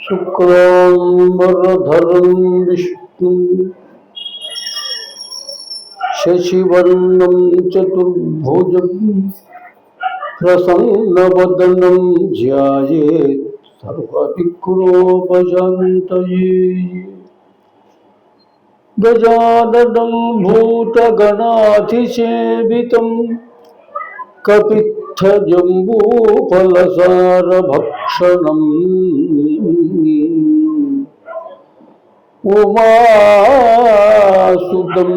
शुक्लांबरधरं विष्णुं शशिवर्णं चतुर्भुजं प्रसन्नवदनं ध्यायेत् सर्वविघ्नोपशान्तये। गजाननं भूतगणाधिसेवितं कपित्थजम्बूफलसारभक्षणम् उमासुतं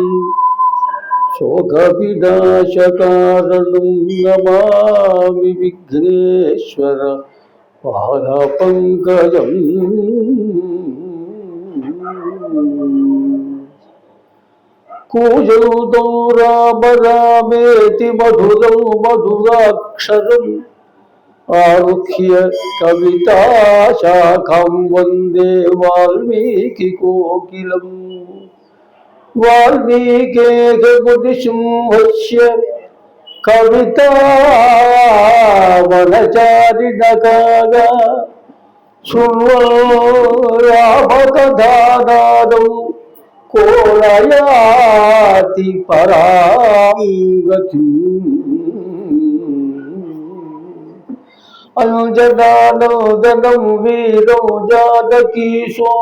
शोकविनाशकारणं नमामि विघ्नेश्वर पादपङ्कजम्। कूजन्तं राम रामेति मधुरं मधुराक्षरम् आरुह्य कविताशाखां वन्दे वाल्मीकिकोकिलम्। वाल्मीकिमुनिसिंहस्य कवितावनचारिणकागा शृण्वन् कोलयाति परां गतिम्। अंजनानन्दनं वीरं जानकीशोकनाशनं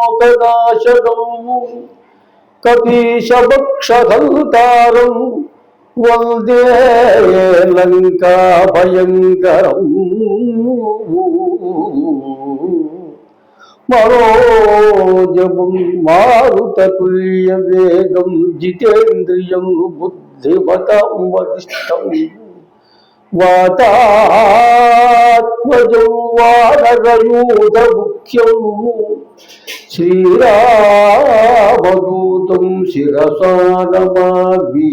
कपीशवक्षहन्तारं वन्दे लङ्काभयङ्करम्। मनोजवं मारुततुल्यवेगं जितेन्द्रियं बुद्धिमतां वरिष्ठं वातात्मजं वानरयूथमुख्यं श्रीरामदूतं शिरसा नमामि।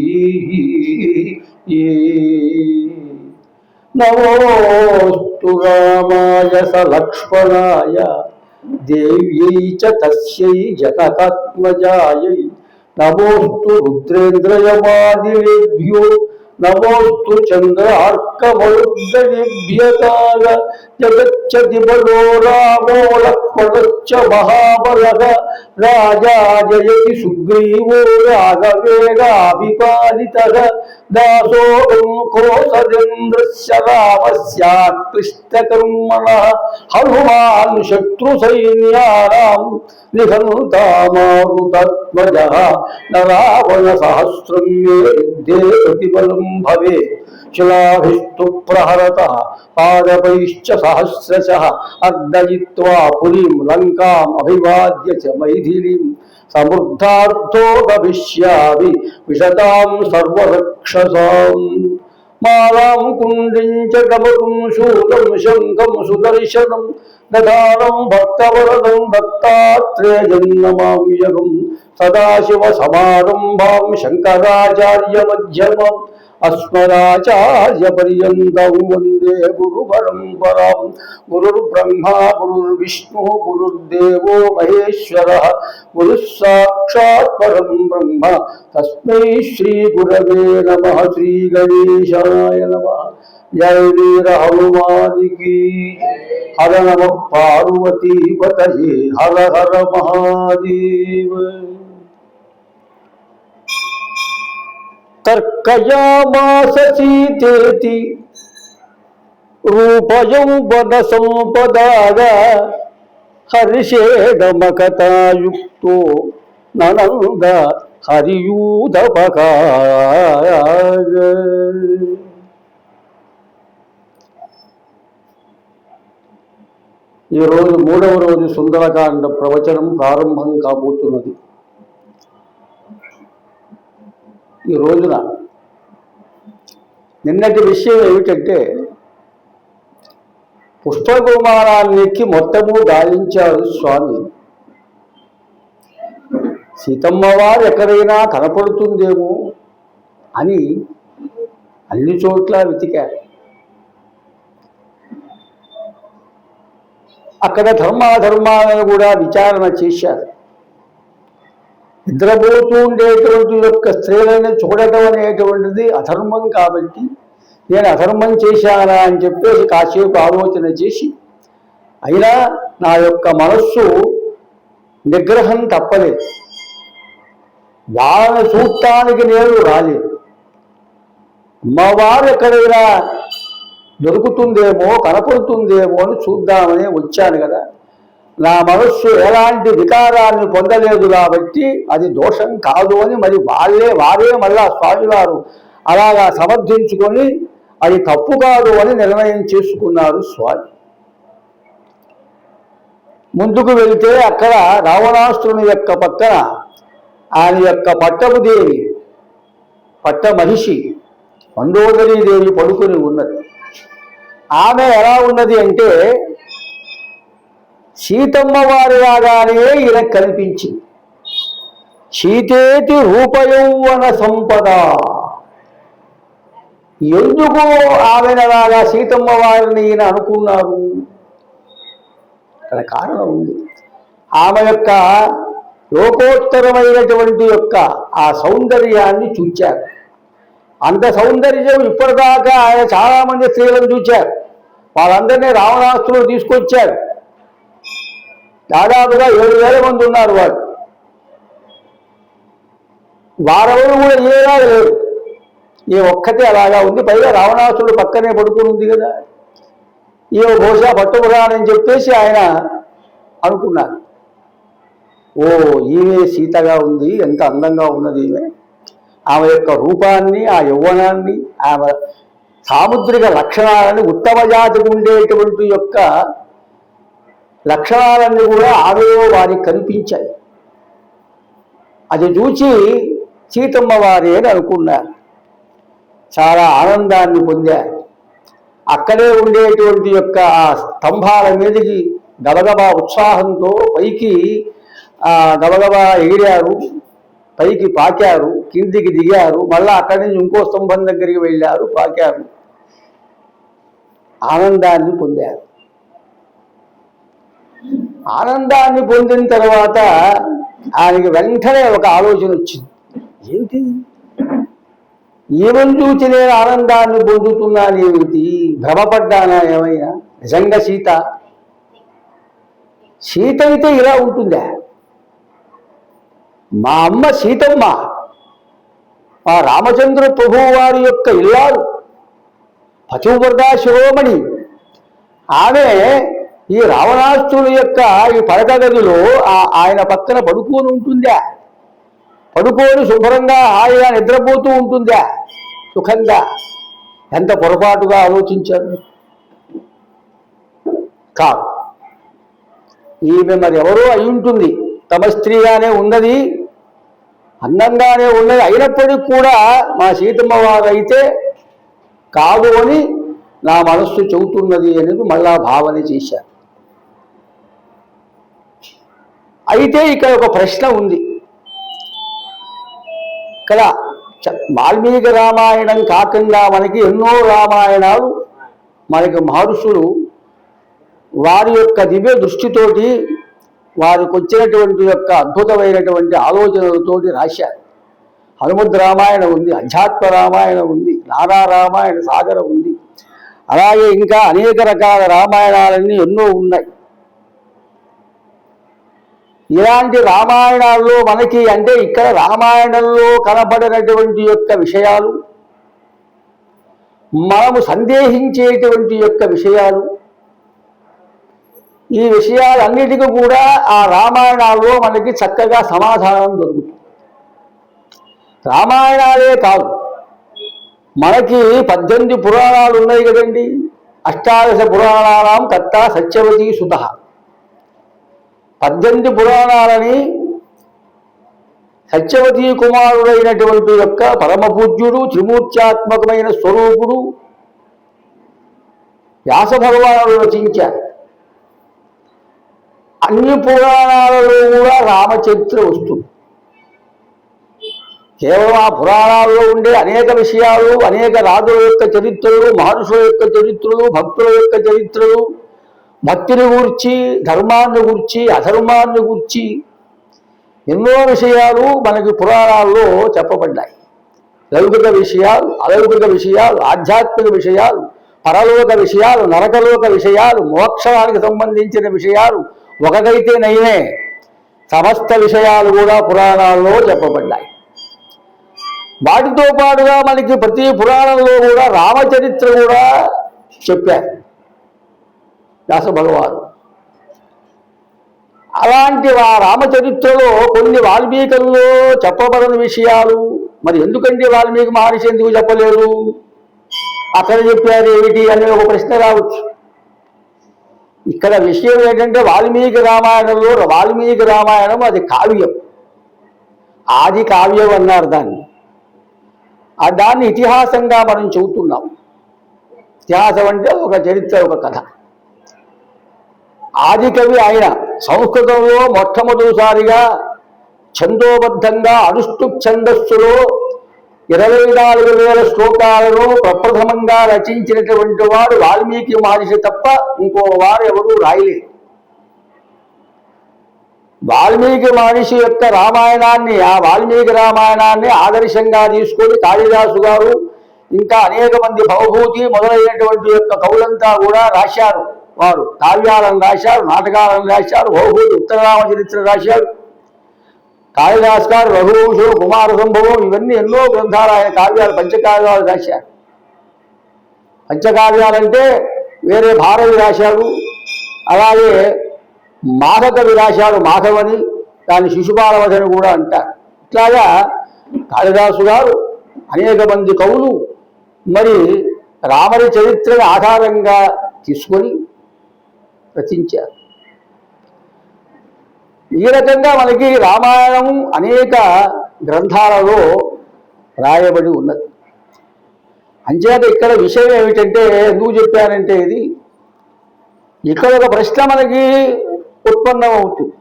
नमोऽस्तु रामाय सलक्ष्मणाय देव्यै च तस्यै जनकात्मजायै। नमोऽस्तु रुद्रेन्द्रयमादिलेभ्यो नमोऽस्तु चन्द्रार्कमरुद्गणेभ्यः। जगच्चति बलो रामो लक्ष्मणश्च महाबलः राजा जयति सुग्रीवो राघवेणाभिपालितः। दासोऽहं कौसलेन्द्रस्य रामस्यात्कृष्टकर्मणः हनुमान् शत्रुसैन्यानां निहन्ता मारुतात्मजः। न रावणसहस्रं मे युद्धे प्रतिबलं भवेत् शिलाभिस्तु प्रहरतः पादपैश्च सहस्रशः। अर्दयित्वा पुरीं लङ्काम् अभिवाद्य च मैथिलीं समृद्धार्थो भविष्यामि विशतां सर्वरक्षसाम्। मालां कुण्डीं च डमरुं शूलं शङ्खं सुदर्शनं दधानं भक्तवरदं दत्तात्रेयं नमाम्यहम्। सदाशिवसमारम्भां शङ्कराचार्यमध्यमाम् अस्मदाचार्यपर्यन्तं वन्दे गुरुपरम्परां। गुरुर्ब्रह्मा गुरुर्विष्णुः गुरुर्देवो महेश्वरः गुरुः साक्षात् परं ब्रह्म तस्मै श्रीगुरवे नमः। श्रीगणेशाय नमः। जय वीर हनुमान की। हर नमः पार्वती पतये हर हर महादेव। तर्कयामास सीतेति रूपयौवनसम्पदाः हर्षेण मकतायुक्तो ननन्द हरियूथपकाग। ఈ రోజు మూడవ రోజు సుందరకాండ ప్రవచనం ప్రారంభం కాబోతున్నది. ఈ రోజున నిన్నటి విషయం ఏమిటంటే పుష్పకుమారాన్ని ఎక్కి మొత్తము గాలించాడు స్వామి. సీతమ్మ వారు ఎక్కడైనా కనపడుతుందేమో అని అన్ని చోట్ల వెతికారు. అక్కడ ధర్మాధర్మాలను కూడా విచారణ చేశారు. నిద్రపోతూ ఉండేటువంటి యొక్క స్త్రీలను చూడటం అనేటువంటిది అధర్మం కాబట్టి నేను అధర్మం చేశానా అని చెప్పేసి కాసేపు ఆలోచన చేసి అయినా నా యొక్క మనస్సు నిగ్రహం తప్పలేదు. వాళ్ళని చూడటానికి నేను రాలేదు. అమ్మవారు ఎక్కడైనా దొరుకుతుందేమో కనపడుతుందేమో అని చూద్దామని వచ్చాను కదా. నా మనస్సు ఎలాంటి వికారాన్ని పొందలేదు కాబట్టి అది దోషం కాదు అని మరి వారే మళ్ళా స్వామివారు అలాగా సమర్థించుకొని అది తప్పు కాదు అని నిర్ణయం చేసుకున్నారు స్వామి. ముందుకు వెళితే అక్కడ రావణాసురుని యొక్క పక్కన ఆయన యొక్క పట్టపు దేవి పట్ట మహిషి మండోదరీదేవి పడుకొని ఉన్నది. ఆమె ఎలా ఉన్నది అంటే సీతమ్మ వారి లాగానే ఈయన కనిపించింది. సీతేతి రూపయౌవన సంపద. ఎందుకు ఆమెనలాగా సీతమ్మ వారిని ఈయన అనుకున్నారు? అక్కడ కారణం ఉంది. ఆమె యొక్క లోకోత్తరమైనటువంటి యొక్క ఆ సౌందర్యాన్ని చూచారు. అంత సౌందర్యం ఇప్పటిదాకా ఆయన చాలామంది స్త్రీలను చూచారు. వాళ్ళందరినీ రావణాసురుడు తీసుకొచ్చారు. దాదాపుగా 7,000 మంది ఉన్నారు. వారెవరు కూడా ఏలా లేరు. ఈ ఒక్కతే అలాగా ఉంది. పైగా రావణాసురుడు పక్కనే పడుకుని ఉంది కదా. ఈ బహుశా పట్టుకురానని చెప్పేసి ఆయన అనుకున్నారు. ఓ ఈమె సీతగా ఉంది, ఎంత అందంగా ఉన్నది ఈమె. ఆమె యొక్క రూపాన్ని, ఆ యౌవనాన్ని, ఆమె సాముద్రిక లక్షణాలని, ఉత్తమ జాతికి ఉండేటువంటి యొక్క లక్షణాలన్నీ కూడా ఆమెలో వారికి కనిపించాయి. అది చూచి సీతమ్మ వారి అని అనుకున్నారు. చాలా ఆనందాన్ని పొందారు. అక్కడే ఉండేటువంటి యొక్క ఆ స్తంభాల మీదకి గబగబా ఉత్సాహంతో పైకి గబగబా ఎగిరారు, పైకి పాకారు, కిందికి దిగారు, మళ్ళా అక్కడి నుంచి ఇంకో స్తంభం దగ్గరికి వెళ్ళారు, పాకారు, ఆనందాన్ని పొందారు. ఆనందాన్ని పొందిన తర్వాత ఆయనకి వెంటనే ఒక ఆలోచన వచ్చింది. ఏంటి ఏమని చూచి నేను ఆనందాన్ని పొందుతున్నాను, ఏమిటి భ్రమపడ్డానా ఏమైనా? నిజంగా సీత అయితే ఇలా ఉంటుందా? మా అమ్మ సీతమ్మ ఆ రామచంద్ర ప్రభువు వారి యొక్క ఇల్లాలు పతివ్రత శిరోమణి. ఆమె ఈ రావణాసురుడు యొక్క ఈ పడక గదిలో ఆయన పక్కన పడుకొని ఉంటుందా? పడుకొని శుభ్రంగా హాయిగా నిద్రపోతూ ఉంటుందా సుఖంగా? ఎంత పొరపాటుగా ఆలోచించారు. కాదు, ఈమె మరి ఎవరో అయి ఉంటుంది. తమ స్త్రీగానే ఉన్నది, అందంగానే ఉన్నది. అయినప్పటికీ కూడా మా సీతమ్మ వారు అయితే కాదు అని నా మనస్సు చెబుతున్నది అనేది మళ్ళా భావన చేశారు. అయితే ఇక్కడ ఒక ప్రశ్న ఉంది. ఇక్కడ వాల్మీకి రామాయణం కాకుండా మనకి ఎన్నో రామాయణాలు మనకి మహర్షులు వారి యొక్క దివ్య దృష్టితోటి వారికి వచ్చినటువంటి యొక్క అద్భుతమైనటువంటి ఆలోచనలతోటి రాశారు. హనుమద్ రామాయణం ఉంది, అధ్యాత్మ రామాయణం ఉంది, నారా రామాయణ సాగరం ఉంది. అలాగే ఇంకా అనేక రకాల రామాయణాలన్నీ ఎన్నో ఉన్నాయి. ఇలాంటి రామాయణాల్లో మనకి అంటే ఇక్కడ రామాయణంలో కనబడినటువంటి యొక్క విషయాలు, మనము సందేహించేటువంటి యొక్క విషయాలు, ఈ విషయాలన్నిటికీ కూడా ఆ రామాయణాల్లో మనకి చక్కగా సమాధానం దొరుకుతుంది. రామాయణాలే కాదు, మనకి 18 పురాణాలు ఉన్నాయి కదండి. అష్టాదశ పురాణానాం కర్త సత్యవతీ సుతః. 18 పురాణాలని సత్యవతీ కుమారుడైనటువంటి యొక్క పరమపూజ్యుడు త్రిమూర్త్యాత్మకమైన స్వరూపుడు వ్యాస భగవానుడు రచించారు. అన్ని పురాణాలలో కూడా రామచరిత్ర వస్తుంది. కేవలం ఆ పురాణాల్లో ఉండే అనేక విషయాలు, అనేక రాజుల యొక్క చరిత్రలు, మహర్షుల యొక్క చరిత్రలు, భక్తుల యొక్క చరిత్రలు, భక్తిని గూర్చి, ధర్మాన్ని గూర్చి, అధర్మాన్ని గూర్చి ఎన్నో విషయాలు మనకి పురాణాల్లో చెప్పబడ్డాయి. లౌకిక విషయాలు, అలౌకిక విషయాలు, ఆధ్యాత్మిక విషయాలు, పరలోక విషయాలు, నరకలోక విషయాలు, మోక్షానికి సంబంధించిన విషయాలు ఒకటైతే నయమే, సమస్త విషయాలు కూడా పురాణాల్లో చెప్పబడ్డాయి. వాటితో పాటుగా మనకి ప్రతి పురాణంలో కూడా రామచరిత్ర కూడా చెప్పారు వ్యాస భగవాను. అలాంటి ఆ రామచరిత్రలో కొన్ని వాల్మీకుల్లో చెప్పబడిన విషయాలు మరి ఎందుకంటే వాల్మీకి మహర్షి ఎందుకు చెప్పలేరు, అక్కడ చెప్పారు ఏమిటి అనే ఒక ప్రశ్న రావచ్చు. ఇక్కడ విషయం ఏంటంటే వాల్మీకి రామాయణం అది కావ్యం, ఆది కావ్యం అన్నారు దాన్ని. దాన్ని ఇతిహాసంగా మనం చెబుతున్నాం. ఇతిహాసం అంటే ఒక చరిత్ర, ఒక కథ. ఆది కవి ఆయన సంస్కృతంలో మొట్టమొదటిసారిగా ఛందోబద్ధంగా అనుష్ఠుప్ ఛందస్సులో 24,000 శ్లోకాలను ప్రప్రథమంగా రచించినటువంటి వాడు వాల్మీకి మహర్షి తప్ప ఇంకో వారు ఎవరూ రాయలేదు. వాల్మీకి మహర్షి యొక్క రామాయణాన్ని, ఆ వాల్మీకి రామాయణాన్ని ఆదర్శంగా తీసుకొని కాళిదాసు గారు ఇంకా అనేక మంది భవభూతి మొదలైనటువంటి యొక్క కవులంతా కూడా రాశారు. వారు కావ్యాలను రాశారు, నాటకాలను రాశారు, భవభూతి ఉత్తరరామ చరిత్ర రాశారు. కాళిదాస్ గారు రఘువంశం, కుమార సంభవం ఇవన్నీ ఎన్నో గ్రంథాలు ఆయన కావ్యాలు, పంచకావ్యాలు రాశారు. పంచకావ్యాలంటే వేరే భారవి రాశారు, అలాగే మాధకవి రాశారు, మాధవని, దాన్ని శిశుపాలవధని కూడా అంటారు. ఇట్లాగా కాళిదాసు గారు అనేక మంది కవులు మరి రాముడి చరిత్రను ఆధారంగా తీసుకొని రచించారు. ఈ రకంగా మనకి రామాయణం అనేక గ్రంథాలలో రాయబడి ఉన్నది. అంచేత ఇక్కడ విషయం ఏమిటంటే, ఎందుకు చెప్పానంటే ఇది ఇక్కడ ఒక ప్రశ్న మనకి ఉత్పన్నమవుతుంది.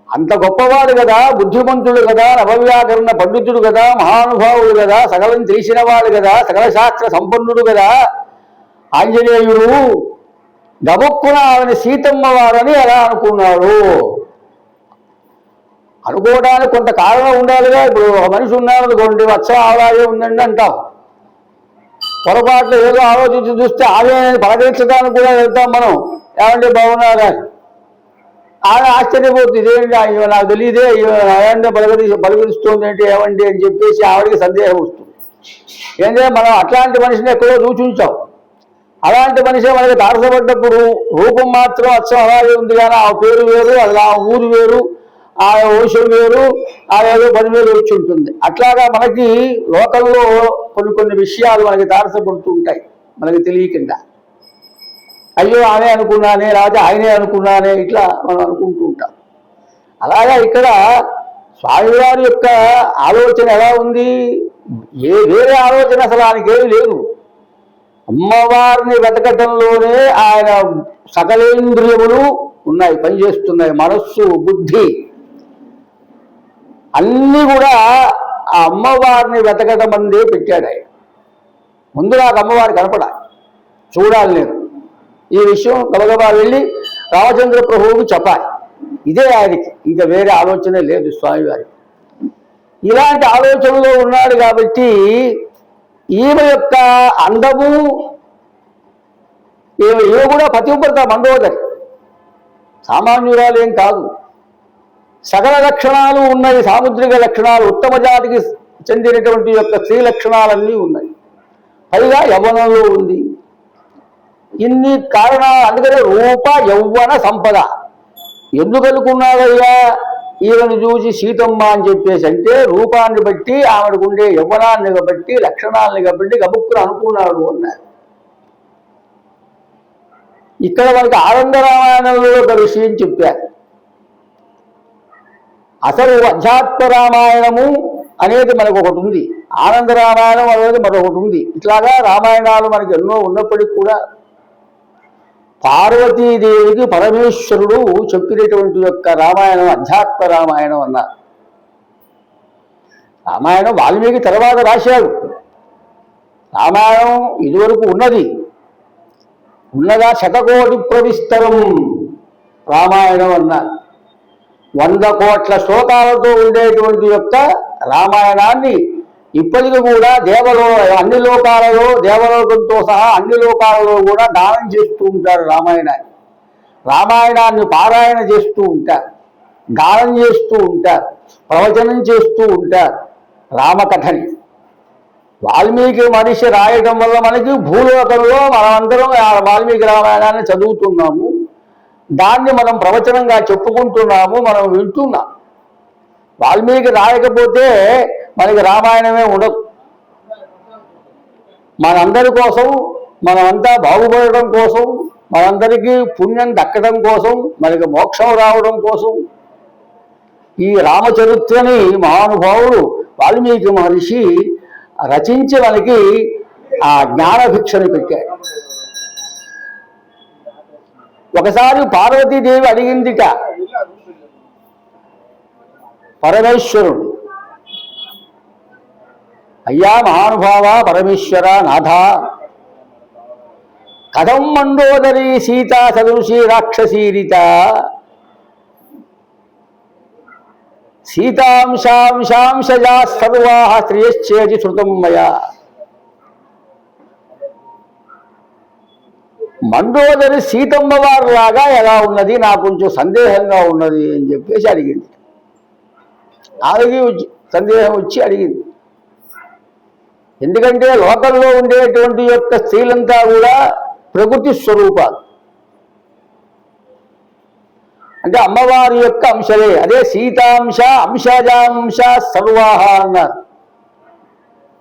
అంత గొప్పవాడు కదా, బుద్ధిమంతుడు కదా, నవవ్యాకరణ పండితుడు కదా, మహానుభావుడు కదా, సకలం తెలిసినవాడు కదా, సకల శాస్త్ర సంపన్నుడు కదా ఆంజనేయుడు గబుక్కున ఆమెను సీతమ్మ వారని ఎలా అనుకున్నాడు? అనుకోవడానికి కొంత కారణం ఉండాలిగా. ఇప్పుడు ఒక మనిషి ఉన్నాడు అనుకోండి, వచ్చం అలాగే ఉందండి అంటాం. పొరపాట్లు ఏదో ఆలోచించి చూస్తే ఆమె పలకరించడానికి కూడా వెళ్తాం మనం, ఏమంటే బాగున్నారా, ఆమె ఆశ్చర్యపోతుంది, ఇదేంటి నాకు తెలియదే ఏమంటే పలకరిస్తుంది అంటే ఏమండి అని చెప్పేసి ఆవిడికి సందేహం వస్తుంది. ఏంటంటే మనం అట్లాంటి మనిషిని ఎక్కడో చూచుంచాం. అలాంటి మనిషి మనకి తారసపడ్డప్పుడు రూపం మాత్రం అచ్చం అలాగే ఉంది, కానీ ఆ పేరు వేరు, అది ఆ ఊరు వేరు, ఆ వంశం వేరు, ఆ ఏదో 10,000 వచ్చి ఉంటుంది. అట్లాగా మనకి లోకల్లో కొన్ని విషయాలు మనకి తారసపడుతూ ఉంటాయి మనకి తెలియకుండా. అయ్యో ఆమె అనుకున్నానే, లేకపోతే ఆయనే అనుకున్నానే, ఇట్లా మనం అనుకుంటూ ఉంటాం. అలాగా ఇక్కడ స్వామివారి యొక్క ఆలోచన ఎలా ఉంది, వేరే ఆలోచన అసలు ఆయనకేమీ లేదు. అమ్మవారిని వెతకటంలోనే ఆయన సకలేంద్రియములు ఉన్నాయి, పనిచేస్తున్నాయి. మనస్సు, బుద్ధి అన్నీ కూడా ఆ అమ్మవారిని వెతకటం అందే పెట్టాడు ఆయన. ముందు నాకు అమ్మవారు కనపడాలి, చూడాలి నేను. ఈ విషయం గబగబా వెళ్ళి రామచంద్ర ప్రభువుకి చెప్పాలి. ఇదే ఆయనకి, ఇంకా వేరే ఆలోచన లేదు స్వామివారికి. ఇలాంటి ఆలోచనలో ఉన్నాడు కాబట్టి ఈమె యొక్క అందము, ఈమె కూడా పతివ్రత మండోదరి, సామాన్యురాలేం కాదు. సకల లక్షణాలు ఉన్నాయి, సాముద్రిక లక్షణాలు, ఉత్తమ జాతికి చెందినటువంటి యొక్క స్త్రీ లక్షణాలన్నీ ఉన్నాయి. పైగా యవ్వనంలో ఉంది. ఇన్ని కారణాలు, అందుకనే రూప యౌవన సంపద. ఎందుకు అనుకున్నాడయ్యా ఈమెను చూసి సీతమ్మ అని చెప్పేసి అంటే, రూపాన్ని బట్టి, ఆవిడకు ఉండే యవ్వనాన్ని బట్టి, లక్షణాలని బట్టి గబుక్కును అనుకున్నాడు అన్నారు. ఇక్కడ మనకి ఆనంద రామాయణంలో ఒక విషయం చెప్పారు. అసలు అధ్యాత్మ రామాయణము అనేది మనకు ఒకటి ఉంది, ఆనంద రామాయణం అనేది మరొకటి ఉంది. ఇట్లాగా రామాయణాలు మనకి ఎన్నో ఉన్నప్పటికీ కూడా పార్వతీదేవికి పరమేశ్వరుడు చెప్పినటువంటి యొక్క రామాయణం అధ్యాత్మ రామాయణం అన్నారు. రామాయణం వాల్మీకి తర్వాత రాశాడు. రామాయణం ఇదివరకు ఉన్నదా శతకోటి ప్రవిస్తరం రామాయణం అన్నారు. 100 కోట్ల శ్లోకాలతో ఉండేటువంటి యొక్క రామాయణాన్ని ఇప్పటికి కూడా అన్ని లోకాలలో దేవలోకంతో సహా అన్ని లోకాలలో కూడా దానం చేస్తూ ఉంటారు రామాయణాన్ని పారాయణ చేస్తూ ఉంటారు, గానం చేస్తూ ఉంటారు, ప్రవచనం చేస్తూ ఉంటారు రామకథని. వాల్మీకి మనిషి రాయటం వల్ల మనకి భూలోకంలో మనమందరం వాల్మీకి రామాయణాన్ని చదువుతున్నాము, దాన్ని మనం ప్రవచనంగా చెప్పుకుంటున్నాము, మనం వింటున్నాం. వాల్మీకి రాయకపోతే మనకి రామాయణమే ఉండదు. మనందరి కోసం, మనమంతా బాగుపడటం కోసం, మనందరికీ పుణ్యం దక్కడం కోసం, మనకి మోక్షం రావడం కోసం ఈ రామచరిత్రని మహానుభావుడు వాల్మీకి మహర్షి రచించి మనకి ఆ జ్ఞానభిక్షని పెట్టాడు. ఒకసారి పార్వతీదేవి అడిగిందిట పరమేశ్వరుడు, అయ్యా మహానుభావ పరమేశ్వర నాథ, కథం మండోదరీ సీతా సదృశీ రాక్షసీరిత సీతాంశాంశాంశజా సర్వా స్త్రియశ్చేతి శృతం మయా. మండోదరి సీతమ్మ వారిలాగా ఎలా ఉన్నది, నాకు కొంచెం సందేహంగా ఉన్నది అని చెప్పేసి అడిగింది. ఆమెకి సందేహం వచ్చి అడిగింది. ఎందుకంటే లోకంలో ఉండేటువంటి యొక్క స్త్రీలంతా కూడా ప్రకృతి స్వరూపాలు, అంటే అమ్మవారి యొక్క అంశలే. అదే సీతాంశ అంశజాంశ సర్వాహ అన్నారు.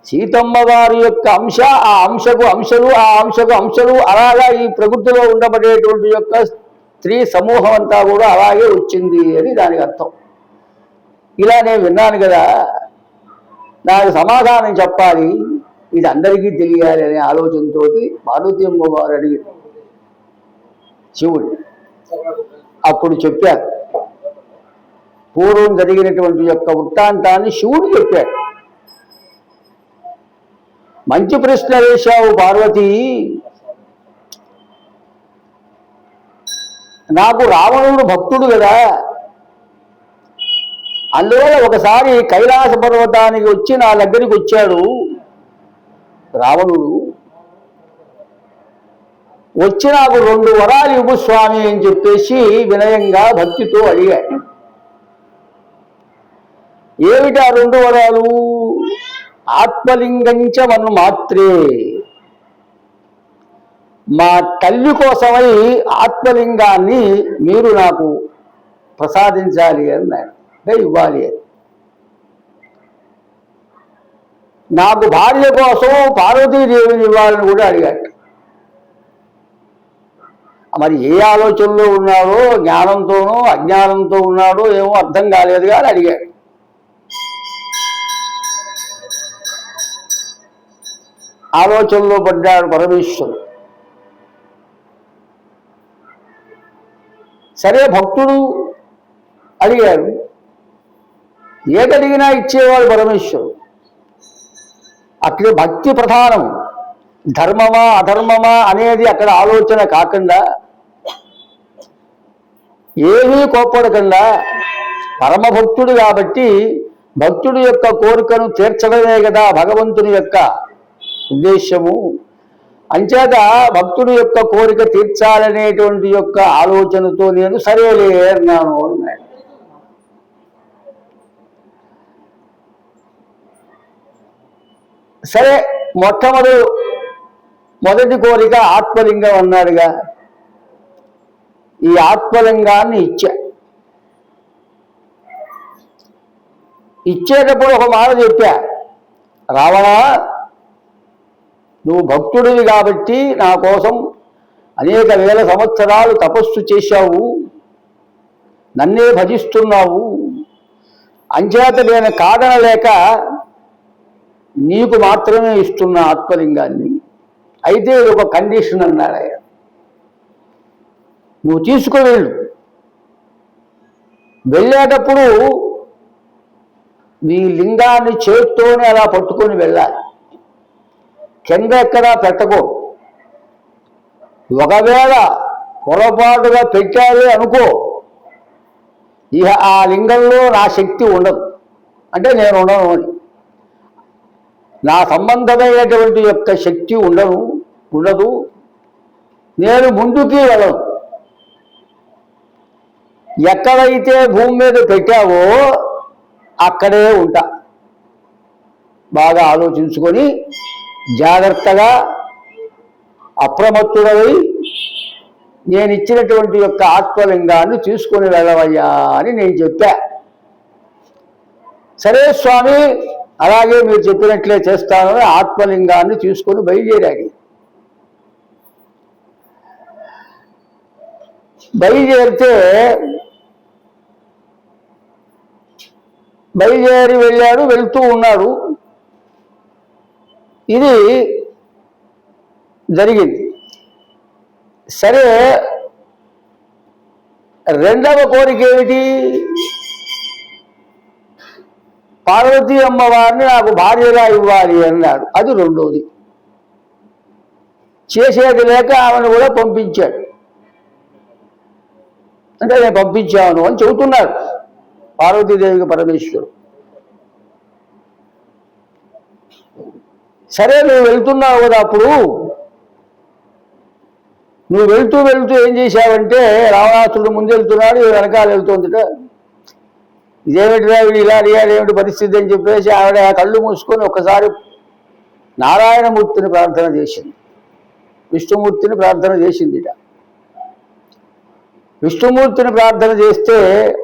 సీతమ్మ వారి యొక్క అంశ, ఆ అంశకు అంశలు, ఆ అంశకు అంశలు, అలాగా ఈ ప్రకృతిలో ఉండబడేటువంటి యొక్క స్త్రీ సమూహం అంతా కూడా అలాగే వచ్చింది అని దానికి అర్థం. ఇలా నేను విన్నాను కదా, నాకు సమాధానం చెప్పాలి, ఇది అందరికీ తెలియాలి అనే ఆలోచనతో పార్వతీ అమ్మవారు అడిగింది శివుడు. అప్పుడు చెప్పారు, పూర్వం జరిగినటువంటి యొక్క వృత్తాంతాన్ని శివుడు చెప్పాడు. మంచి ప్రశ్న వేశావు పార్వతి, నాకు రావణుడు భక్తుడు కదా, అందువల్ల ఒకసారి కైలాస పర్వతానికి వచ్చి నా దగ్గరికి వచ్చాడు రావణుడు. వచ్చి నాకు 2 వరాలు ఇవ్వు స్వామి అని చెప్పేసి వినయంగా భక్తితో అడిగాడు. ఏమిటా 2 వరాలు? ఆత్మలింగంచ మన్మాత్రే, మా తల్లి కోసమై ఆత్మలింగాన్ని మీరు నాకు ప్రసాదించాలి అన్నాడు, అంటే ఇవ్వాలి అని. నాకు భార్య కోసం పార్వతీదేవిని ఇవ్వాలని కూడా అడిగాడు. మరి ఏ ఆలోచనలో ఉన్నాడో, జ్ఞానంతోనో అజ్ఞానంతో ఉన్నాడో ఏమో అర్థం కాలేదు కానీ అడిగాడు. ఆలోచనలో పడ్డాడు పరమేశ్వరుడు. సరే భక్తుడు అడిగాడు, ఏదడిగినా ఇచ్చేవాడు పరమేశ్వరుడు. అక్కడ భక్తి ప్రధానం, ధర్మమా అధర్మమా అనేది అక్కడ ఆలోచన కాకుండా, ఏమీ కోప్పడకుండా, పరమభక్తుడు కాబట్టి భక్తుడి యొక్క కోరికను తీర్చడమే కదా భగవంతుని యొక్క ఉద్దేశ్యము. అంచేత భక్తుడి యొక్క కోరిక తీర్చాలనేటువంటి యొక్క ఆలోచనతో నేను సరేలే అన్నాను అన్నాడు. సరే, మొదటి కోరిక ఆత్మలింగం అన్నాడుగా, ఈ ఆత్మలింగాన్ని ఇచ్చేటప్పుడు ఒక మాట చెప్పా, రావణ, నువ్వు భక్తుడివి కాబట్టి నా కోసం అనేక వేల సంవత్సరాలు తపస్సు చేశావు, నన్నే భజిస్తున్నావు, అంచేత నేను కాదనలేక నీకు మాత్రమే ఇస్తున్న ఆత్మలింగాన్ని. అయితే ఇది ఒక కండిషన్ అన్నాడు ఆయన, నువ్వు తీసుకువెళ్ళు, వెళ్ళేటప్పుడు నీ లింగాన్ని చేత్తోనే అలా పట్టుకొని వెళ్ళాలి, కింద ఎక్కడా పెట్టకో. ఒకవేళ పొరపాటుగా పెట్టాలి అనుకో, ఇక ఆ లింగంలో నా శక్తి ఉండదు, అంటే నేను ఉండను అని. నా సంబంధమైనటువంటి యొక్క శక్తి ఉండదు. నేను ముందుకి వెళ్ళను. ఎక్కడైతే భూమి మీద పెట్టావో అక్కడే ఉంటా. బాగా ఆలోచించుకొని జాగ్రత్తగా అప్రమత్తుడై నేను ఇచ్చినటువంటి యొక్క ఆత్మలింగాన్ని తీసుకొని వెళ్ళవయ్యా అని నేను చెప్పా. సరే స్వామి, అలాగే మీరు చెప్పినట్లే చేస్తానని ఆత్మలింగాన్ని తీసుకొని బయలుదేరాడు. బయలుదేరితే బయలుదేరి వెళ్ళాడు, వెళ్తూ ఉన్నాడు. ఇది జరిగింది. సరే, రెండవ కోరిక ఏమిటి? పార్వతీ అమ్మవారిని నాకు భార్యగా ఇవ్వాలి అన్నాడు. అది రెండోది. చేసేది లేక ఆమెను కూడా పంపించాడు. అంటే నేను పంపించాను అని చెబుతున్నాడు పార్వతీదేవికి పరమేశ్వరుడు. సరే, నువ్వు వెళ్తున్నావు కదా, అప్పుడు నువ్వు వెళ్తూ ఏం చేశావంటే, రావణాసురుడు ముందు వెళ్తున్నాడు, వెనకాల వెళ్తుందిట. ఇదేమిటిరా వీడు ఇలా అడిగాడు, ఏమిటి పరిస్థితి అని చెప్పేసి ఆవిడ కళ్ళు మూసుకొని ఒక్కసారి నారాయణమూర్తిని ప్రార్థన చేసింది, విష్ణుమూర్తిని ప్రార్థన చేసిందిట. విష్ణుమూర్తిని ప్రార్థన చేస్తే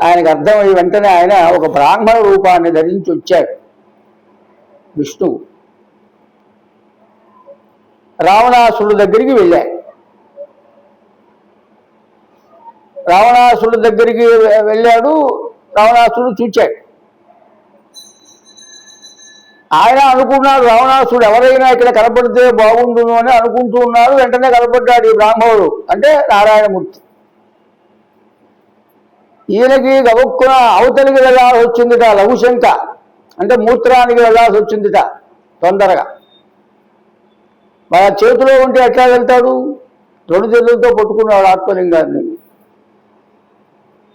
ఆయనకు అర్థమై వెంటనే ఆయన ఒక బ్రాహ్మణ రూపాన్ని ధరించి వచ్చాడు. విష్ణువు రావణాసురుడి దగ్గరికి వెళ్ళాడు. రావణాసురుడి దగ్గరికి వెళ్ళాడు. రావణాసురుడు చూచాడు. ఆయన అనుకున్నాడు, రావణాసురుడు ఎవరైనా ఇక్కడ కనపడితే బాగుండును అని అనుకుంటూ ఉన్నాడు. వెంటనే కనపడ్డాడు ఈ బ్రాహ్మణుడు, అంటే నారాయణమూర్తి. ఈయనకి గబుక్కున అవతలికి వెళ్ళాల్సి వచ్చిందిట, లఘుశంక అంటే మూత్రానికి వెళ్ళాల్సి వచ్చిందిట తొందరగా. వాళ్ళ చేతిలో ఉంటే ఎట్లా వెళ్తాడు? రెండు చేతులతో పట్టుకున్నాడు ఆత్మలింగాన్ని.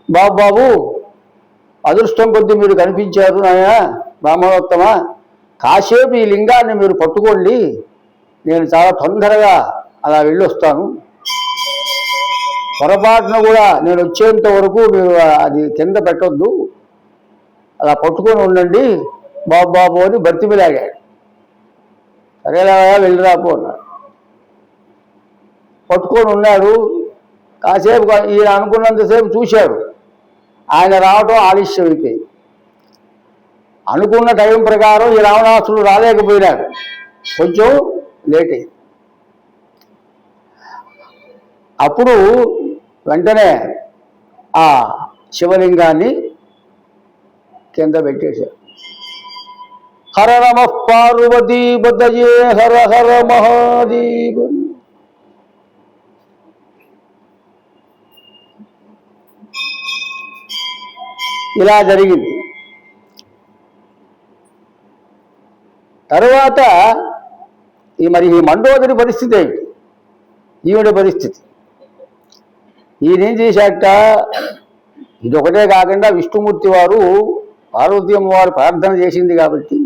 బాబు, అదృష్టం కొద్దీ మీరు కనిపించారు నాయన బ్రాహ్మణోత్తమ, కాసేపు ఈ లింగాన్ని మీరు పట్టుకోండి, నేను చాలా తొందరగా అలా వెళ్ళొస్తాను. పొరపాటున కూడా నేను వచ్చేంత వరకు మీరు అది కింద పెట్టొద్దు, అలా పట్టుకొని ఉండండి బాబు అని బతిమిలాగాడు. సరేలా వెళ్ళిరాపో అన్నాడు. పట్టుకొని ఉన్నాడు. కాసేపు ఈయన అనుకున్నంతసేపు చూశాడు. ఆయన రావటం ఆలస్యం అయిపోయింది. అనుకున్న టైం ప్రకారం ఈ రావణాసురుడు రాలేకపోయినాడు, కొంచెం లేట్ అయింది. అప్పుడు వెంటనే ఆ శివలింగాన్ని కింద పెట్టేశాడు. హర నమః పార్వతీపతయే హర హర మహాదేవ. ఇలా జరిగింది. తరువాత మరి ఈ మండోదరి పరిస్థితి ఏంటి? ఈవిడ పరిస్థితి. ఈయనేం చేశాట, ఇదొకటే కాకుండా విష్ణుమూర్తి వారు పార్వతీ అమ్మవారు ప్రార్థన చేసింది కాబట్టి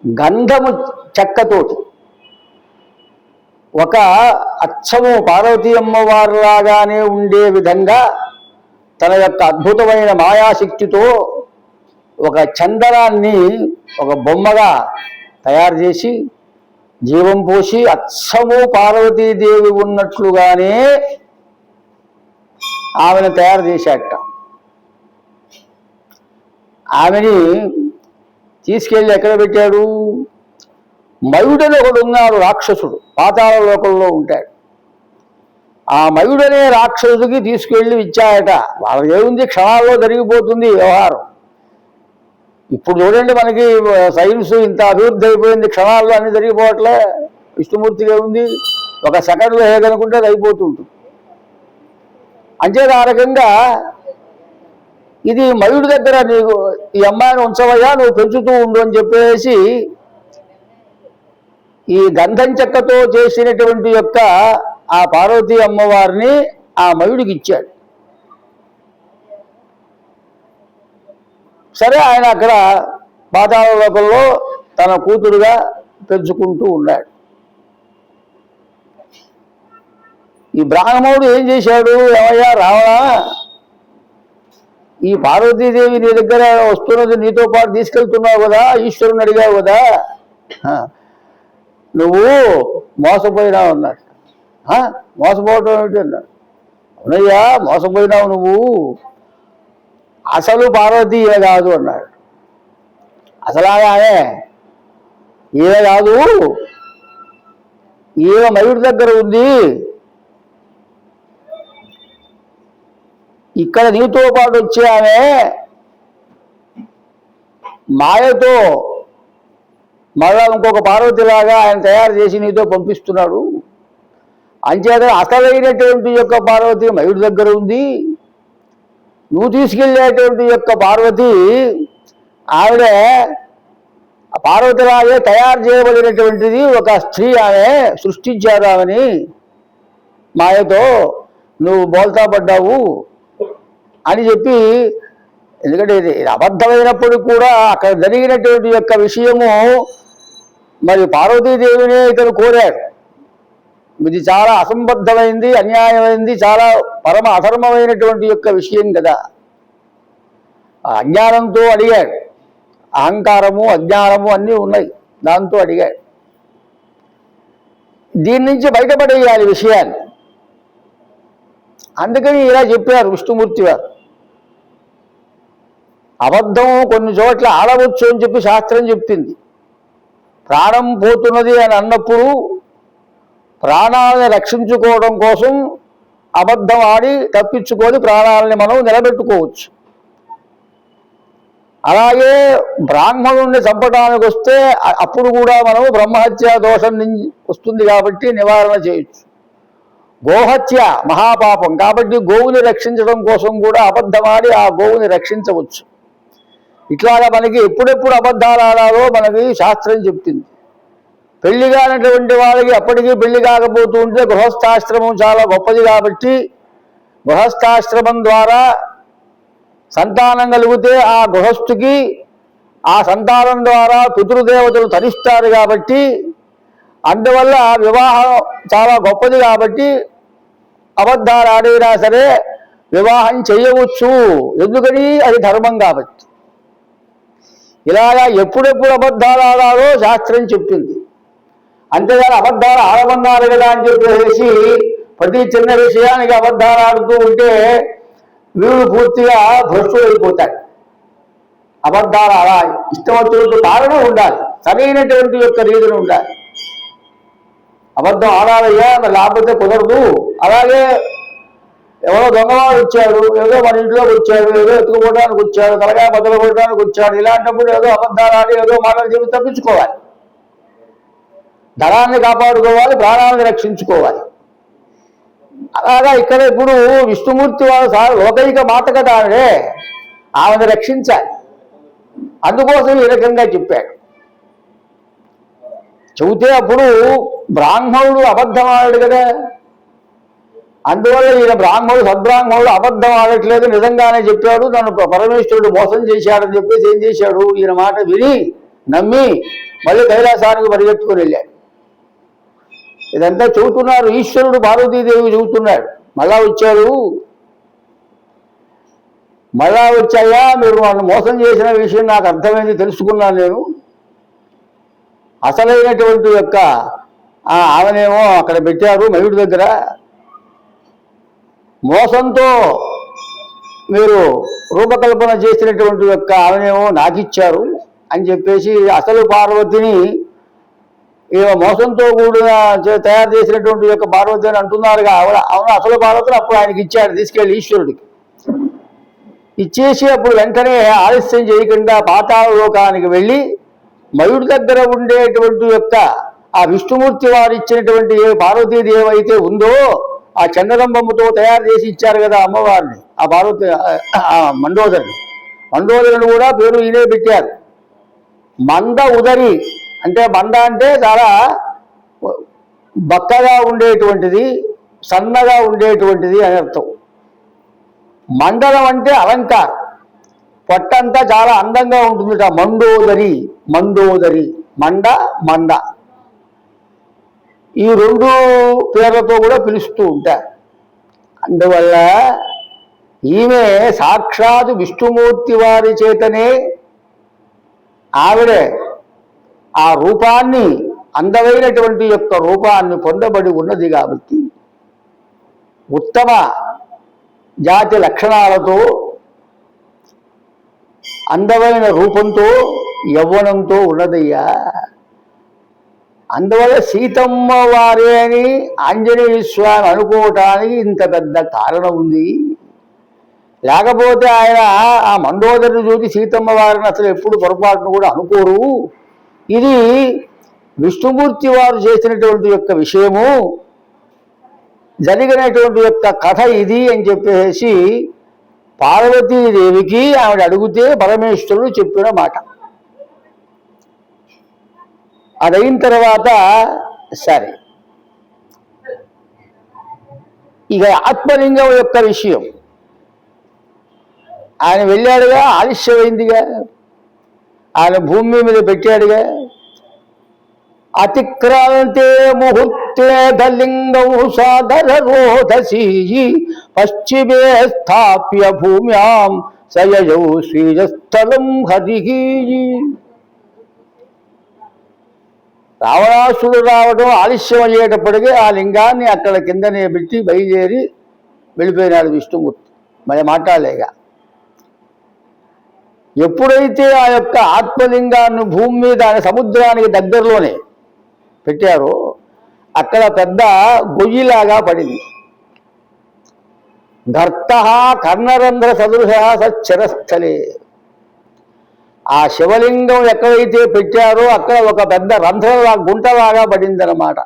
గంధము చెక్కతోటి ఒక అచ్చము పార్వతీ అమ్మవారిలాగానే ఉండే విధంగా తన యొక్క అద్భుతమైన మాయాశక్తితో ఒక చందనాన్ని ఒక బొమ్మగా తయారు చేసి జీవం పోసి అచ్చము పార్వతీదేవి ఉన్నట్లుగానే ఆమెను తయారు చేశాట. ఆమెని తీసుకెళ్ళి ఎక్కడ పెట్టాడు? మయుడని ఒకడు ఉన్నాడు, రాక్షసుడు, పాతాళ లోకంలో ఉంటాడు. ఆ మయుడనే రాక్షసుడికి తీసుకెళ్ళి ఇచ్చాయట. వాళ్ళకి ఏముంది, క్షణాల్లో జరిగిపోతుంది వ్యవహారం. ఇప్పుడు చూడండి, మనకి సైన్స్ ఇంత అభివృద్ధి అయిపోయింది, క్షణాల్లో అన్ని జరిగిపోవట్లే. విష్ణుమూర్తికి ఏముంది, ఒక సెకండ్లో ఏదనుకుంటే అది అయిపోతుంటుంది. అంచేది ఆ రకంగా ఇది మయుడి దగ్గర నీకు ఈ అమ్మాయిని ఉంచవయ్యా, నువ్వు పెంచుతూ ఉండు అని చెప్పేసి ఈ గంధం చెక్కతో చేసినటువంటి యొక్క ఆ పార్వతీ అమ్మవారిని ఆ మయుడికి ఇచ్చాడు. సరే, ఆయన అక్కడ పాతాళ లోకంలో తన కూతురుగా పెంచుకుంటూ ఉన్నాడు. ఈ బ్రాహ్మణుడు ఏం చేశాడు? ఏమయ్యా రావణ, ఈ పార్వతీదేవి నీ దగ్గర వస్తున్నది, నీతో పాటు తీసుకెళ్తున్నావు కదా, ఈశ్వరుని అడిగావు కదా, నువ్వు మోసపోయినావు అన్నాడు. మోసపోవటం ఏమిటి అన్నాడు. అవునయ్యా మోసపోయినావు నువ్వు, అసలు పార్వతీ ఈమె కాదు అన్నాడు. అసలాగానే ఈమె కాదు, ఈమె మయుడి దగ్గర ఉంది, ఇక్కడ నీతో పాటు వచ్చే ఆమె మాయతో మళ్ళా ఇంకొక పార్వతిలాగా ఆయన తయారు చేసి నీతో పంపిస్తున్నాడు. అంచేత అసలైనటువంటి యొక్క పార్వతి మయుడి దగ్గర ఉంది, నువ్వు తీసుకెళ్ళేటువంటి యొక్క పార్వతి ఆవిడ పార్వతిలాగే తయారు చేయబడినటువంటిది ఒక స్త్రీ, ఆమె సృష్టించారు ఆమెని, మాయతో నువ్వు బోల్తా పడ్డావు అని చెప్పి. ఎందుకంటే ఇది అబద్ధమైనప్పుడు కూడా అక్కడ జరిగినటువంటి యొక్క విషయము మరి పార్వతీదేవినే ఇతను కోరాడు. ఇది చాలా అసంబద్ధమైంది, అన్యాయమైంది, చాలా పరమ అధర్మమైనటువంటి యొక్క విషయం కదా. అజ్ఞానంతో అడిగాడు, అహంకారము అజ్ఞానము అన్నీ ఉన్నాయి, దాంతో అడిగాడు. దీని నుంచి బయటపడేయాలి విషయాన్ని. అందుకని ఇలా చెప్పారు విష్ణుమూర్తి వారు. అబద్ధం కొన్ని చోట్ల ఆడవచ్చు అని చెప్పి శాస్త్రం చెప్పింది. ప్రాణం పోతున్నది అని అన్నప్పుడు ప్రాణాలను రక్షించుకోవడం కోసం అబద్ధం ఆడి తప్పించుకొని ప్రాణాలని మనం నిలబెట్టుకోవచ్చు. అలాగే బ్రాహ్మణుణ్ణి చంపడానికి వస్తే అప్పుడు కూడా మనం బ్రహ్మహత్యా దోషం వస్తుంది కాబట్టి నివారణ చేయొచ్చు. గోహత్య మహాపాపం కాబట్టి గోవుని రక్షించడం కోసం కూడా అబద్ధమాడి ఆ గోవుని రక్షించవచ్చు. ఇట్లాగా మనకి ఎప్పుడెప్పుడు అబద్ధాలు ఆడాలో మనకి శాస్త్రం చెప్తుంది. పెళ్లి కానటువంటి వాళ్ళకి అప్పటికీ పెళ్లి కాకపోతూ ఉంటే గృహస్థాశ్రమం చాలా గొప్పది కాబట్టి గృహస్థాశ్రమం ద్వారా సంతానం కలిగితే ఆ గృహస్థుకి ఆ సంతానం ద్వారా పితృదేవతలు తరిస్తారు కాబట్టి అందువల్ల వివాహం చాలా గొప్పది కాబట్టి అబద్ధాలు ఆడైనా సరే వివాహం చేయవచ్చు. ఎందుకని? అది ధర్మం కాబట్టి. ఇలాగా ఎప్పుడెప్పుడు అబద్ధాలు ఆడాలో శాస్త్రం చెప్పింది. అంతేగాని అబద్ధాలు ఆడమన్నారు కదా అని చెప్పేసి ప్రతి చిన్న విషయానికి అబద్ధాలు ఆడుతూ ఉంటే వీడు పూర్తిగా భ్రష్టుడు అయిపోతాడు. అబద్ధాలు అలా ఇష్టం వచ్చినట్టు కారణం ఉండాలి, సరైనటువంటి యొక్క రీజన్ ఉండాలి. అబద్ధం ఆడాలయ్యా మరి లేకపోతే కుదరదు. అలాగే ఎవరో దొంగవాడు వచ్చాడు, ఏదో మన ఇంట్లోకి వచ్చాడు, ఏదో ఎత్తుకుపోవడానికి వచ్చాడు, తలగా బదులు కొట్టడానికి వచ్చాడు, ఇలాంటప్పుడు ఏదో అబద్ధాలు ఆడి ఏదో మాటలు చెప్పి తప్పించుకోవాలి. ధనాన్ని కాపాడుకోవాలి, ప్రాణాలను రక్షించుకోవాలి. అలాగా ఇక్కడ ఇప్పుడు విష్ణుమూర్తి వారు లోకైక మాత కదా ఆవిడే, ఆమెను రక్షించాలి. అందుకోసం ఈ రకంగా చెప్పాడు. చెబితే అప్పుడు బ్రాహ్మణుడు అబద్ధమాడాడు కదా, అందువల్ల ఈయన బ్రాహ్మణుడు సద్బ్రాహ్మణుడు అబద్ధం ఆడట్లేదు, నిజంగానే చెప్పాడు, నన్ను పరమేశ్వరుడు మోసం చేశాడని చెప్పేసి ఏం చేశాడు, ఈయన మాట విని నమ్మి మళ్ళీ కైలాసానికి పరిగెత్తుకుని వెళ్ళాడు. ఇదంతా చెబుతున్నారు, ఈశ్వరుడు పార్వతీదేవి చెబుతున్నాడు. మళ్ళా వచ్చాయా మీరు నన్ను మోసం చేసిన విషయం నాకు అర్థమైంది, తెలుసుకున్నాను నేను. అసలైనటువంటి యొక్క ఆమెనేమో అక్కడ పెట్టారు మయుడి దగ్గర, మోసంతో మీరు రూపకల్పన చేసినటువంటి యొక్క ఆమెనేమో నాకిచ్చారు అని చెప్పేసి అసలు పార్వతిని ఈమె మోసంతో కూడిన తయారు చేసినటువంటి యొక్క పార్వతి అని అంటున్నారుగా. అవును అసలు పార్వతిని అప్పుడు ఆయనకి ఇచ్చాడు, తీసుకెళ్ళి ఈశ్వరుడికి ఇచ్చేసి అప్పుడు వెంటనే ఆలస్యం చేయకుండా పాతాళ లోకానికి వెళ్ళి మయుడి దగ్గర ఉండేటువంటి యొక్క ఆ విష్ణుమూర్తి వారు ఇచ్చినటువంటి ఏ పార్వతీదేవి అయితే ఉందో ఆ చందనంబొమ్మతో తయారు చేసి ఇచ్చారు కదా అమ్మవారిని, ఆ పార్వతి మండోదరిని కూడా పేరు ఈయనే పెట్టారు. మంద ఉదరి అంటే మంద అంటే చాలా బక్కగా ఉండేటువంటిది, సన్నగా ఉండేటువంటిది అని అర్థం. మండలం అంటే అలంకారం, పొట్టంతా చాలా అందంగా ఉంటుందిట. మండోదరి మండ మండ ఈ రెండు పేర్లతో కూడా పిలుస్తూ ఉంటారు. అందువల్ల ఈమె సాక్షాత్ విష్ణుమూర్తి వారి చేతనే ఆవిడే ఆ రూపాన్ని, అందమైనటువంటి యొక్క రూపాన్ని పొందబడి ఉన్నది కాబట్టి ఉత్తమ జాతి లక్షణాలతో, అందమైన రూపంతో, యవ్వనంతో ఉన్నదయ్యా. అందువల్ల సీతమ్మ వారే అని ఆంజనేయ స్వామి అనుకోవటానికి ఇంత పెద్ద కారణం ఉంది. లేకపోతే ఆయన ఆ మండోదరిని చూసి సీతమ్మ వారిని అసలు ఎప్పుడు పొరపాటును కూడా అనుకోరు. ఇది విష్ణుమూర్తి వారు చేసినటువంటి యొక్క విషయము, జరిగినటువంటి యొక్క కథ ఇది అని చెప్పేసి పార్వతీదేవికి ఆవిడ అడిగితే పరమేశ్వరుడు చెప్పిన మాట. అదైన తర్వాత సరే, ఇక ఆత్మలింగం యొక్క విషయం ఆయన వెళ్ళాడుగా, ఆలస్యమైందిగా, ఆయన భూమి మీద పెట్టాడుగా. అతిక్రాంతే ముహూర్తే దలింగం సాగర రోధసీ పశ్చిమే స్థాప్య భూమ్యాం సయయౌ శ్రీజస్థలం హరి. రావణాసుడు రావడం ఆలస్యం అయ్యేటప్పటికీ ఆ లింగాన్ని అక్కడ కిందనే పెట్టి బయలుదేరి వెళ్ళిపోయినాడు విష్ణుమూర్తి. మరి మాట్లాడలేక ఎప్పుడైతే ఆ యొక్క ఆత్మలింగాన్ని భూమి మీద ఆయన సముద్రానికి దగ్గరలోనే పెట్టారో అక్కడ పెద్ద గొయ్యిలాగా పడింది. గర్త కర్ణరంధ్ర సదృశ సచ్చరస్థలే. ఆ శివలింగం ఎక్కడైతే పెట్టారో అక్కడ ఒక పెద్ద రంధ్రలా, గుంటలాగా పడిందన్నమాట.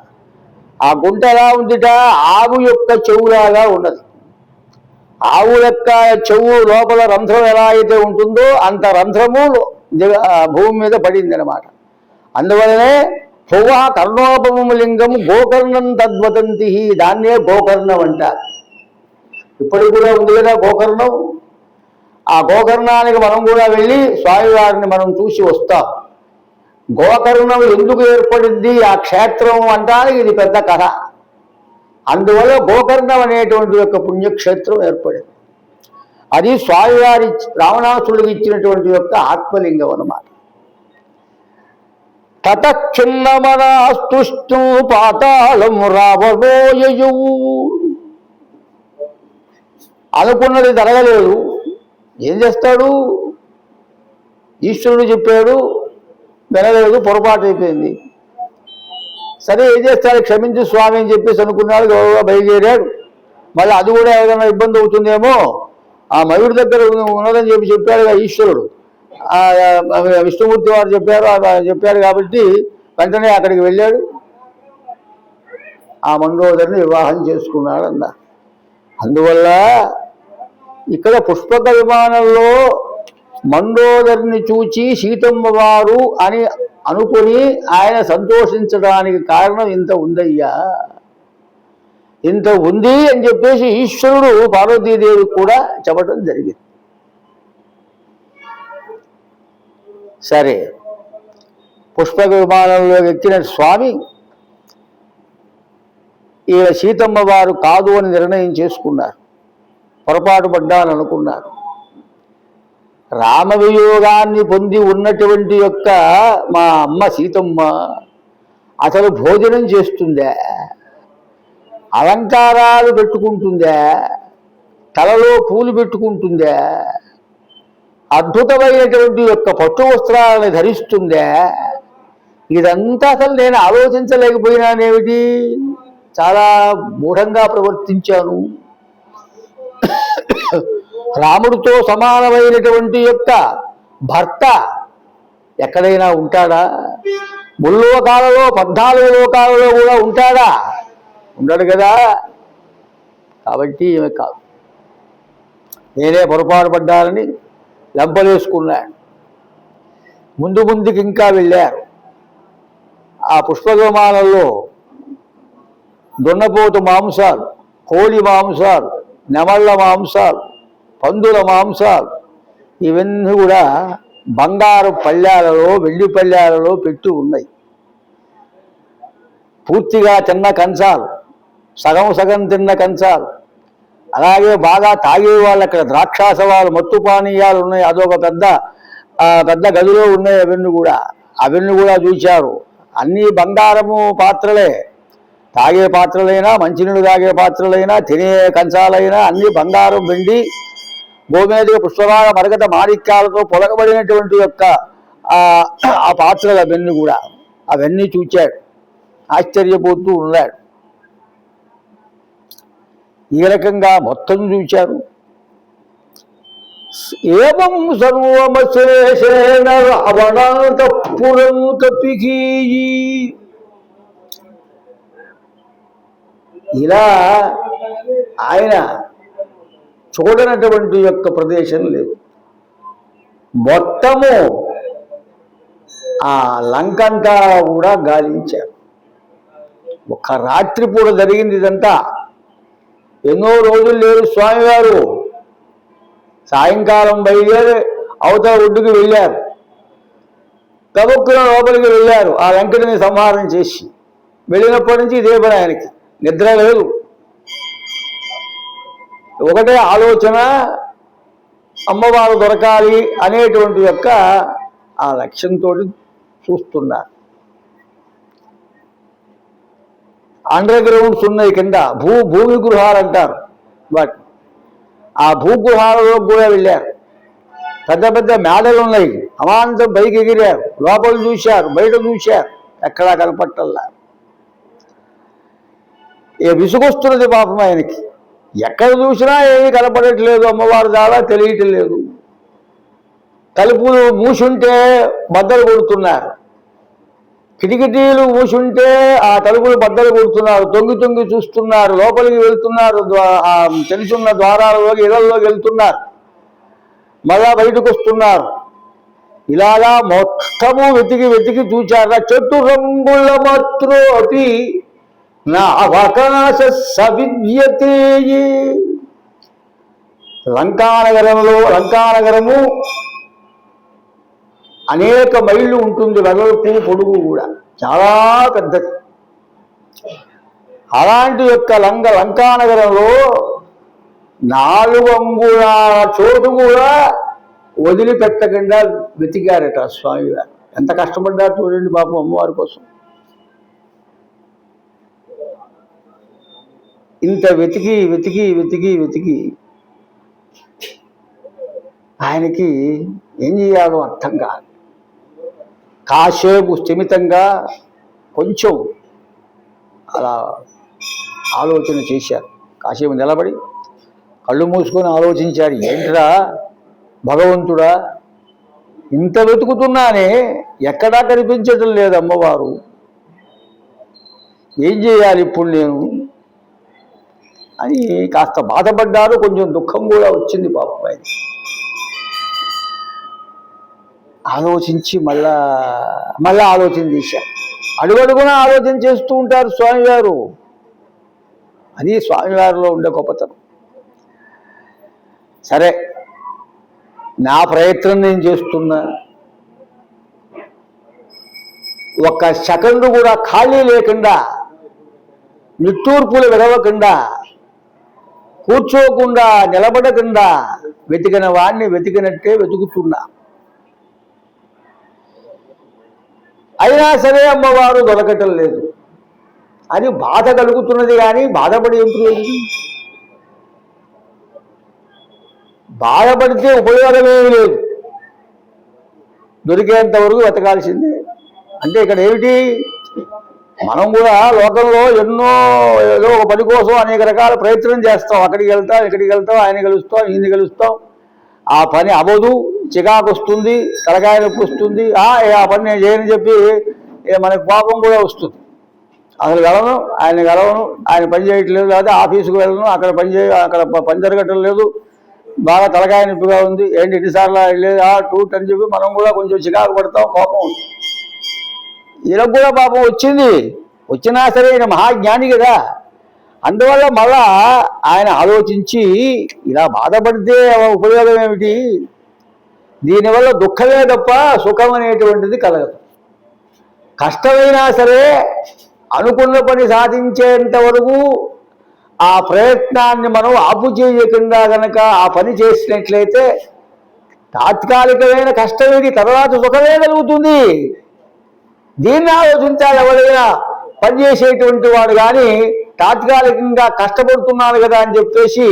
ఆ గుంటలా ఉందిట, ఆవు యొక్క చెవులాగా ఉన్నది. ఆవు యొక్క చెవు లోపల రంధ్రం ఎలా అయితే ఉంటుందో అంత రంధ్రము భూమి మీద పడింది అనమాట. అందువలనే భువ కర్ణోపమ లింగం గోకర్ణం తద్వదంతి, దాన్నే గోకర్ణం అంటారు. ఇప్పటికి కూడా ఉంది కదా గోకర్ణం. ఆ గోకర్ణానికి మనం కూడా వెళ్ళి స్వామివారిని మనం చూసి వస్తాం. గోకర్ణం ఎందుకు ఏర్పడింది ఆ క్షేత్రం అంటానికి ఇది పెద్ద కథ. అందువల్ల గోకర్ణం అనేటువంటి యొక్క పుణ్యక్షేత్రం ఏర్పడింది. అది స్వామివారి రావణాసుడికి ఇచ్చినటువంటి యొక్క ఆత్మలింగం అన్నమాట. తతక్షున్నమనాస్తుష్టు పాతాళం రావణోయయు. అనుకున్నది జరగలేదు, ఏం చేస్తాడు? ఈశ్వరుడు చెప్పాడు, వినలేదు, పొరపాటు అయిపోయింది. సరే ఏం చేస్తాడు, క్షమించు స్వామి అని చెప్పేసి అనుకున్నాడు, గౌరవ బయలుదేరాడు. మళ్ళీ అది కూడా ఏదైనా ఇబ్బంది అవుతుందేమో, ఆ మయుడి దగ్గర ఉన్నదని చెప్పాడు ఈశ్వరుడు. విష్ణుమూర్తి వారు చెప్పారు కాబట్టి వెంటనే అక్కడికి వెళ్ళాడు. ఆ మండోదరిని వివాహం చేసుకున్నాడు అన్న. అందువల్ల ఇక్కడ పుష్పక విమానంలో మండోదరిని చూచి సీతమ్మ వారు అని అనుకుని ఆయన సంతోషించడానికి కారణం ఇంత ఉందయ్యా, ఇంత ఉంది అని చెప్పేసి ఈశ్వరుడు పార్వతీదేవి కూడా చెప్పడం జరిగింది. సరే, పుష్పక విమానంలో ఎక్కిన స్వామి ఈ సీతమ్మ వారు కాదు అని నిర్ణయం చేసుకున్నారు. పొరపాటు పడ్డాననుకున్నారు. రామవియోగాన్ని పొంది ఉన్నటువంటి యొక్క మా అమ్మ సీతమ్మ అసలు భోజనం చేస్తుందా, అలంకారాలు పెట్టుకుంటుందా, తలలో పూలు పెట్టుకుంటుందా, అద్భుతమైనటువంటి యొక్క పట్టు వస్త్రాలను ధరిస్తుందా, ఇదంతా అసలు నేను ఆలోచించలేకపోయినానేమిటి, చాలా మూఢంగా ప్రవర్తించాను. రాముడితో సమానమైనటువంటి యొక్క భర్త ఎక్కడైనా ఉంటాడా? ముల్లోకాలలో 14 లోకాలలో కూడా ఉంటాడా? ఉండడు కదా. కాబట్టి ఈమె కాదు, నేనే పొరపాటు పడ్డానని లెంపలేసుకున్నాడు. ముందుకి ఇంకా వెళ్ళారు. ఆ పుష్పక విమానంలో దున్నపోతు మాంసాలు, కోడి మాంసాలు, నెమళ్ళ మాంసాలు, పందుల మాంసాలు ఇవన్నీ కూడా బంగారు పళ్ళాలలో వెండి పళ్ళాలలో పెట్టి ఉన్నాయి. పూర్తిగా తిన్న కంచాలు, సగం సగం తిన్న కంచాలు, అలాగే బాగా తాగే వాళ్ళు అక్కడ ద్రాక్షాసవాలు మత్తు పానీయాలు ఉన్నాయి. అదొక పెద్ద గదిలో ఉన్నాయి. అవన్నీ కూడా చూశారు. అన్నీ బంగారము పాత్రలే. తాగే పాత్రలైనా, మంచినీళ్ళు తాగే పాత్రలైనా, తినే కంచాలైనా అన్నీ బంగారం, వెండి, గోమేధిక పుష్పరాగ మరగత మాణిక్యాలతో పొలగబడినటువంటి యొక్క ఆ పాత్రలు అవన్నీ చూచాడు. ఆశ్చర్యపోతూ ఉన్నాడు. ఈ రకంగా మొత్తం చూచారు. ఏవం సర్వమశేషేణ రావణాంతఃపురం కపికీయి. ఇలా ఆయన చూడనటువంటి యొక్క ప్రదేశం లేదు. మొత్తము ఆ లంకంతా కూడా గాలించారు. ఒక రాత్రిపూట జరిగింది ఇదంతా. ఎన్నో రోజులు లేరు. స్వామివారు సాయంకాలం బయలుదేరి అవతల ఒడ్డుకు వెళ్ళారు. కబుక్కున లోపలికి వెళ్ళారు. ఆ లంకటిని సంహారం చేసి వెళ్ళినప్పటి నుంచి ఇదే పని ఆయనకి. నిద్ర లేదు. ఒకటే ఆలోచన, అమ్మవారు దొరకాలి అనేటువంటి యొక్క ఆ లక్ష్యంతో చూస్తున్నారు. అండర్ గ్రౌండ్స్ ఉన్నాయి కింద, భూమి గృహాలు అంటారు వాటి. ఆ భూగృహాలలో కూడా వెళ్ళారు. పెద్ద పెద్ద మేడలు ఉన్నాయి. అమాంతం పైకి ఎగిరారు. లోపల చూశారు, బయట చూశారు, ఎక్కడా కనపట్టల్లా. విసుగొస్తున్నది పాపం ఆయనకి. ఎక్కడ చూసినా ఏమీ కనపడట్లేదు. అమ్మవారు చాలా తెలియటం లేదు. తలుపులు మూసుంటే బద్దలు కొడుతున్నారు. కిటికీలు మూసుంటే ఆ తలుపులు బద్దలు కొడుతున్నారు. తొంగి తొంగి చూస్తున్నారు. లోపలికి వెళ్తున్నారు. తెలుసున్న ద్వారాలలోకి, ఇళ్లలోకి వెళ్తున్నారు. మళ్ళా బయటకు వస్తున్నారు. ఇలాగా మొత్తము వెతికి చూచారా. చెట్టు రంగుల మాత్రోపి నా అవకాశ సవిద్యతే. లంకానగరము అనేక మైళ్ళు ఉంటుంది. వెడల్పు పొడుగు కూడా చాలా పెద్దది. అలాంటి యొక్క లంకానగరంలో 4 అంగుళాల చోటు కూడా వదిలిపెట్టకుండా వెతికారట స్వామివారు. ఎంత కష్టపడ్డారు చూడండి పాపం అమ్మవారి కోసం. ఇంత వెతికి ఆయనకి ఏం చేయాలో అర్థం కాదు. కాసేపు స్థిమితంగా కొంచెం అలా ఆలోచన చేశారు. కాసేపు నిలబడి కళ్ళు మూసుకొని ఆలోచించారు. ఏంట్రా భగవంతుడా, ఇంత వెతుకుతున్నానే ఎక్కడా కనిపించటం లేదు అమ్మవారు. ఏం చేయాలి ఇప్పుడు నేను అని కాస్త బాధపడ్డారు. కొంచెం దుఃఖం కూడా వచ్చింది పాపం ఆయన. ఆలోచించి మళ్ళా ఆలోచన చేశారు. అడుగడుగునా ఆలోచన చేస్తూ ఉంటారు స్వామివారు. అది స్వామివారిలో ఉండే గొప్పతనం. సరే, నా ప్రయత్నం నేను చేస్తున్నా. ఒక్క సెకండు కూడా ఖాళీ లేకుండా, నిట్టూర్పులు విడవకుండా, కూర్చోకుండా, నిలబడకుండా వెతికిన వాడిని వెతికినట్టే వెతుకుతున్నా. అయినా సరే అమ్మవారు దొరకటం లేదు అని బాధ కలుగుతున్నది. కానీ బాధపడి ఏం ప్రయోజనం? బాధపడితే ఉపయోగమేమీ లేదు. దొరికేంత వరకు వెతకాల్సిందే. అంటే ఇక్కడ ఏమిటి, మనం కూడా లోకంలో ఏదో ఒక పని కోసం అనేక రకాల ప్రయత్నం చేస్తాం. అక్కడికి వెళ్తాం, ఇక్కడికి వెళ్తాం, ఆయన కలుస్తాం, ఈయన కలుస్తాం. ఆ పని అవ్వదు, చికాకు వస్తుంది, తలకాయ నొప్పి వస్తుంది. ఆ పని నేను చేయని చెప్పి మనకు కోపం కూడా వస్తుంది. అసలు ఆయన కలవను, ఆయన పని చేయట్లేదు, లేదా ఆఫీసుకు వెళ్ళను, అక్కడ పని జరగటం లేదు, బాగా తలకాయ నొప్పిగా ఉంది, ఏంటి ఎన్నిసార్లు వెళ్ళలేదు, టూట్ అని చెప్పి మనం కూడా కొంచెం చికాకు పడతాం, కోపం. ఈయనకు కూడా పాపం వచ్చినా సరే ఈయన మహాజ్ఞాని కదా. అందువల్ల మళ్ళా ఆయన ఆలోచించి ఇలా బాధపడితే ఉపయోగం ఏమిటి, దీనివల్ల దుఃఖమే తప్ప సుఖం అనేటువంటిది కలగదు. కష్టమైనా సరే అనుకున్న పని సాధించేంత వరకు ఆ ప్రయత్నాన్ని మనం ఆపు చేయకుండా గనక ఆ పని చేసినట్లయితే తాత్కాలికమైన కష్టమేది, తర్వాత సుఖమే కలుగుతుంది. దీన్ని ఆలోచించాలి ఎవరైనా పనిచేసేటువంటి వాడు. కానీ తాత్కాలికంగా కష్టపడుతున్నాను కదా అని చెప్పేసి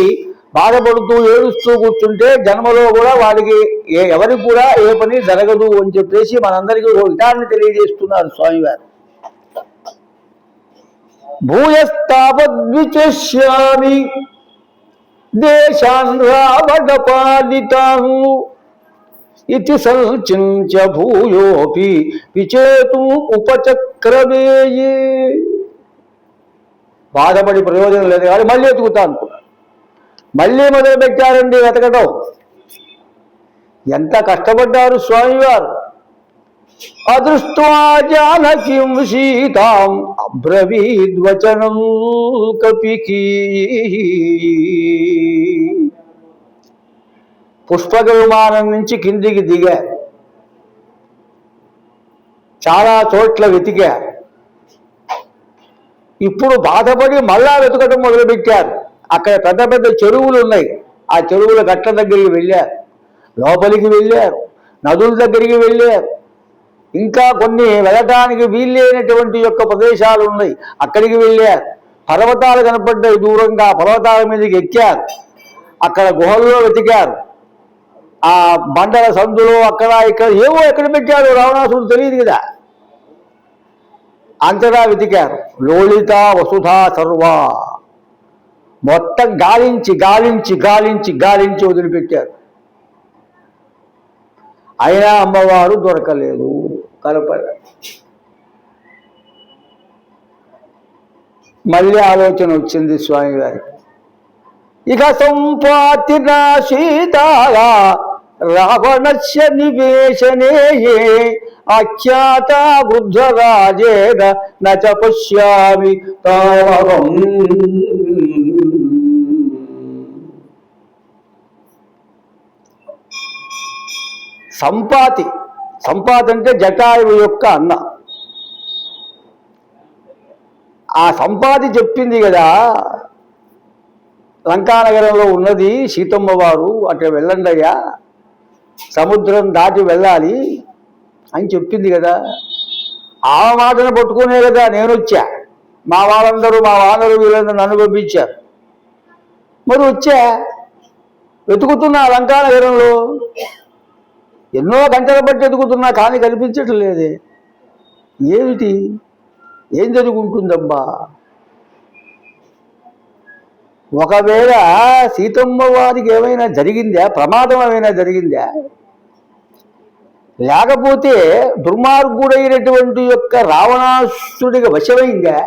బాధపడుతూ ఏడుస్తూ కూర్చుంటే జన్మలో కూడా వాడికి ఎవరికి కూడా ఏ పని జరగదు అని చెప్పేసి మనందరికీ ఓ విధాన్ని తెలియజేస్తున్నారు స్వామివారు. భూయస్తాపద్విచేష్యామి దేశాన్ రావణపాలితాన్ ఇతి సంచించ భూయోపి విచేతు ఉపచక్రమేయే. బాధపడి ప్రయోజనం లేదు కానీ మళ్ళీ ఎతుకుతా అనుకున్నాను. మళ్ళీ మొదలు పెట్టారండి వెతకడం. ఎంత కష్టపడ్డారు స్వామివారు. అదృష్ట్వా జానకీం సీతాం అబ్రవీద్వచనం కపికి. పుష్పక విమానం నుంచి కిందికి దిగా, చాలా చోట్ల వెతికా. ఇప్పుడు బాధపడి మళ్ళా వెతకడం మొదలుపెట్టారు. అక్కడ పెద్ద పెద్ద చెరువులు ఉన్నాయి. ఆ చెరువుల గట్ల దగ్గరికి వెళ్ళారు, లోపలికి వెళ్ళారు, నదుల దగ్గరికి వెళ్ళారు. ఇంకా కొన్ని వెళ్ళటానికి వీల్లేనటువంటి యొక్క ప్రదేశాలు ఉన్నాయి, అక్కడికి వెళ్ళారు. పర్వతాలు కనపడ్డాయి దూరంగా, పర్వతాల మీదకి ఎక్కారు. అక్కడ గుహల్లో వెతికారు. ఆ బండల సందులో అక్కడ ఇక్కడ ఏవో ఎక్కడ పెట్టారు రావణాసుడు తెలియదు కదా. అంతటా వెతికారు. లోలిత వసుధా సర్వా మొత్తం గాలించి గాలించి గాలించి గాలించి వదిలిపెట్టారు. అయినా అమ్మవారు దొరకలేదు, కనపడలేదు. మళ్ళీ ఆలోచన వచ్చింది స్వామివారికి. ఇక సంపాతిన సీతాగా రావణస్య నివేశనే అఖ్యాత వృద్ధరాజేన నచ పశ్యామి తావహం. సంపాతి, సంపాతి అంటే జటాయువు యొక్క అన్న. ఆ సంపాతి చెప్పింది కదా, లంకానగరంలో ఉన్నది సీతమ్మ వారు, అక్కడ వెళ్ళండి అయ్యా, సముద్రం దాటి వెళ్ళాలి అని చెప్పింది కదా. ఆ మాటను పట్టుకునే కదా నేను వచ్చా. మా వాళ్ళందరూ, మా వానరు వీళ్ళందరూ నన్ను పంపించారు. మరి వచ్చా, వెతుకుతున్నా లంకానగరంలో. ఎన్నో గంటల బట్టి వెతుకుతున్నా కానీ కనిపించటం లేదే. ఏమిటి, ఏం జరుగుతుందబ్బా? ఒకవేళ సీతమ్మ వారికి ఏమైనా జరిగిందా, ప్రమాదం ఏమైనా జరిగిందా, లేకపోతే దుర్మార్గుడైనటువంటి యొక్క రావణాసుడికి వశమైందా?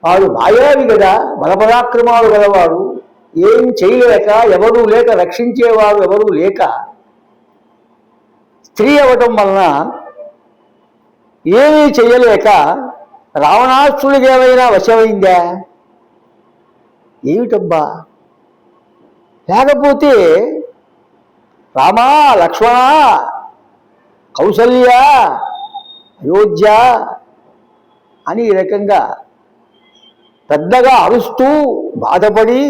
వాడు మాయావి కదా, బలపరాక్రమాలు గలవాడు. ఏం చేయలేక, ఎవరూ లేక, రక్షించేవాడు ఎవరూ లేక, స్త్రీ అవ్వటం వలన ఏమీ చేయలేక రావణాసుడికి ఏమైనా వశమైందా? ఏమిటబ్బా? లేకపోతే రామా, లక్ష్మణ, కౌసల్య, అయోధ్య అని ఈ రకంగా పెద్దగా అరుస్తూ బాధపడి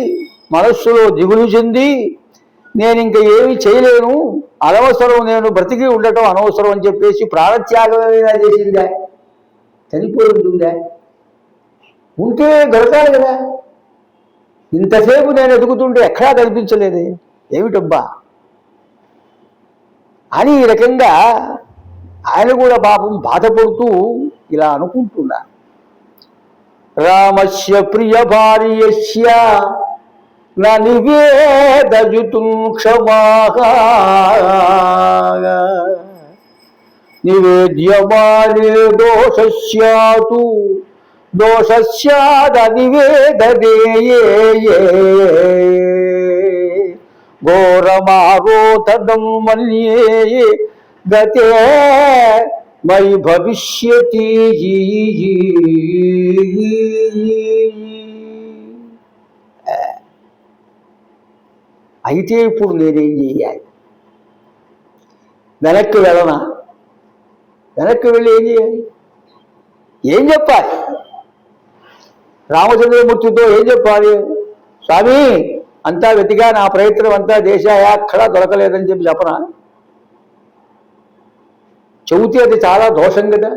మనస్సులో దిగులు చెంది నేను ఇంక ఏమి చేయలేను, అనవసరం, నేను బ్రతికి ఉండటం అనవసరం అని చెప్పేసి ప్రాణత్యాగం ఏమైనా చేసిందా? చనిపోయి ఉంటుందా? ఉంటే దొరకాలి కదా. ఇంతసేపు నేను ఎదుగుతుంటే ఎక్కడా కనిపించలేదే, ఏమిటబ్బా అని ఈ రకంగా ఆయన కూడా పాపం బాధపడుతూ ఇలా అనుకుంటున్నా. రామస్య ప్రియ భార్యస్య నివేదయుతుం క్షమాగా నివేద్యమానే దోషస్యాతు దోషస్యాదనివేదనేయే ఘోరమారోధనం మన్యే గతే మై భవిష్యతి. అయితే ఇప్పుడు నేనేం చెయ్యాలి? వెనక్కి వెళ్ళనా? వెనక్కి వెళ్ళి ఏం చేయాలి? ఏం చెప్పాలి? రామచంద్రమూర్తితో ఏం చెప్పాలి? స్వామి, అంతా వెతిగా, నా ప్రయత్నం అంతా దేశాయా, ఎక్కడా దొరకలేదని చెప్పి చెప్పనా? చెబితే అది చాలా దోషం కదా.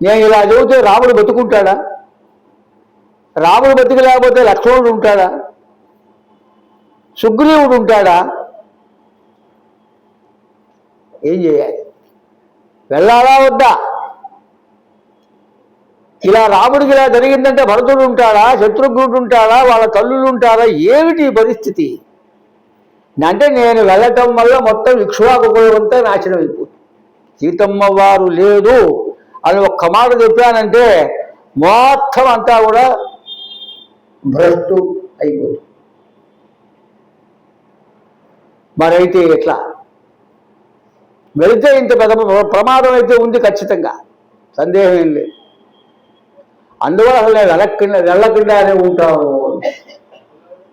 నేను ఇలా చెబితే రాముడు బతుకుంటాడా? రాముడు బతికి లేకపోతే లక్ష్మణుడు ఉంటాడా? సుగ్రీవుడు ఉంటాడా? ఏం చేయాలి? వెళ్ళాలా వద్దా? ఇలా రాముడికి ఇలా జరిగిందంటే భరతుడు ఉంటాడా? శత్రుఘ్నుడు ఉంటాడా? వాళ్ళ తల్లులు ఉంటారా? ఏమిటి పరిస్థితి అంటే నేను వెళ్ళటం వల్ల మొత్తం ఇక్ష్వాకు కులమంతా నాశనం అయిపోతుంది. సీతమ్మ వారు లేదు అని ఒక్క మాట చెప్పానంటే మొత్తం అంతా కూడా భ్రష్టు అయిపోతుంది. మరైతే ఎట్లా? వెళితే ఇంత పెద్ద ప్రమాదం అయితే ఉంది ఖచ్చితంగా, సందేహం ఏం లేదు. అందువల్ల అసలు నేను వెళ్ళకుండానే ఉంటాను.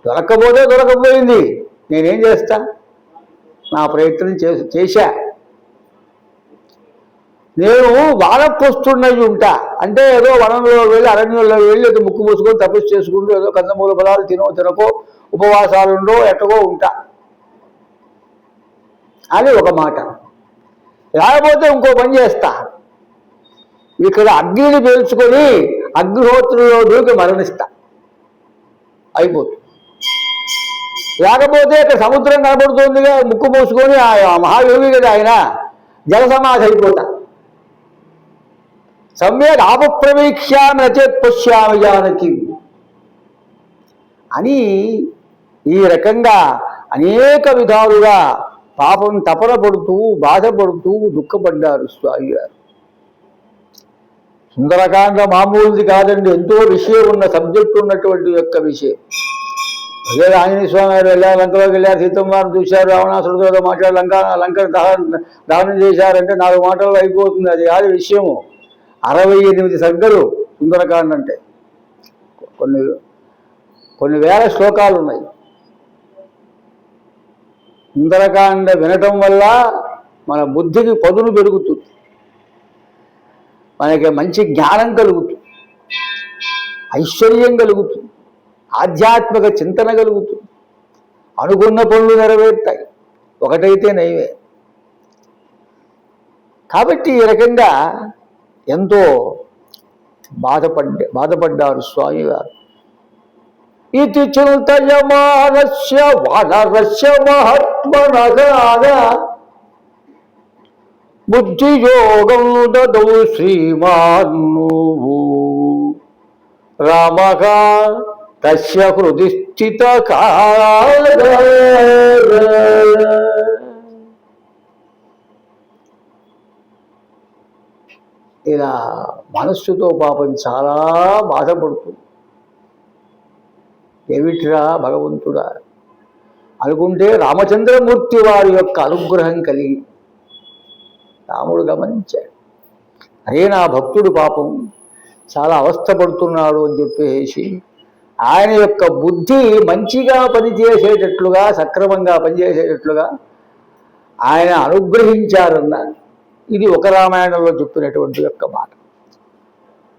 దొరకపోతే దొరకపోయింది, నేనేం చేస్తా? నా ప్రయత్నం చేశా. నేను వానప్రస్తున్నది ఉంటా అంటే ఏదో వనంలో వెళ్ళి అరణ్యంలో వెళ్ళి ఏదో ముక్కు మూసుకొని తపస్సు చేసుకుంటూ ఏదో కందమూల ఫలాలు తినకో ఉపవాసాలుండో ఎట్టగో ఉంటా అని ఒక మాట. లేకపోతే ఇంకో పని చేస్తా, ఇక్కడ అగ్నిని పీల్చుకొని అగ్నిహోత్రులో దూకి మరణిస్తా, అయిపోతుంది. లేకపోతే ఇక్కడ సముద్రం కనబడుతుందిగా, ముక్కు మూసుకొని మహాయోగి కదా ఆయన, జలసమాధి అయిపోతా. సమ్యక్ ఆపప్రవీక్ష్యామి నచేత్ పశ్యామి జానకి అని ఈ రకంగా అనేక విధాలుగా పాపం తపన పడుతూ బాధపడుతూ దుఃఖపడ్డారు స్వామి గారు. సుందరకాండ మామూలుది కాదండి, ఎంతో విషయం ఉన్న సబ్జెక్ట్ ఉన్నటువంటి యొక్క విషయం. అదే ఆంజనేయ స్వామి గారు వెళ్ళారు, లంకలోకి వెళ్ళారు, సీతమ్మవారిని చూశారు, రావణాసురుడితో మాట్లాడి లంకను దహనం చేశారంటే 4 మాటల్లో అయిపోతుంది. అది కాదు విషయము. 68 సర్గలు సుందరకాండ అంటే, కొన్ని వేల శ్లోకాలు ఉన్నాయి. సుందరకాండ వినటం వల్ల మన బుద్ధికి పదును పెరుగుతుంది, మనకి మంచి జ్ఞానం కలుగుతుంది, ఐశ్వర్యం కలుగుతుంది, ఆధ్యాత్మిక చింతన కలుగుతుంది, అనుకున్న పనులు నెరవేరుతాయి, ఒకటైతే నైవే. కాబట్టి ఈ రకంగా ఎంతో బాధపడ్డారు స్వామి గారు. ఇది చింతయమానస్య వానరస్య మహాత్మనగా బుద్ధియోగం దదౌ శ్రీమాన్ను రామః తస్య హృది స్థిత ఇలా మనస్సుతో పాపం చాలా బాధపడుతుంది. ఏమిట్రా భగవంతుడా అనుకుంటే రామచంద్రమూర్తి వారి యొక్క అనుగ్రహం కలిగి రాముడు గమనించాడు, అరే నా భక్తుడు పాపం చాలా అవస్థపడుతున్నాడు అని చెప్పేసి ఆయన యొక్క బుద్ధి మంచిగా పనిచేసేటట్లుగా, సక్రమంగా పనిచేసేటట్లుగా ఆయన అనుగ్రహించారన్నారు. ఇది ఒక రామాయణంలో చెప్పినటువంటి యొక్క మాట.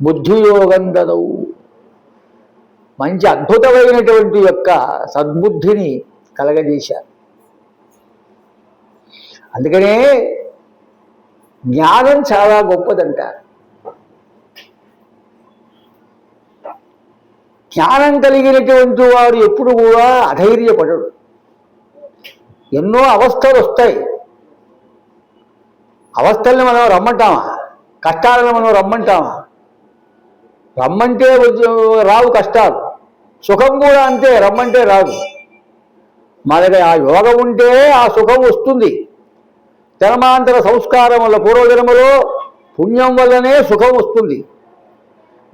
బుద్ధియోగం దదౌ, మంచి అద్భుతమైనటువంటి యొక్క సద్బుద్ధిని కలగజేశారు. అందుకనే జ్ఞానం చాలా గొప్పదంటారు. జ్ఞానం కలిగినటువంటి వారు ఎప్పుడు కూడా అధైర్యపడరు. ఎన్నో అవస్థలు వస్తాయి, అవస్థల్ని మనం రమ్మంటామా? కష్టాలను మనం రమ్మంటామా? రమ్మంటే రావు కష్టాలు. సుఖం కూడా అంతే, రమ్మంటే రాదు. మనకి ఆ యోగం ఉంటే ఆ సుఖం వస్తుంది. జన్మాంతర సంస్కారం వల్ల, పూర్వజన్మలో పుణ్యం వల్లనే సుఖం వస్తుంది.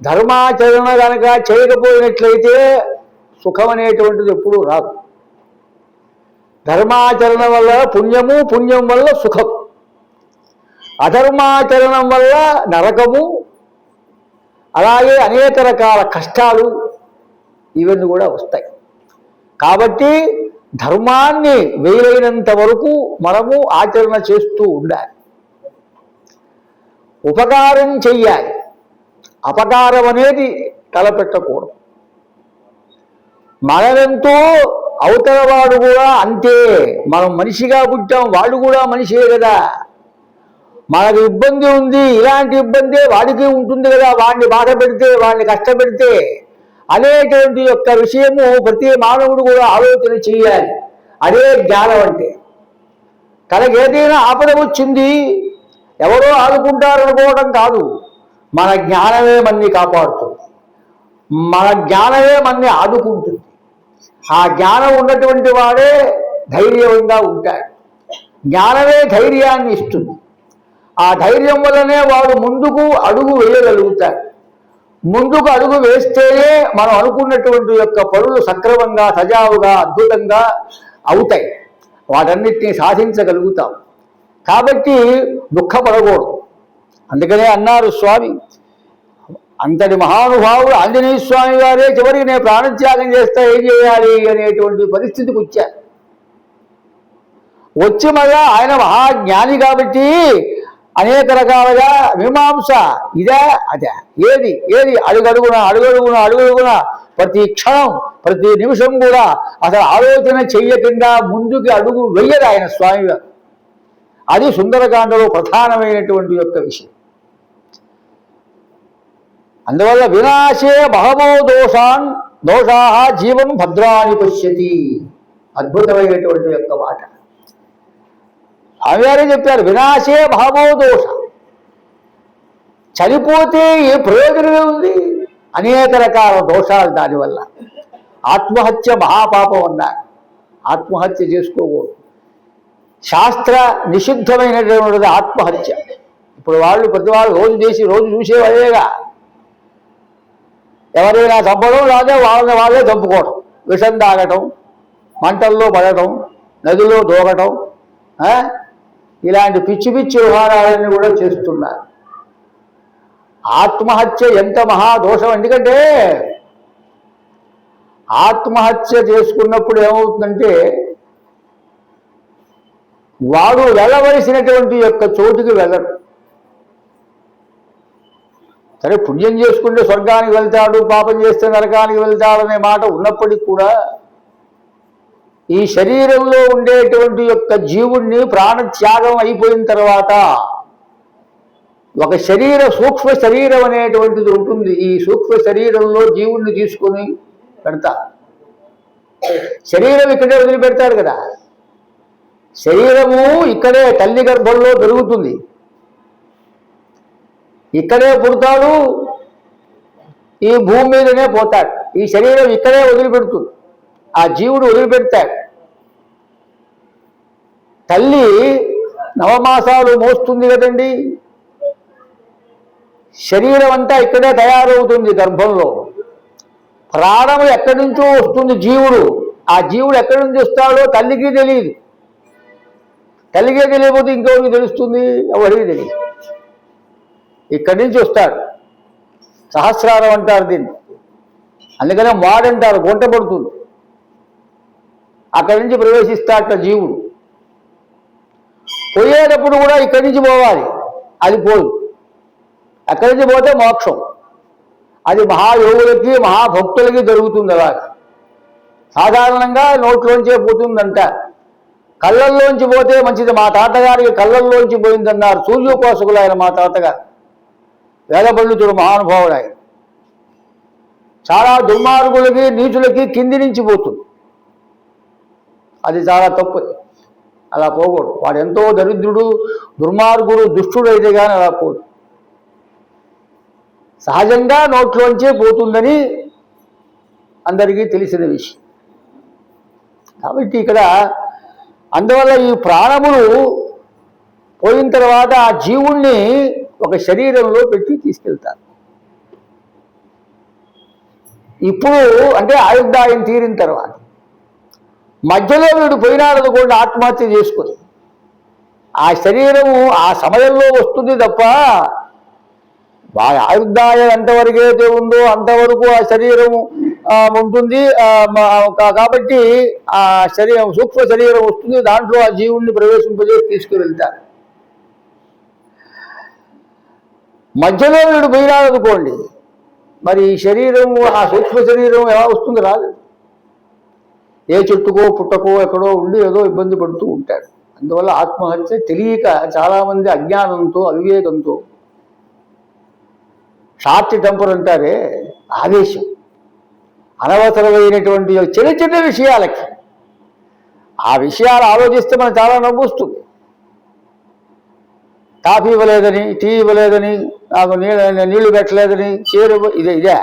ధర్మాచరణ కనుక చేయకపోయినట్లయితే సుఖం అనేటువంటిది ఎప్పుడూ రాదు. ధర్మాచరణ వల్ల పుణ్యము, పుణ్యం వల్ల సుఖం, అధర్మాచరణం వల్ల నరకము, అలాగే అనేక రకాల కష్టాలు ఇవన్నీ కూడా వస్తాయి. కాబట్టి ధర్మాన్ని వీలైనంత వరకు మనము ఆచరణ చేస్తూ ఉండాలి. ఉపకారం చెయ్యాలి, అపకారం అనేది తలపెట్టకూడదు. మనమెంతో అవతల వాడు కూడా అంతే. మనం మనిషిగా పుట్టాం, వాడు కూడా మనిషే కదా. మనకు ఇబ్బంది ఉంది, ఇలాంటి ఇబ్బందే వాడికి ఉంటుంది కదా. వాడిని బాధ పెడితే, వాడిని కష్టపెడితే అనేటువంటి యొక్క విషయము ప్రతి మానవుడు కూడా ఆలోచన చేయాలి. అదే జ్ఞానం అంటే. తనకు ఏదైనా ఆపద వచ్చింది, ఎవరో ఆదుకుంటారనుకోవడం కాదు. మన జ్ఞానమే మనని కాపాడుతుంది, మన జ్ఞానమే మనని ఆదుకుంటుంది. ఆ జ్ఞానం ఉన్నటువంటి వాడే ధైర్యంగా ఉంటాడు. జ్ఞానమే ధైర్యాన్ని ఇస్తుంది. ఆ ధైర్యం వల్లనే వాడు ముందుకు అడుగు వేయగలుగుతాడు. ముందుకు అడుగు వేస్తేనే మనం అనుకున్నటువంటి యొక్క పనులు సక్రమంగా, సజావుగా, అద్భుతంగా అవుతాయి. వాటన్నిటినీ సాధించగలుగుతాం. కాబట్టి దుఃఖపడకూడదు. అందుకనే అన్నారు స్వామి, అంతటి మహానుభావుడు ఆంజనేయ స్వామి వారే చివరికి నేను ప్రాణత్యాగం చేస్తా, ఏం చేయాలి అనేటువంటి పరిస్థితికి వచ్చారు. వచ్చి మళ్ళా ఆయన మహాజ్ఞాని కాబట్టి అనేక రకాలుగా మీమాంస ఇదే అదే, ఏది ఏది అడుగడుగున ప్రతి క్షణం ప్రతి నిమిషం కూడా అసలు ఆలోచన చెయ్యకుండా ముందుకి అడుగు వెయ్యదు ఆయన స్వామివారు. అది సుందరకాండలో ప్రధానమైనటువంటి యొక్క విషయం. అందువల్ల వినాశే బహవో దోషా జీవం భద్రాన్ని పశ్యతి. అద్భుతమైనటువంటి యొక్క మాట స్వామివారే చెప్పారు. వినాశే బహవో దోష, చనిపోతే ఏ ప్రయోజనమే ఉంది? అనేక రకాల దోషాలు దానివల్ల. ఆత్మహత్య మహాపాపం అన్నారు. ఆత్మహత్య చేసుకోకూడదు. శాస్త్ర నిషిద్ధమైనటువంటిది ఆత్మహత్య. ఇప్పుడు ప్రతి వాళ్ళు రోజు చూసేవాళ్ళేగా. ఎవరైనా చంపడం, లేదా వాళ్ళే చంపుకోవడం, విషం తాగటం, మంటల్లో పడటం, నదిలో దూకటం, ఇలాంటి పిచ్చి పిచ్చి వ్యవహారాలన్నీ కూడా చేస్తున్నారు. ఆత్మహత్య ఎంత మహాదోషం. ఎందుకంటే ఆత్మహత్య చేసుకున్నప్పుడు ఏమవుతుందంటే వాడు వెళ్ళవలసినటువంటి యొక్క చోటుకి వెళ్ళడు. సరే, పుణ్యం చేసుకుంటే స్వర్గానికి వెళ్తాడు, పాపం చేస్తే నరకానికి వెళ్తాడనే మాట ఉన్నప్పటికీ కూడా ఈ శరీరంలో ఉండేటువంటి యొక్క జీవుణ్ణి ప్రాణత్యాగం అయిపోయిన తర్వాత ఒక సూక్ష్మ శరీరం అనేటువంటిది ఉంటుంది. ఈ సూక్ష్మ శరీరంలో జీవుణ్ణి తీసుకొని పెడతా. శరీరం ఇక్కడే వదిలిపెడతాడు కదా. శరీరము ఇక్కడే తల్లి గర్భంలో పెరుగుతుంది, ఇక్కడే పుడతాడు, ఈ భూమి మీదనే పోతాడు. ఈ శరీరం ఇక్కడే వదిలిపెడుతుంది, ఆ జీవుడు వదిలిపెడతాడు. తల్లి నవమాసాలు మోస్తుంది కదండి. శరీరం అంతా ఇక్కడే తయారవుతుంది గర్భంలో. ప్రాణము ఎక్కడి నుంచో వస్తుంది జీవుడు. ఆ జీవుడు ఎక్కడి నుంచి వస్తాడో తల్లికి తెలియదు. తల్లికే తెలియకపోతే ఇంకెవరికి తెలుస్తుంది? ఎవరికి తెలియదు. ఇక్కడి నుంచి వస్తాడు. సహస్రారం అంటారు దీన్ని. అందుకనే మాడంటారు, గుంట పడుతుంది. అక్కడి నుంచి ప్రవేశిస్తాట జీవుడు. పోయేటప్పుడు కూడా ఇక్కడి నుంచి పోవాలి, అది పోదు. అక్కడి నుంచి పోతే మోక్షం. అది మహాయోగులకి మహాభక్తులకి జరుగుతుంది. అలా సాధారణంగా నోట్లోంచే పోతుందంట. కళ్ళల్లోంచి పోతే మంచిది. మా తాతగారికి కళ్ళల్లోంచి పోయిందన్నారు సూర్యోపాసకులు ఆయన. మా తాతగారు వేదపండితుడు, మహానుభావుడు ఆయన. చాలా దుర్మార్గులకి నీచులకి కింది నుంచి పోతుంది. అది చాలా తప్పు. అలా పోకూడదు. వాడు ఎంతో దరిద్రుడు, దుర్మార్గుడు, దుష్టుడు అయితే కానీ అలా పోదు. సహజంగా నోట్లోంచే పోతుందని అందరికీ తెలిసిన విషయం. కాబట్టి ఇక్కడ అందువల్ల ఈ ప్రాణములు పోయిన తర్వాత ఆ జీవుణ్ణి ఒక శరీరంలో పెట్టి తీసుకెళ్తారు. ఇప్పుడు అంటే ఆయుర్దాయం తీరిన తర్వాత మధ్యలో వీడు పోయినాడనుకోండి, ఆత్మహత్య చేసుకొని, ఆ శరీరము ఆ సమయంలో వస్తుంది తప్ప ఆయుర్దాయం ఎంతవరకు అయితే ఉందో అంతవరకు ఆ శరీరము ఉంటుంది. కాబట్టి ఆ శరీరం సూక్ష్మ శరీరం వస్తుంది, దాంట్లో ఆ జీవుణ్ణి ప్రవేశింపజేసి తీసుకువెళ్తారు. మధ్యలో వీడు పోయినాడనుకోండి, మరి ఈ శరీరం ఆ సూక్ష్మ శరీరం ఎలా వస్తుంది? రాదు. ఏ చెట్టుకో పుట్టకో ఎక్కడో ఉండి ఏదో ఇబ్బంది పడుతూ ఉంటాడు. అందువల్ల ఆత్మహత్య తెలియక చాలామంది అజ్ఞానంతో అవివేకంతో షార్ట్ టెంపర్ అంటారే, ఆవేశం, అనవసరమైనటువంటి చిన్న చిన్న విషయాలకి ఆ విషయాలు ఆలోచిస్తే మనకు చాలా నవ్వొస్తుంది. కాఫీ ఇవ్వలేదని, టీ ఇవ్వలేదని, నాకు నీళ్లు పెట్టలేదని, చీర ఇదే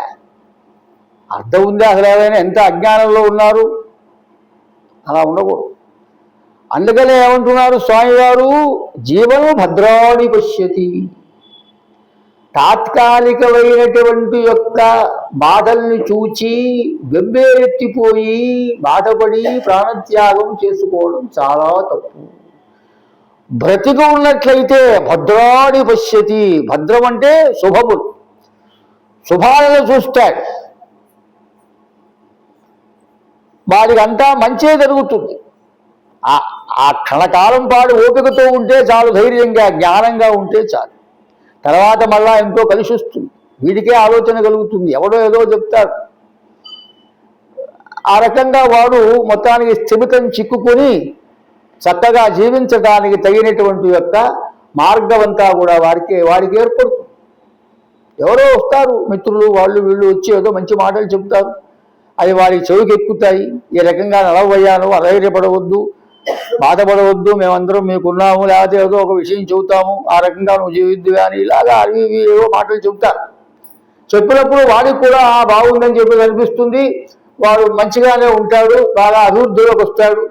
అర్థం ఉందా? అసలు ఏదైనా ఎంత అజ్ఞానంలో ఉన్నారు? అలా ఉండకూడదు. అందుకనే ఏమంటున్నారు స్వామివారు, జీవను భద్రాణి పశ్యతి. తాత్కాలికమైనటువంటి యొక్క బాధల్ని చూచి బెంబేరెత్తిపోయి బాధపడి ప్రాణత్యాగం చేసుకోవడం చాలా తప్పు. బ్రతికి ఉన్నట్లయితే భద్రాణి పశ్యతి. భద్రం అంటే శుభములు, శుభాలను చూస్తాడు. వాడికి అంతా మంచే జరుగుతుంది. ఆ క్షణకాలం పాడు ఓపికతో ఉంటే చాలు, ధైర్యంగా జ్ఞానంగా ఉంటే చాలు. తర్వాత మళ్ళా ఎంతో కలిసి వస్తుంది. వీడికే ఆలోచన కలుగుతుంది, ఎవడో ఏదో చెప్తాడు. ఆ రకంగా వాడు మొత్తానికి స్థిమితం చిక్కుకొని చక్కగా జీవించడానికి తగినటువంటి యొక్క మార్గమంతా కూడా వాడికి ఏర్పడుతుంది. ఎవరో వస్తారు మిత్రులు, వాళ్ళు వీళ్ళు వచ్చి ఏదో మంచి మాటలు చెప్తారు, అవి వాడికి చెవికి ఎక్కుతాయి. ఈ రకంగా నడవయ్యాను, అధైర్యపడవద్దు, బాధపడవద్దు, మేమందరం మీకున్నాము, లేకపోతే ఏదో ఒక విషయం చెబుతాము, ఆ రకంగా నువ్వు జీవిద్దు అని ఇలాగా అవి ఏవో మాటలు చెబుతారు. చెప్పినప్పుడు వాడికి కూడా బాగుందని చెప్పి అనిపిస్తుంది. వాడు మంచిగానే ఉంటాడు, బాగా అభివృద్ధిలోకి వస్తాడు,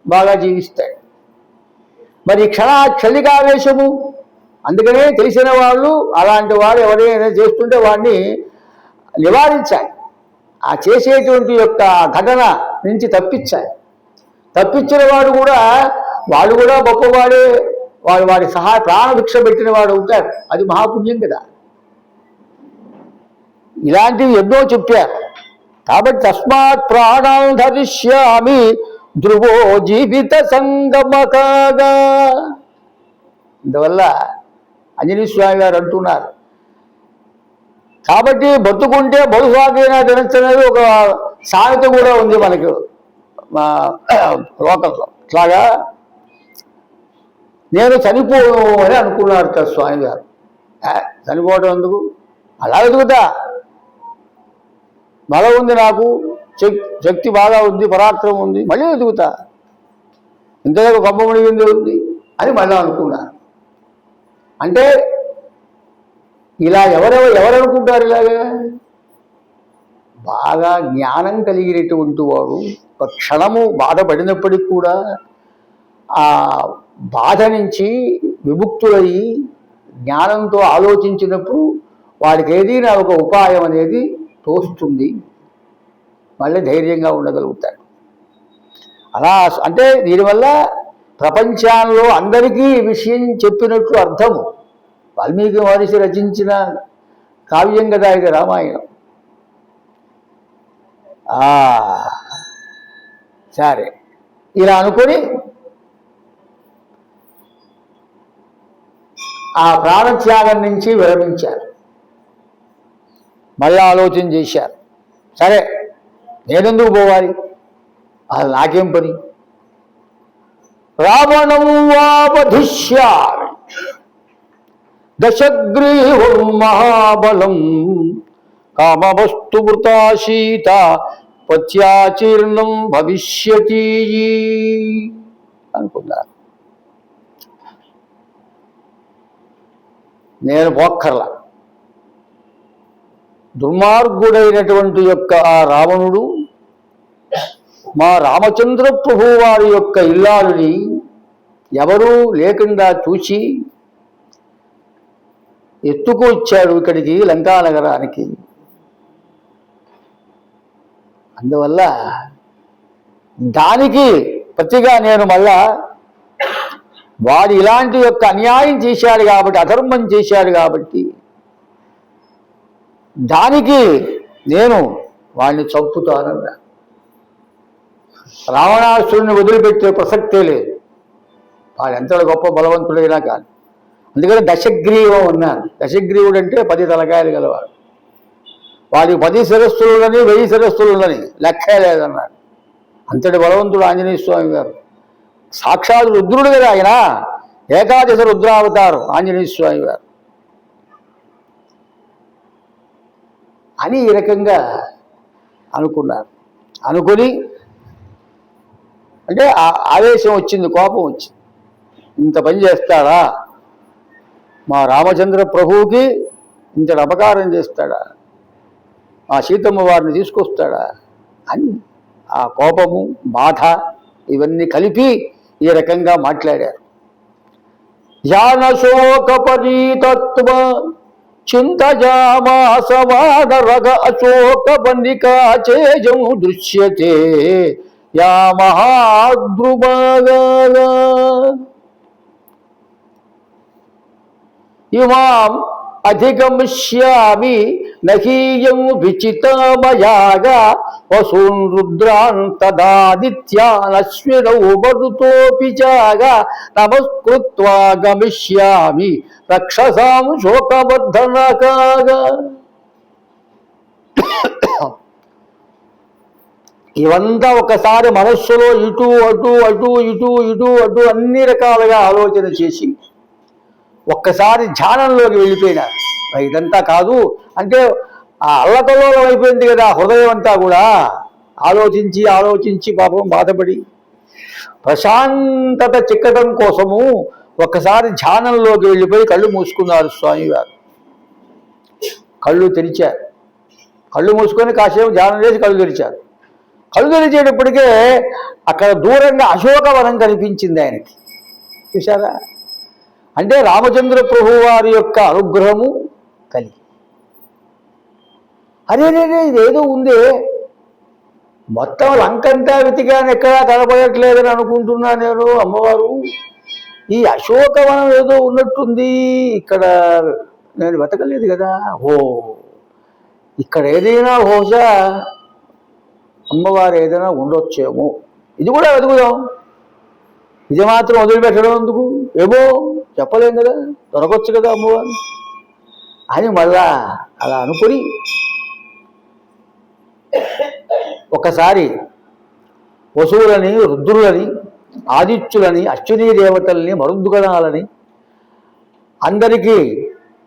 బాగా జీవిస్తాడు. మరి క్షణికావేశము. అందుకనే తెలిసిన వాళ్ళు అలాంటి వాడు ఎవరైనా చేస్తుంటే వాడిని నివారించాలి. ఆ చేసేటువంటి యొక్క ఘటన నుంచి తప్పించాలి. తప్పించిన వాడు కూడా గొప్పవాడే. వాడి ప్రాణభిక్ష పెట్టిన వాడు అవుతాడు. అది మహాపుణ్యం కదా. ఇలాంటివి ఎన్నో చెప్పారు. కాబట్టి తస్మాత్ ప్రాణం ధరిష్యామి ధ్రువో జీవిత సంగమ కాగా. అందువల్ల ఆంజనేయ స్వామి గారు అంటున్నారు, కాబట్టి బతుకుంటే బహుసాగైనా తినచ్చనేది ఒక సామెత కూడా ఉంది మనకి లోకంలో. ఇట్లాగా నేను చనిపోను అని అనుకున్నారు స్వామి గారు. చనిపోవడం ఎందుకు? అలా ఎదుగుతా, బలం ఉంది, నాకు శక్తి బాగా ఉంది, పరాక్రమం ఉంది, మళ్ళీ ఎదుగుతా, ఇంతగా గొప్పమణి ఉంది అని మళ్ళీ అనుకున్నారు. అంటే ఇలా ఎవరనుకుంటారు? ఇలాగా బాగా జ్ఞానం కలిగినటువంటి వాడు ఒక క్షణము బాధపడినప్పటికీ కూడా ఆ బాధ నుంచి విముక్తులయ్యి జ్ఞానంతో ఆలోచించినప్పుడు వాడికి ఏదైనా ఒక ఉపాయం అనేది తోస్తుంది, మళ్ళీ ధైర్యంగా ఉండగలుగుతాడు. అలా అంటే దీనివల్ల ప్రపంచంలో అందరికీ ఈ విషయం చెప్పినట్లు అర్థము. వాల్మీకి మహర్షి రచించిన కావ్యం కదా ఇది, రామాయణం. సరే, ఇలా అనుకొని ఆ ప్రాణత్యాగం నుంచి విరమించారు. మళ్ళీ ఆలోచన చేశారు, సరే నేనెందుకు పోవాలి, అది నాకేం పని, రావణం వావధిష్యామి దశగ్రీవం మహాబలం కామవస్తు వృతాశీత పత్యాచీర్ణం భవిష్యతి అనుకున్నారు. నేను పోక్కర్లా, దుర్మార్గుడైనటువంటి యొక్క ఆ రావణుడు మా రామచంద్ర ప్రభు వారి యొక్క ఇల్లాలుని ఎవరూ లేకుండా చూసి ఎత్తుకు వచ్చాడు ఇక్కడికి, లంకా నగరానికి. అందువల్ల దానికి ప్రతిగా నేను మళ్ళా వాడు ఇలాంటి యొక్క అన్యాయం చేశాడు కాబట్టి, అధర్మం చేశాడు కాబట్టి దానికి నేను వాడిని చంపుతానన్న. రావణాసురుని వదిలిపెట్టే ప్రసక్తే లేదు. వాడు ఎంత గొప్ప బలవంతుడైనా కాదు. అందుకని దశగ్రీవం అన్నాను. దశగ్రీవుడు అంటే 10 తలకాయలు గలవాడు. వాడికి 10 శిరస్సులుందని 1000 శిరస్సులుందని లెక్కే లేదన్నాడు. అంతటి బలవంతుడు ఆంజనేయ స్వామి గారు. సాక్షాత్ రుద్రుడు కదా ఆయన. ఏకాదశ రుద్రావతారం ఆంజనేయ స్వామి గారు అని ఈ రకంగా అనుకున్నారు. అనుకుని అంటే ఆవేశం వచ్చింది, కోపం వచ్చింది. ఇంత పని చేస్తాడా, మా రామచంద్ర ప్రభువుకి ఇంతటి అపకారం చేస్తాడా, ఆ సీతమ్మ వారిని తీసుకొస్తాడా అని ఆ కోపము, బాధ ఇవన్నీ కలిపి ఈ రకంగా మాట్లాడారు. ధ్యానశోకపరీతత్వ చింతజామాసవానరగ అశోక బన్నికా చేజం దృశ్యతే యా మహాద్రుమగా ఇమాం అధిగమిష్యామి నహీయం విచితమయాగా వసూన్ రుద్రాన్ తదాదిత్యానశ్వినౌ మరుతోపి చాగా నమస్కృత్వా గమిష్యామి రక్షసాం శోకవర్ధనకాగా. ఇవంతా ఒకసారి మనస్సులో ఇటు అటు అటు ఇటు ఇటు అటు అన్ని రకాలుగా ఆలోచన చేసి ఒక్కసారి ధ్యానంలోకి వెళ్ళిపోయినారు. ఇదంతా కాదు అంటే ఆ అల్లకల్లోలం అయిపోయింది కదా హృదయం అంతా కూడా. ఆలోచించి ఆలోచించి పాపం బాధపడి ప్రశాంతత చిక్కడం కోసము ఒక్కసారి ధ్యానంలోకి వెళ్ళిపోయి కళ్ళు మూసుకున్నారు స్వామివారు. కళ్ళు తెరిచారు. కళ్ళు మూసుకొని కాసేపు ధ్యానం చేసి కళ్ళు తెరిచారు. కళ్ళు తెరిచేటప్పటికే అక్కడ దూరంగా అశోకవనం కనిపించింది ఆయనకి. చూశారా? అంటే రామచంద్ర ప్రభు వారి యొక్క అనుగ్రహము కలిగి, అరే ఇదేదో ఉందే, మొత్తం లంకంతా వెతికాను ఎక్కడా కనపడట్లేదని అనుకుంటున్నా నేను. అమ్మవారు ఈ అశోకవనం ఏదో ఉన్నట్టుంది, ఇక్కడ నేను వెతకలేదు కదా. ఓ ఇక్కడ ఏదైనా బహుశా అమ్మవారు ఏదైనా ఉండొచ్చేమో, ఇది కూడా వెతుకుదాం. ఇది మాత్రం వదిలిపెట్టడం ఎందుకు, ఏమో చెప్పలేం కదా, దొరకొచ్చు కదా అమ్మవారు అని మళ్ళా అలా అనుకుని ఒకసారి వసువులని, రుద్రులని, ఆదిత్యులని, అశ్వినీ దేవతల్ని, మరుద్గణాలని అందరికీ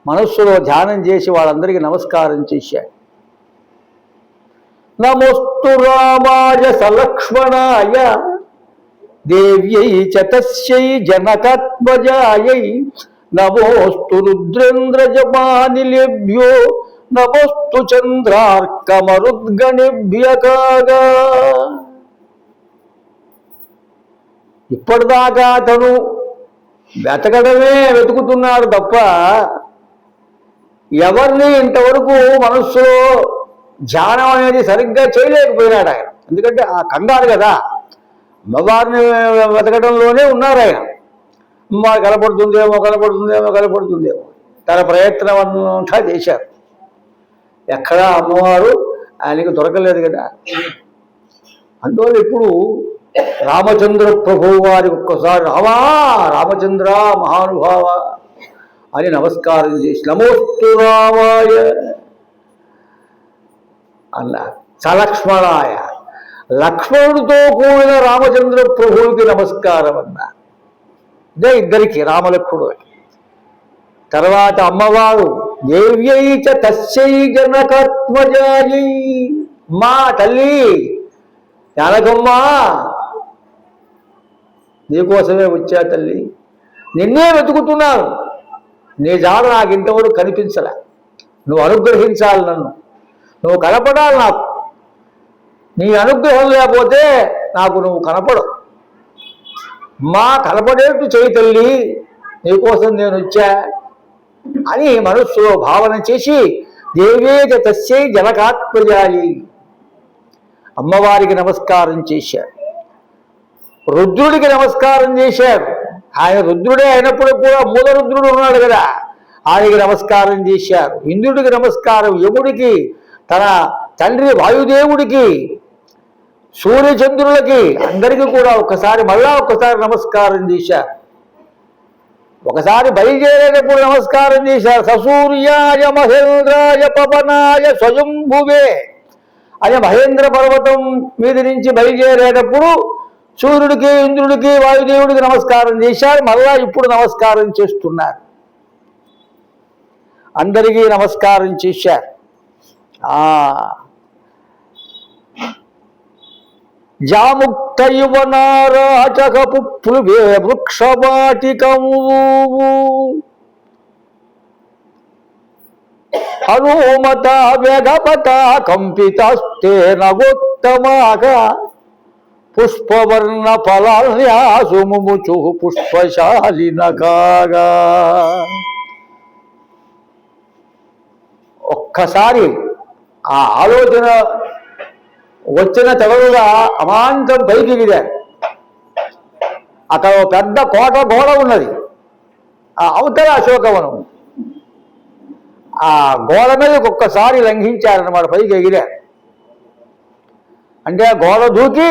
మనస్సులో ధ్యానం చేసి వాళ్ళందరికీ నమస్కారం చేశాడు. నమోస్తు రామాయ సలక్ష్మణాయ దేవ్యై చ తస్యై జనకాత్మజాయై నమోస్తు రుద్రేంద్రజమానిలేభ్యో నమోస్తు చంద్రార్కమరుద్గణేభ్యకాగా. ఇప్పటిదాకా అతను వెతకడమే వెతుకుతున్నాడు తప్ప ఎవరిని ఇంతవరకు మనస్సులో ధ్యానం అనేది సరిగ్గా చేయలేకపోయినాడు ఆయన. ఎందుకంటే ఆ కంగారు కదా, అమ్మవారిని వెతకడంలోనే ఉన్నారు ఆయన. అమ్మవారు కనపడుతుందేమో కనపడుతుందేమో కనపడుతుందేమో తన ప్రయత్నం అంతా చేశారు. ఎక్కడా అమ్మవారు ఆయనకు దొరకలేదు కదా. అందువల్ల ఇప్పుడు రామచంద్ర ప్రభువు వారికి ఒక్కసారి రామా రామచంద్ర మహానుభావ అని నమస్కారం చేసి నమోస్తు రామాయ అన్నారు. సలక్ష్మణాయ లక్ష్మణుడితో కూడిన రామచంద్ర ప్రభువుకి నమస్కారం అన్నారు. ఇదే ఇద్దరికి రామలక్ష్మణుడికి. తర్వాత అమ్మవారు దేవ్యై చ తస్యై జనకాత్మజాయై, మా తల్లి జానకమ్మా నీకోసమే వచ్చా తల్లి, నిన్నే వెతుకుతున్నాను, నీ జాడ నాకు ఇంతవరకు కనిపించలే, నువ్వు అనుగ్రహించాలి, నన్ను నువ్వు కనపడాలి, నాకు నీ అనుగ్రహం లేకపోతే నాకు నువ్వు కనపడవు, మా కనపడేట్టు చేయి తల్లి, నీకోసం నేను వచ్చా అని మనస్సులో భావన చేసి దేవేజ తస్యై జనకాత్మజాయి అమ్మవారికి నమస్కారం చేశారు. రుద్రుడికి నమస్కారం చేశారు. ఆయన రుద్రుడే అయినప్పుడు కూడా మూల రుద్రుడు ఉన్నాడు కదా, ఆయనకి నమస్కారం చేశారు. ఇంద్రుడికి నమస్కారం, యముడికి తన తండ్రి వాయుదేవుడికి, సూర్యచంద్రులకి అందరికీ కూడా ఒక్కసారి నమస్కారం చేశారు. ఒకసారి బయలుదేరేటప్పుడు నమస్కారం చేశారు. ససూర్యాయ మహేంద్రాయ పవనాయ స్వయంభువే అని మహేంద్ర పర్వతం మీద నుంచి బయలుదేరేటప్పుడు సూర్యుడికి, ఇంద్రుడికి, వాయుదేవుడికి నమస్కారం చేశారు. మళ్ళా ఇప్పుడు నమస్కారం చేస్తున్నారు. అందరికీ నమస్కారం చేశారు. జాముక్త యువనారాచకపు వృక్షవాటికము హనుమత వేగపత కంపితస్తే నగోత్తమాగా పుష్పవర్ణ ఫలాన్యాసుముచు పుష్పశాలిన కాగా. ఒక్కసారి ఆ ఆలోచన వచ్చిన తెవరుగా అమాంతం పైకి ఎగిరారు. అక్కడ పెద్ద కోట గోడ ఉన్నది, ఆ అవతల అశోకవనం. ఆ గోడ మీద ఒక్కసారి లంఘించారన్నమాట, పైకి ఎగిరారు. అంటే ఆ గోడ దూకి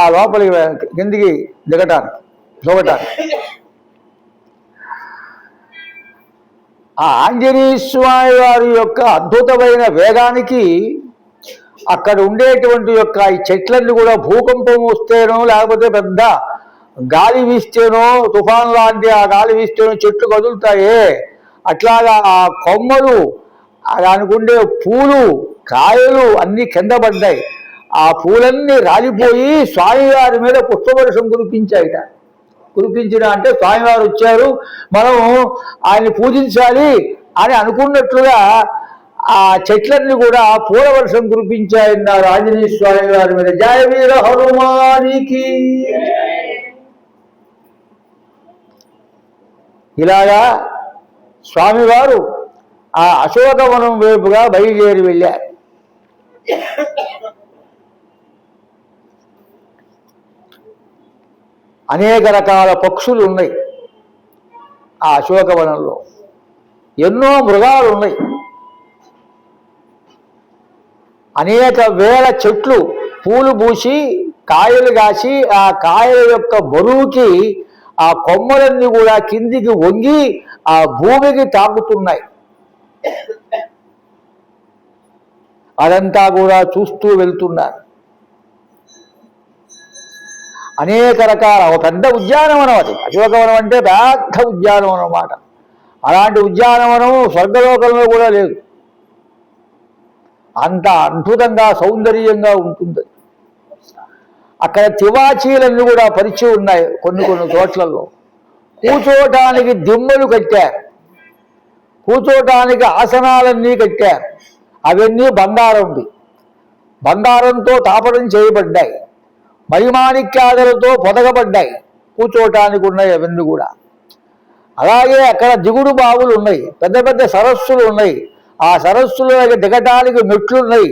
ఆ లోపలికి కిందికి దిగటానికి. ఆ ఆంజనేయ స్వామి వారి యొక్క అద్భుతమైన వేగానికి అక్కడ ఉండేటువంటి యొక్క ఈ చెట్లన్నీ కూడా భూకంపం వస్తేనో లేకపోతే పెద్ద గాలి వీస్తేనో, తుఫాన్ లాంటి ఆ గాలి వీస్తేనో చెట్లు కదులుతాయే, అట్లాగా ఆ కొమ్మలు, దానికి ఉండే పూలు, కాయలు అన్నీ కింద పడ్డాయి. ఆ పూలన్నీ రాలిపోయి స్వామివారి మీద పుష్పవర్షం కురిపించిన అంటే స్వామివారు వచ్చారు, మనం ఆయన్ని పూజించాలి అని అనుకున్నట్లుగా ఆ చెట్లన్నీ కూడా పూలవర్షం కురిపించాయన్నారు ఆంజనేయ స్వామి వారి మీద. జయ వీర హనుమానికి. ఇలాగా స్వామివారు ఆ అశోకవనం వైపుగా బయలుదేరి వెళ్ళారు. అనేక రకాల పక్షులు ఉన్నాయి ఆ అశోకవనంలో, ఎన్నో మృగాలు ఉన్నాయి, అనేక వేల చెట్లు పూలు పూసి కాయలు కాసి ఆ కాయల యొక్క బరువుకి ఆ కొమ్మలన్నీ కూడా కిందికి వంగి ఆ భూమికి తాకుతున్నాయి. అదంతా కూడా చూస్తూ వెళ్తున్నారు. అనేక రకాల ఒక పెద్ద ఉద్యానవనం అది. అశోకవనం అంటే పెద్ద ఉద్యానవనం అన్నమాట. అలాంటి ఉద్యానవనం స్వర్గలోకంలో కూడా లేదు. అంత అద్భుతంగా సౌందర్యంగా ఉంటుంది. అక్కడ తివాచీలన్నీ కూడా పరిచి ఉన్నాయి. కొన్ని చోట్లలో కూర్చోటానికి దిమ్మలు కట్టారు, కూర్చోటానికి ఆసనాలన్నీ కట్టారు. అవన్నీ బంగారంతో తాపడం చేయబడ్డాయి, మణిమాణిక్యాదులతో పొదగబడ్డాయి. కూర్చోటానికి ఉన్నాయి అవన్నీ కూడా. అలాగే అక్కడ దిగుడు బావులు ఉన్నాయి, పెద్ద పెద్ద సరస్సులు ఉన్నాయి. ఆ సరస్సులో దిగటానికి మెట్లున్నాయి.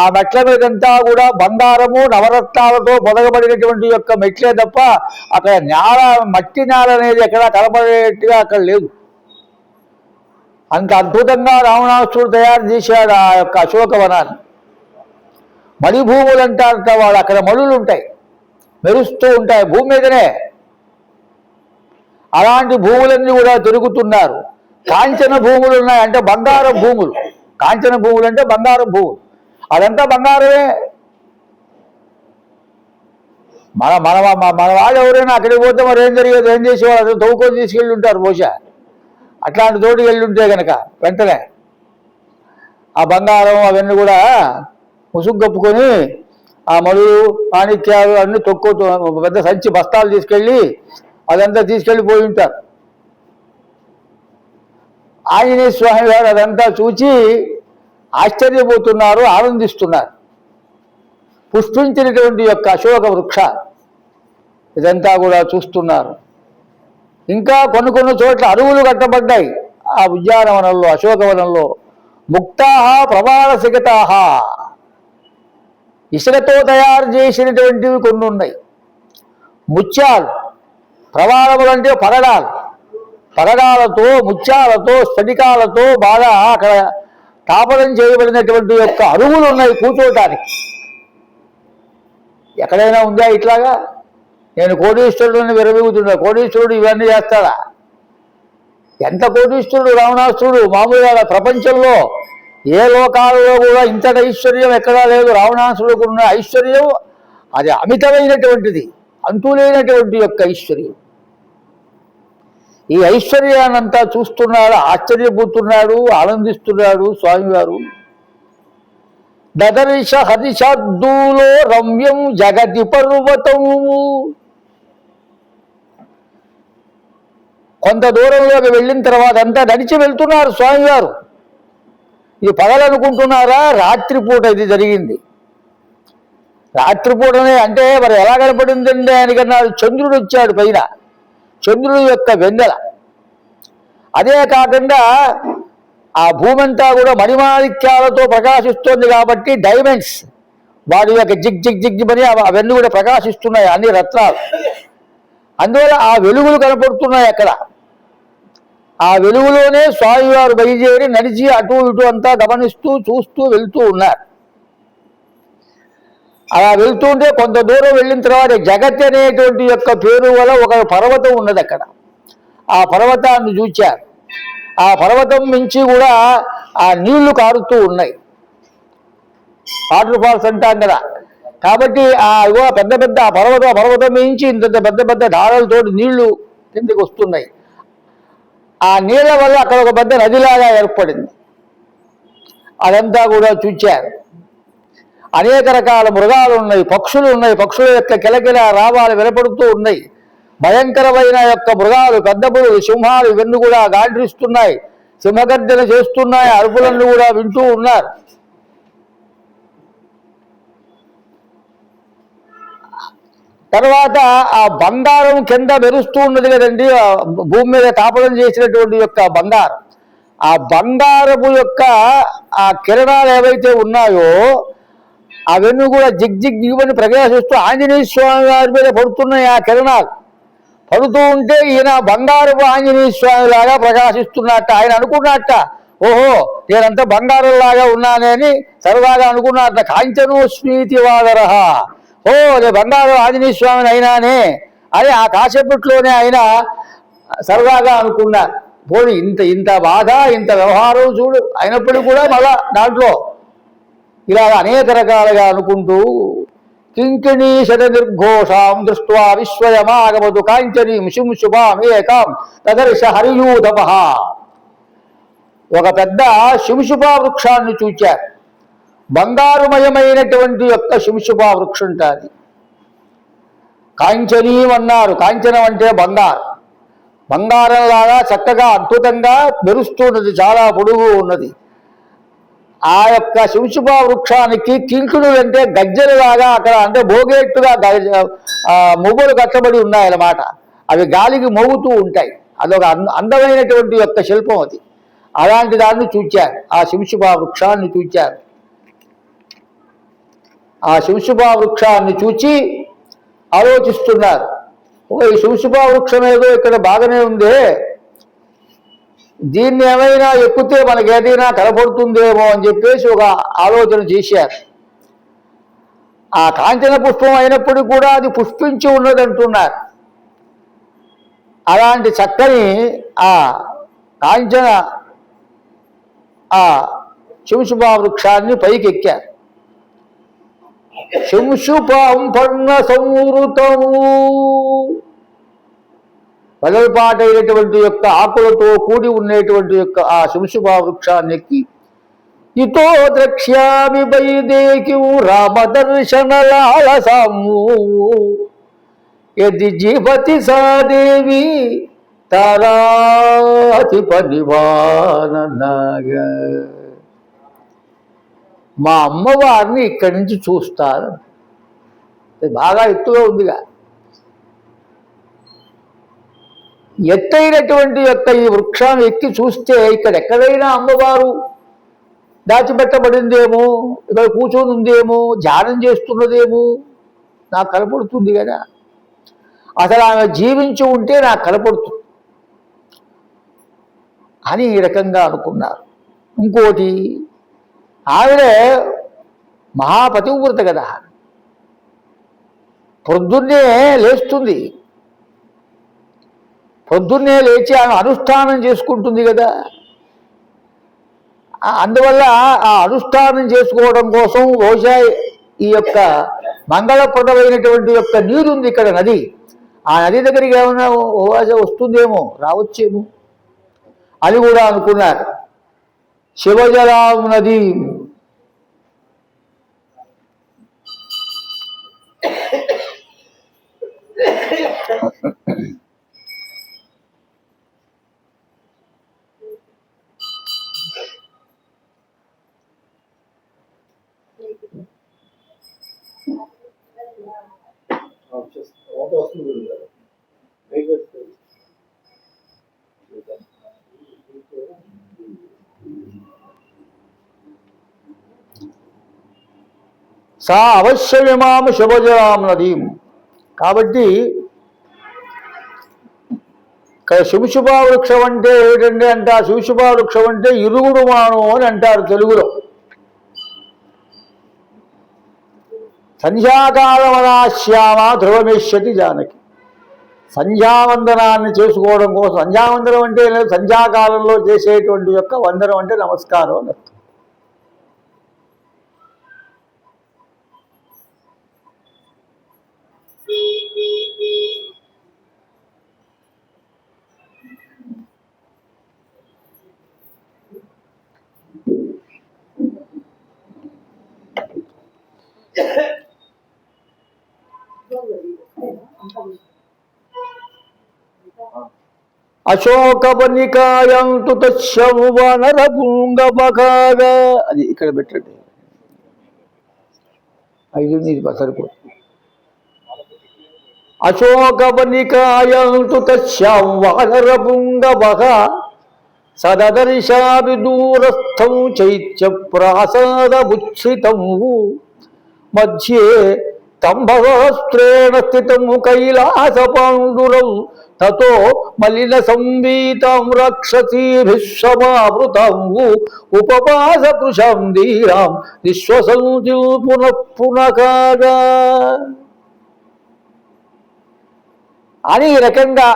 ఆ మెట్ల మీదంతా కూడా బంగారము నవరత్నాలతో పొదగబడినటువంటి యొక్క మెట్లే తప్ప అక్కడ మట్టి నేల అనేది ఎక్కడ కనబడేట్టుగా అక్కడ లేదు. అంత అద్భుతంగా రావణాసురుడు తయారు చేశాడు ఆ యొక్క అశోకవనాన్ని. మణిభూములు అంటారట వాళ్ళు. అక్కడ మణులు ఉంటాయి, మెరుస్తూ ఉంటాయి భూమి మీదనే. అలాంటి భూములన్నీ కూడా తిరుగుతున్నారు. కాంచన భూములు ఉన్నాయి, అంటే బంగారం భూములు. కాంచన భూములు అంటే బంగారం భూములు, అదంతా బంగారమే. మన మన మన వాళ్ళు ఎవరైనా అక్కడికి పోతే మరి ఏం జరిగేది, ఏం చేసేవాళ్ళు అసలు తవ్వుకొని తీసుకెళ్ళి ఉంటారు బహుశా. అట్లాంటి తోటికి వెళ్ళి ఉంటే కనుక వెంటనే ఆ బంగారం అవన్నీ కూడా ముసుగొప్పుకొని ఆ మడులు మాణిక్యాలు అన్నీ పెద్ద సంచి బస్తాలు తీసుకెళ్ళి అదంతా తీసుకెళ్ళిపోయి ఉంటారు. ఆంజనేయ స్వామి గారు అదంతా చూచి ఆశ్చర్యపోతున్నారు, ఆనందిస్తున్నారు. పుష్పించినటువంటి యొక్క అశోక వృక్ష ఇదంతా కూడా చూస్తున్నారు. ఇంకా కొన్ని చోట్ల అరువులు కట్టబడ్డాయి ఆ ఉద్యానవనంలో, అశోకవనంలో. ముక్తాహ ప్రమాణసిగతాహ, ఇసుకతో తయారు చేసినటువంటివి కొన్ని ఉన్నాయి. ముత్యాలు, ప్రమాణములు అంటే పగడాలతో, ముత్యాలతో, స్ఫటికాలతో బాగా అక్కడ తాపడం చేయబడినటువంటి యొక్క అరుగులు ఉన్నాయి కూర్చోటానికి. ఎక్కడైనా ఉందా ఇట్లాగా? నేను కోటీశ్వరుడిని విరవీగుతున్నా, కోటీశ్వరుడు ఇవన్నీ చేస్తాడా? ఎంత కోటీశ్వరుడు రావణాసురుడు! మామూలుగా ప్రపంచంలో ఏ లోకాలలో కూడా ఇంతటి ఐశ్వర్యం ఎక్కడా లేదు. రావణాసురుడికి ఉన్న ఐశ్వర్యం అది అమితమైనటువంటిది, అంతులేనటువంటి యొక్క ఐశ్వర్యం. ఈ ఐశ్వర్యాన్నంతా చూస్తున్నాడు, ఆశ్చర్యపోతున్నాడు, ఆనందిస్తున్నాడు స్వామివారు. దదర్శ హరిషార్దూలో రమ్యం జగతి పర్వతము. కొంత దూరంలోకి వెళ్ళిన తర్వాత అంతా నడిచి వెళ్తున్నారు స్వామివారు. ఇది పగలనుకుంటున్నారా? రాత్రిపూట ఇది జరిగింది. రాత్రిపూటనే అంటే మరి ఎలా కనపడిందండి ఆయనకన్నాడు. చంద్రుడు వచ్చాడు పైన, చంద్రుడి యొక్క వెన్నెల. అదే కాకుండా ఆ భూమంతా కూడా మణిమాణిక్యాలతో ప్రకాశిస్తోంది కాబట్టి డైమండ్స్ వాడి యొక్క జిగ్ జిగ్ జిగ్ అని అవన్నీ కూడా ప్రకాశిస్తున్నాయి, అన్ని రత్నాలు. అందువల్ల ఆ వెలుగులు కనపడుతున్నాయి అక్కడ. ఆ వెలుగులోనే స్వామివారు బయలుదేరి నడిచి అటు ఇటు అంతా గమనిస్తూ చూస్తూ వెళ్తూ ఉన్నారు. అలా వెళ్తూ ఉంటే కొంత దూరం వెళ్ళిన తర్వాత జగత్ అనేటువంటి యొక్క పేరు వల్ల ఒక పర్వతం ఉన్నది అక్కడ. ఆ పర్వతాన్ని చూచారు. ఆ పర్వతం నుంచి కూడా ఆ నీళ్లు కారుతూ ఉన్నాయి. వాటర్ ఫాల్స్ అంటాం కదా. కాబట్టి పెద్ద పెద్ద ఆ పర్వతం నుంచి ఇంత పెద్ద పెద్ద ధారలతోటి నీళ్లు కిందకి వస్తున్నాయి. ఆ నీళ్ల వల్ల అక్కడ ఒక పెద్ద నదిలాగా ఏర్పడింది. అదంతా కూడా చూచారు. అనేక రకాల మృగాలు ఉన్నాయి, పక్షులు ఉన్నాయి. పక్షుల యొక్క కిలకిల రావాలు వినపడుతూ ఉన్నాయి. భయంకరమైన యొక్క మృగాలు, పెద్ద పురుగు, సింహాలు ఇవన్నీ కూడా గాండ్రిస్తున్నాయి, సింహగర్జన చేస్తున్నాయి, అరుపులను కూడా వింటూ ఉన్నారు. తర్వాత ఆ బంగారం కింద మెరుస్తూ ఉన్నది కదండి, భూమి మీద తాపడం చేసినటువంటి యొక్క బంగారం. ఆ బంగారపు యొక్క ఆ కిరణాలు ఏవైతే ఉన్నాయో అవన్నీ కూడా జిగ్ జిగ్ దిగుమని ప్రకాశిస్తూ ఆంజనేయ స్వామి వారి మీద పడుతున్నాయి. ఆ కిరణాలు పడుతూ ఉంటే ఈయన బంగారపు ఆంజనేయ స్వామి లాగా ప్రకాశిస్తున్నట్ట. ఆయన అనుకున్నట్ట, ఓహో నేనంతా బంగారంలాగా ఉన్నానని సరదాగా అనుకున్నట్ట. కాంచనోస్మీతి వాదరహ, ఓ నేను బంగారం ఆంజనేయ స్వామిని అయినానే అని ఆ కాసేపట్లోనే ఆయన సరదాగా అనుకున్నారు. పోనీ ఇంత బాధ, ఇంత వ్యవహారం చూడు అయినప్పటికీ కూడా మళ్ళా దాంట్లో ఇలా అనేక రకాలుగా అనుకుంటూ కింకిణీ శతనిర్ఘోషాం దృష్ట్వా విశ్వయమాగమతు కాంచనీం శుంశుభామేకాం తదర్శ హరియూధపః. ఒక పెద్ద శుంశుభా వృక్షాన్ని చూచారు. బంగారుమయమైనటువంటి యొక్క శుంశుభా వృక్షం ఉంటుంది. కాంచనీయం అన్నారు. కాంచనం అంటే బంగారం. బంగారంలాగా చక్కగా అద్భుతంగా మెరుస్తున్నది, చాలా పొడుగు ఉన్నది. ఆ యొక్క శుంశుభా వృక్షానికి కింకుడులు అంటే గజ్జలులాగా అక్కడ అంటే మోగేట్టుగా మొగ్గులు కట్టబడి ఉన్నాయన్నమాట. అవి గాలికి మోగుతూ ఉంటాయి. అదొక అందమైనటువంటి యొక్క శిల్పం అది. అలాంటి దాన్ని చూచారు. ఆ శుంశుభా వృక్షాన్ని చూచారు. ఆ శుంశుభా వృక్షాన్ని చూచి ఆలోచిస్తున్నారు. ఈ శుంశుభా వృక్షం ఏదో ఇక్కడ బాగానే ఉందే, దీన్ని ఏమైనా ఎక్కితే మనకి ఏదైనా కనపడుతుందేమో అని చెప్పేసి ఒక ఆలోచన చేశారు. ఆ కాంచన పుష్పం అయినప్పటికీ కూడా అది పుష్పించి ఉన్నదంటున్నారు. అలాంటి చక్కని ఆ కాంచన ఆ శుంశుభా వృక్షాన్ని పైకి ఎక్కారు. శుంశుభాం పర్ణ సంవృతము, వెడల్పాటైనటువంటి యొక్క ఆకులతో కూడి ఉండేటువంటి యొక్క ఆ శుంశుభా వృక్షాన్ని ఎక్కి ఇతో ద్రక్ష్యామి వైదేకిం రామదర్శన లాలసాము యది జీవతి సాదేవి తారాతి పరివాననాగ. మా అమ్మవారిని ఇక్కడి నుంచి చూస్తారు. బాగా ఎత్తుగా ఉందిగా. ఎత్తైనటువంటి యొక్క ఈ వృక్షాన్ని ఎక్కి చూస్తే ఇక్కడ ఎక్కడైనా అమ్మవారు దాచిపెట్టబడిందేమో, ఇక్కడ కూర్చొని ఉందేమో, ధ్యానం చేస్తున్నదేమో నాకు కనపడుతుంది కదా. అసలు ఆమె జీవించి ఉంటే నాకు కనపడుతుంది అని ఈ రకంగా అనుకున్నారు. ఇంకోటి ఆవిడే మహాపతివ్రత కదా, పొద్దున్నే లేస్తుంది, పొద్దున్నే లేచి ఆమె అనుష్ఠానం చేసుకుంటుంది కదా. అందువల్ల ఆ అనుష్ఠానం చేసుకోవడం కోసం బహుశా ఈ యొక్క మంగళప్రదమైనటువంటి యొక్క నీరుంది ఇక్కడ నది, ఆ నది దగ్గరికి ఏమైనా ఓవాస వస్తుందేమో, రావచ్చేమో అని కూడా అనుకున్నారు. శివజలాం నది సా అవశ్యమిమాం శుభజలాం నదీం. కాబట్టి శివశుభా వృక్షం అంటే ఏమిటండి అంటే, ఆ శివశుభా వృక్షం అంటే ఇరుగుడు మాను అని అంటారు తెలుగులో. సంధ్యాకాలమనాశ్యామ ధ్రువమేష్యతి జానకి. సంధ్యావందనాన్ని చేసుకోవడం కోసం, సంధ్యావందనం అంటే సంధ్యాకాలంలో చేసేటువంటి యొక్క వందనం అంటే నమస్కారం అని అర్థం. అశోకవనికాయంతు తస్యము వనరపుంగమకాగా. అది ఇక్కడ పెట్టండి, 5 సరిపోతుంది. అశోకవనికాయంతు తస్యం వానరపుంగమః సదదర్శాపి దూరస్థం చైత్య ప్రాసాదముచ్ఛ్రితం మధ్యే తంభవస్త్రేణ స్థితం కైలాస పాండురం తతో మలిన సంవీతం రక్షసీభిః సమావృతం ఉపవాస పృషం ధీరాం నిశ్వసంతి పునః పునఃకాగా అని ఈ రకంగా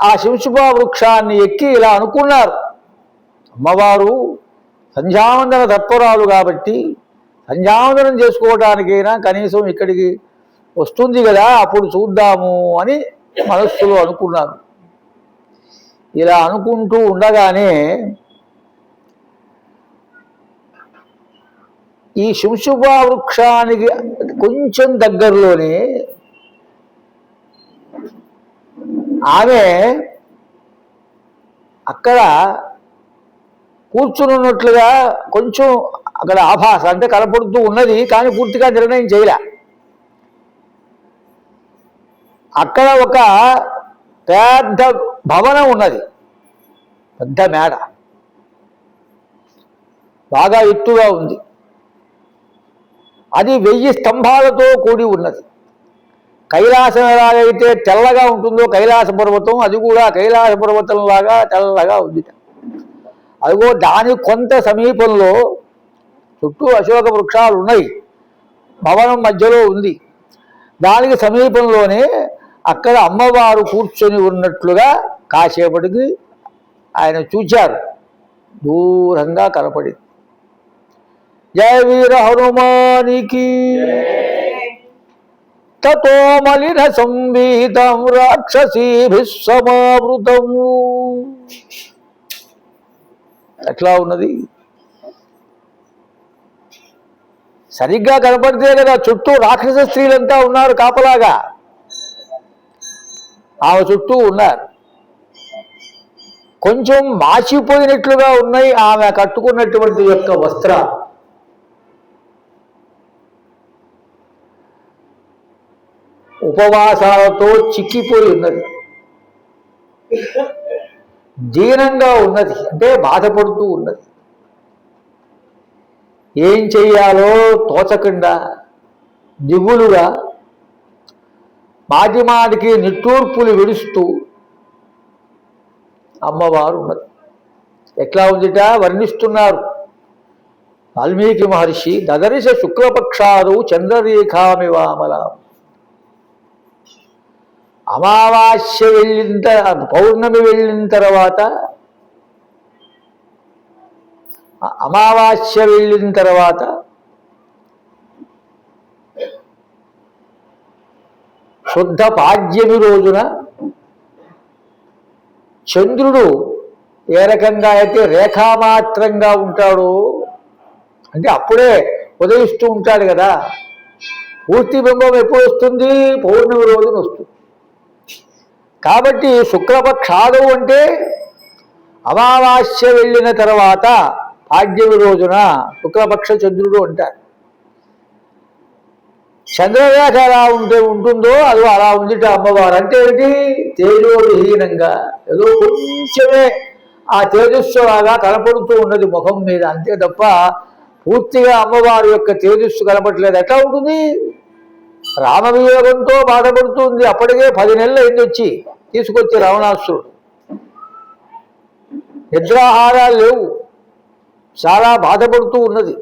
ఆ శివశుభా వృక్షాన్ని ఎక్కి ఇలా అనుకున్నారు. అమ్మవారు సంధ్యావందన తత్పరాలు కాబట్టి సంధ్యావందనం చేసుకోవడానికైనా కనీసం ఇక్కడికి వస్తుంది కదా, అప్పుడు చూద్దాము అని మనస్సులో అనుకున్నారు. ఇలా అనుకుంటూ ఉండగానే ఈ శివశుభా వృక్షానికి కొంచెం దగ్గరలోనే ఆమె అక్కడ కూర్చున్నట్లుగా కొంచెం అక్కడ ఆభాస అంటే కనపడుతూ ఉన్నది, కానీ పూర్తిగా నిర్ణయం చేయలే. అక్కడ ఒక పెద్ద భవనం ఉన్నది, పెద్ద మేడ, బాగా ఎత్తుగా ఉంది. అది 1000 స్తంభాలతో కూడి ఉన్నది. కైలాసం ఎలాగైతే తెల్లగా ఉంటుందో కైలాస పర్వతం, అది కూడా కైలాస పర్వతంలాగా తెల్లగా ఉంది. అదిగో దాని కొంత సమీపంలో చుట్టూ అశోక వృక్షాలు ఉన్నాయి, భవనం మధ్యలో ఉంది. దానికి సమీపంలోనే అక్కడ అమ్మవారు కూర్చొని ఉన్నట్లుగా కాసేపటికి ఆయన చూచారు, దూరంగా కనపడింది. జయ వీర హనుమానికి. తతో మలిన సంవీతం రాక్షసీభిః సమావృతము. ఎట్లా ఉన్నది, సరిగ్గా కనపడితే కదా, చుట్టూ రాక్షస స్త్రీలంతా ఉన్నారు కాపలాగా, ఆమె చుట్టూ ఉన్నారు. కొంచెం మాసిపోయినట్లుగా ఉన్నాయి ఆమె కట్టుకున్నటువంటి యొక్క వస్త్రాలు. ఉపవాసాలతో చిక్కిపోయి ఉన్నది, దీనంగా ఉన్నది, అంటే బాధపడుతూ ఉన్నది. ఏం చెయ్యాలో తోచకుండా దిగులుగా మాటి మాటికి నిట్టూర్పులు విడుస్తూ అమ్మవారు ఉన్నది. ఎట్లా ఉందిట వర్ణిస్తున్నారు. వాల్మీకి మహర్షి దదర్శ శుక్లపక్షాలు చంద్రరేఖామివామల. అమావాస్య పౌర్ణమి వెళ్ళిన తర్వాత శుద్ధ పాడ్యమి రోజున చంద్రుడు ఏ రకంగా అయితే రేఖామాత్రంగా ఉంటాడో, అంటే అప్పుడే ఉదయిస్తూ ఉంటాడు కదా, పూర్తి బింబం ఎప్పుడు వస్తుంది? పౌర్ణమి రోజున వస్తుంది. కాబట్టి శుక్లపక్షాలు అంటే అమావాస్య వెళ్ళిన తర్వాత పాడ్యమి రోజున శుక్లపక్ష చంద్రుడు అంటారు. చంద్రరేఖ ఎలా ఉంటుందో అది అలా ఉందిట అమ్మవారు. అంటే ఏంటి? తేజోవిహీనంగా ఏదో కొంచెమే ఆ తేజస్సు లాగా కనపడుతూ ఉన్నది ముఖం మీద, అంతే తప్ప పూర్తిగా అమ్మవారి యొక్క తేజస్సు కనపడలేదు. ఎట్లా ఉంటుంది? రామవియోగంతో బాధపడుతుంది. అప్పటికే 10 నెలలు అయింది వచ్చి తీసుకొచ్చి రావణాసురుడు. నిద్రాహారాలు లేవు, చాలా బాధపడుతూ ఉన్నది.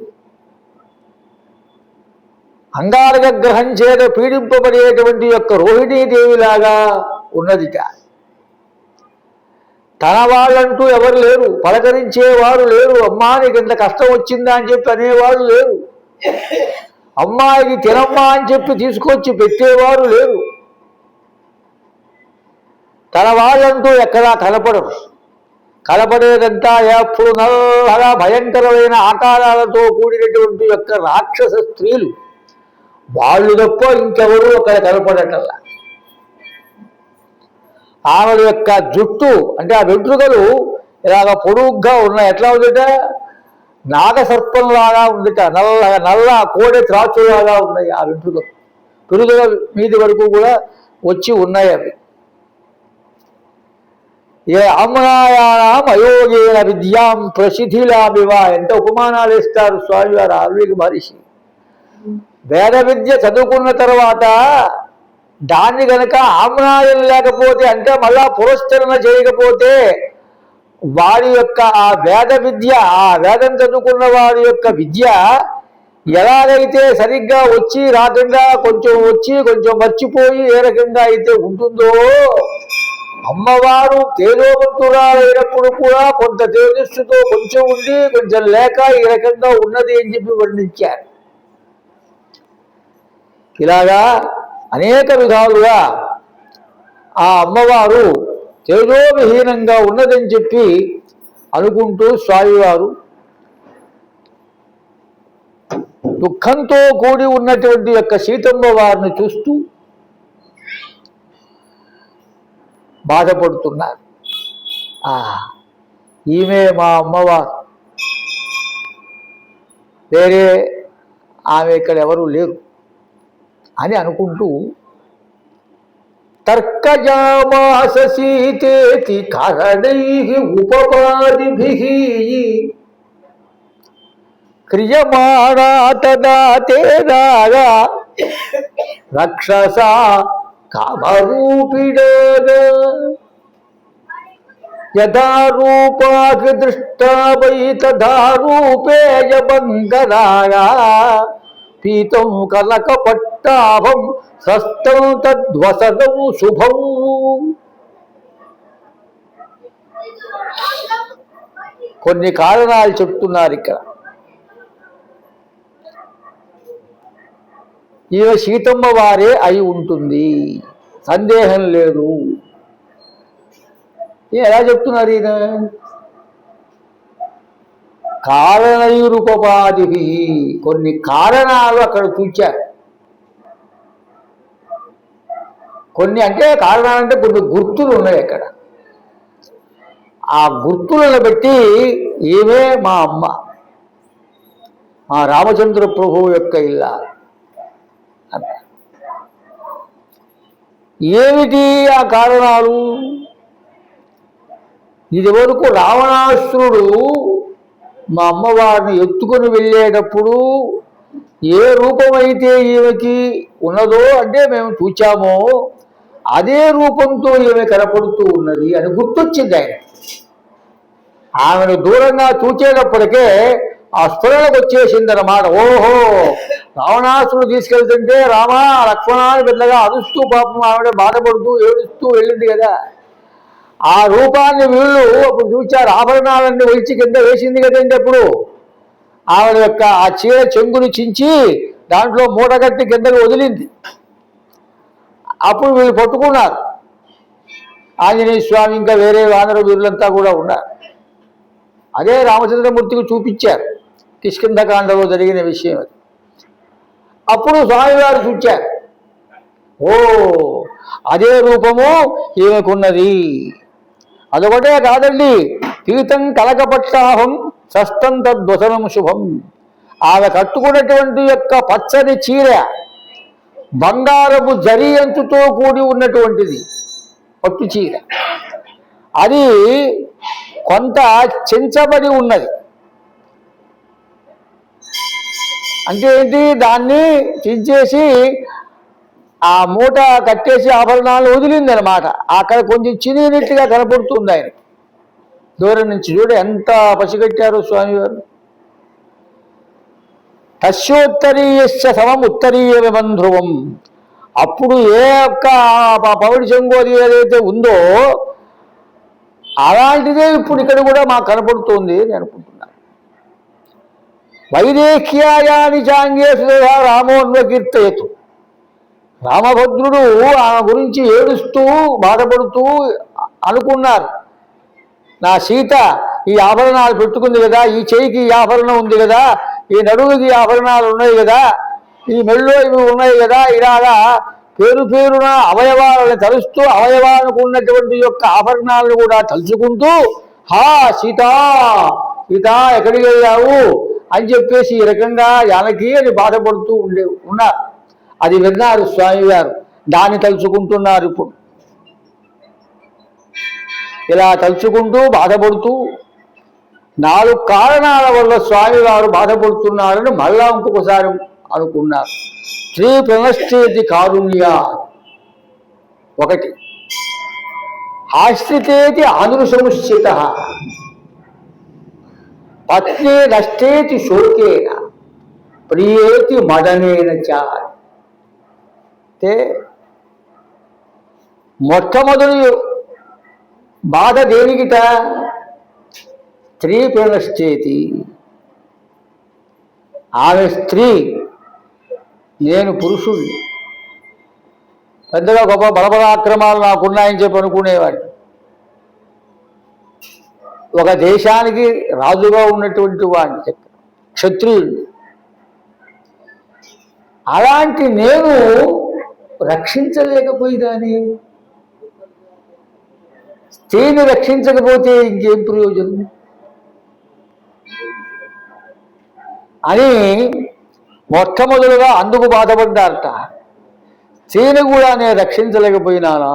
అంగారక గ్రహం చేత పీడింపబడేటువంటి యొక్క రోహిణీదేవిలాగా ఉన్నదిట. తన వాళ్ళంటూ ఎవరు లేరు, పలకరించేవారు లేరు. అమ్మా నీకు ఇంత కష్టం వచ్చిందా అని చెప్పి అనేవారు లేరు. అమ్మాయికి తినమ్మా అని చెప్పి తీసుకొచ్చి పెట్టేవారు లేరు. తన వాళ్ళంటూ ఎక్కడా కనపడరు. కనపడేదంతా ఎప్పుడు నల్లగా భయంకరమైన ఆకారాలతో కూడినటువంటి యొక్క రాక్షస స్త్రీలు. వాళ్ళు తప్ప ఇంకెవరూ అక్కడ కనపడటల్లా. ఆమె యొక్క జుట్టు అంటే ఆ వెంట్రుకలు ఇలాగ పొడుగ్గా ఉన్నాయి. ఎట్లా ఉందిట? నాగసర్పంలాగా ఉందిట. నల్ల కోడె త్రాచులాగా ఉన్నాయి ఆ వెంట్రుకలు. పెరుగుదల మీది వరకు కూడా వచ్చి ఉన్నాయి అవి. ఏ అమ్నాయాం అయోగేన విద్యాం ప్రసిద్ధిలాభివ. ఎంత ఉపమానాలు ఇస్తారు స్వామివారు వాల్మీకి మహర్షి. వేద విద్య చదువుకున్న తర్వాత దాన్ని గనక ఆమ్నాయం లేకపోతే, అంటే మళ్ళా పురస్కరణ చేయకపోతే వారి యొక్క ఆ వేద విద్య, ఆ వేదం చదువుకున్న వారి యొక్క విద్య ఎలాగైతే సరిగ్గా వచ్చి రాకుండా కొంచెం వచ్చి కొంచెం మర్చిపోయి ఏ రకంగా అయితే ఉంటుందో, అమ్మవారు తేజోవంతురాలైనప్పుడు కూడా కొంత తేజస్సుతో కొంచెం ఉండి కొంచెం లేక ఈ రకంగా ఉన్నది అని చెప్పి వర్ణించారు. ఇలాగా అనేక విధాలుగా ఆ అమ్మవారు తేజోవిహీనంగా ఉన్నదని చెప్పి అనుకుంటూ స్వామివారు దుఃఖంతో కూడి ఉన్నటువంటి యొక్క సీతమ్మ వారిని చూస్తూ బాధపడుతున్నారు. ఈమె మా అమ్మవారు, వేరే ఆమె ఇక్కడ ఎవరూ లేరు అని అనుకుంటూ తర్కజామాస సీతేతి కారణైః ఉపపాదిభిః క్రియమాణా తదా తేనాగా రక్షసా కామరూపిణాగా యథా రూపాకి దృష్టా వై తథా రూపేయ బంధనాగా పీతం కనక పట్టాభం స్వస్థం తద్వసనం శుభం. కొన్ని కారణాలు చెప్తున్నారు ఇక్కడ. ఈమె సీతమ్మ వారే అయి ఉంటుంది, సందేహం లేదు. ఎలా చెప్తున్నారు ఈయన? కారణైరుపపాది, కొన్ని కారణాలు అక్కడ చూచారు. కొన్ని అంటే కారణాలంటే కొన్ని గుర్తులు ఉన్నాయి అక్కడ. ఆ గుర్తులను బట్టి ఈమె మా అమ్మ, మా రామచంద్ర ప్రభువు యొక్క ఇల్లా. ఏమిటి ఆ కారణాలు? ఇది వరకు రావణాసురుడు మా అమ్మవారిని ఎత్తుకొని వెళ్ళేటప్పుడు ఏ రూపమైతే ఈమెకి ఉన్నదో, అంటే మేము చూచామో అదే రూపంతో ఈమె కనపడుతూ ఉన్నది అని గుర్తొచ్చింది ఆయన. ఆమెను దూరంగా చూచేటప్పటికే ఆ స్ఫురణకు వచ్చేసిందన్నమాట. ఓహో, రావణాసురుడు తీసుకెళ్తుంటే రామా లక్ష్మణాన్ని పెద్దగా అరుస్తూ పాపం ఆవిడ బాధపడుతూ ఏడుస్తూ వెళ్ళింది కదా. ఆ రూపాన్ని వీళ్ళు అప్పుడు చూచారు. ఆభరణాలన్నీ ఒలిచి కింద వేసింది కదండి. అప్పుడు ఆవిడ యొక్క ఆ చీర చెంగును చించి దాంట్లో మూటగట్టి కిందకి వదిలింది. అప్పుడు వీళ్ళు పట్టుకున్నారు. ఆంజనేయ స్వామి ఇంకా వేరే వానర వీరులంతా కూడా ఉన్నారు. అదే రామచంద్రమూర్తికి చూపించారు. కిష్కింధకాండలో జరిగిన విషయం అది. అప్పుడు స్వామివారు చూచారు. ఓ, అదే రూపము ఈమెకున్నది. అదొకటే కాదండి, పీతం కలకపట్టాహం షష్టం తద్వసనం శుభం. ఆమె కట్టుకున్నటువంటి యొక్క పచ్చని చీర బంగారపు జరి అంచుతో కూడి ఉన్నటువంటిది పట్టు చీర. అది కొంత చెంచబడి ఉన్నది. అంటే ఏంటి, దాన్ని చించేసి ఆ మూట కట్టేసి ఆభరణాలు వదిలింది అనమాట. అక్కడ కొంచెం చినినట్టుగా కనపడుతుంది ఆయన దూరం నుంచి. చూడ ఎంత పసిగట్టారు స్వామివారు. తస్యోత్తరీయస్య సమం ఉత్తరీయ విబంధ్రువం. అప్పుడు ఏ ఒక్క పౌడి చెంగోది ఏదైతే ఉందో అలాంటిదే ఇప్పుడు ఇక్కడ కూడా మాకు కనపడుతోంది అని అనుకుంటున్నాను. వైదేహ్యాయాని చాంగేషు రామోన్వకీర్తయతు. రామభద్రుడు ఆమె గురించి ఏడుస్తూ బాధపడుతూ అనుకున్నారు, నా సీత ఈ ఆభరణాలు పెట్టుకుంది కదా, ఈ చేయికి ఈ ఆభరణం ఉంది కదా, ఈ నడువుకి ఈ ఆభరణాలు ఉన్నాయి కదా, ఈ మెళ్ళో ఇవి ఉన్నాయి కదా, ఇలాగా పేరు పేరున అవయవాలను తలుస్తూ అవయవానికి ఉన్నటువంటి యొక్క ఆభరణాలను కూడా తలుచుకుంటూ హా సీత సీత ఎక్కడికి వెళ్ళావు అని చెప్పేసి ఈ రకంగా జానకి అని బాధపడుతూ ఉన్నారు. అది విన్నారు స్వామివారు. దాన్ని తలుచుకుంటున్నారు. ఇప్పుడు ఇలా తలుచుకుంటూ బాధపడుతూ 4 కారణాల వల్ల స్వామివారు బాధపడుతున్నారని మళ్ళా ఇంకొకసారి అనుకున్నారు. శ్రీ ప్రణశ్చేతి కారుణ్య. 1 ఆశ్రితేతి ఆదృశముశ్చిత, పత్ని నష్టేతి శోకేన, ప్రియేతి మదనేన చ. అంటే మొట్టమొదటి బాధ దేనికిట? స్త్రీ ప్రణశ్చేతి. ఆమె స్త్రీ, నేను పురుషుణ్ణి, పెద్దగా గొప్ప బలబలాక్రమాలు నాకున్నాయని చెప్పి అనుకునేవాడు. ఒక దేశానికి రాజుగా ఉన్నటువంటి వాడిని, క్షత్రియుడిని. అలాంటి నేను రక్షించలేకపోయినాని. స్త్రీని రక్షించకపోతే ఇంకేం ప్రయోజనం అని మొట్టమొదలుగా అందుకు బాధపడ్డారట. స్త్రీని కూడా నేను రక్షించలేకపోయినానా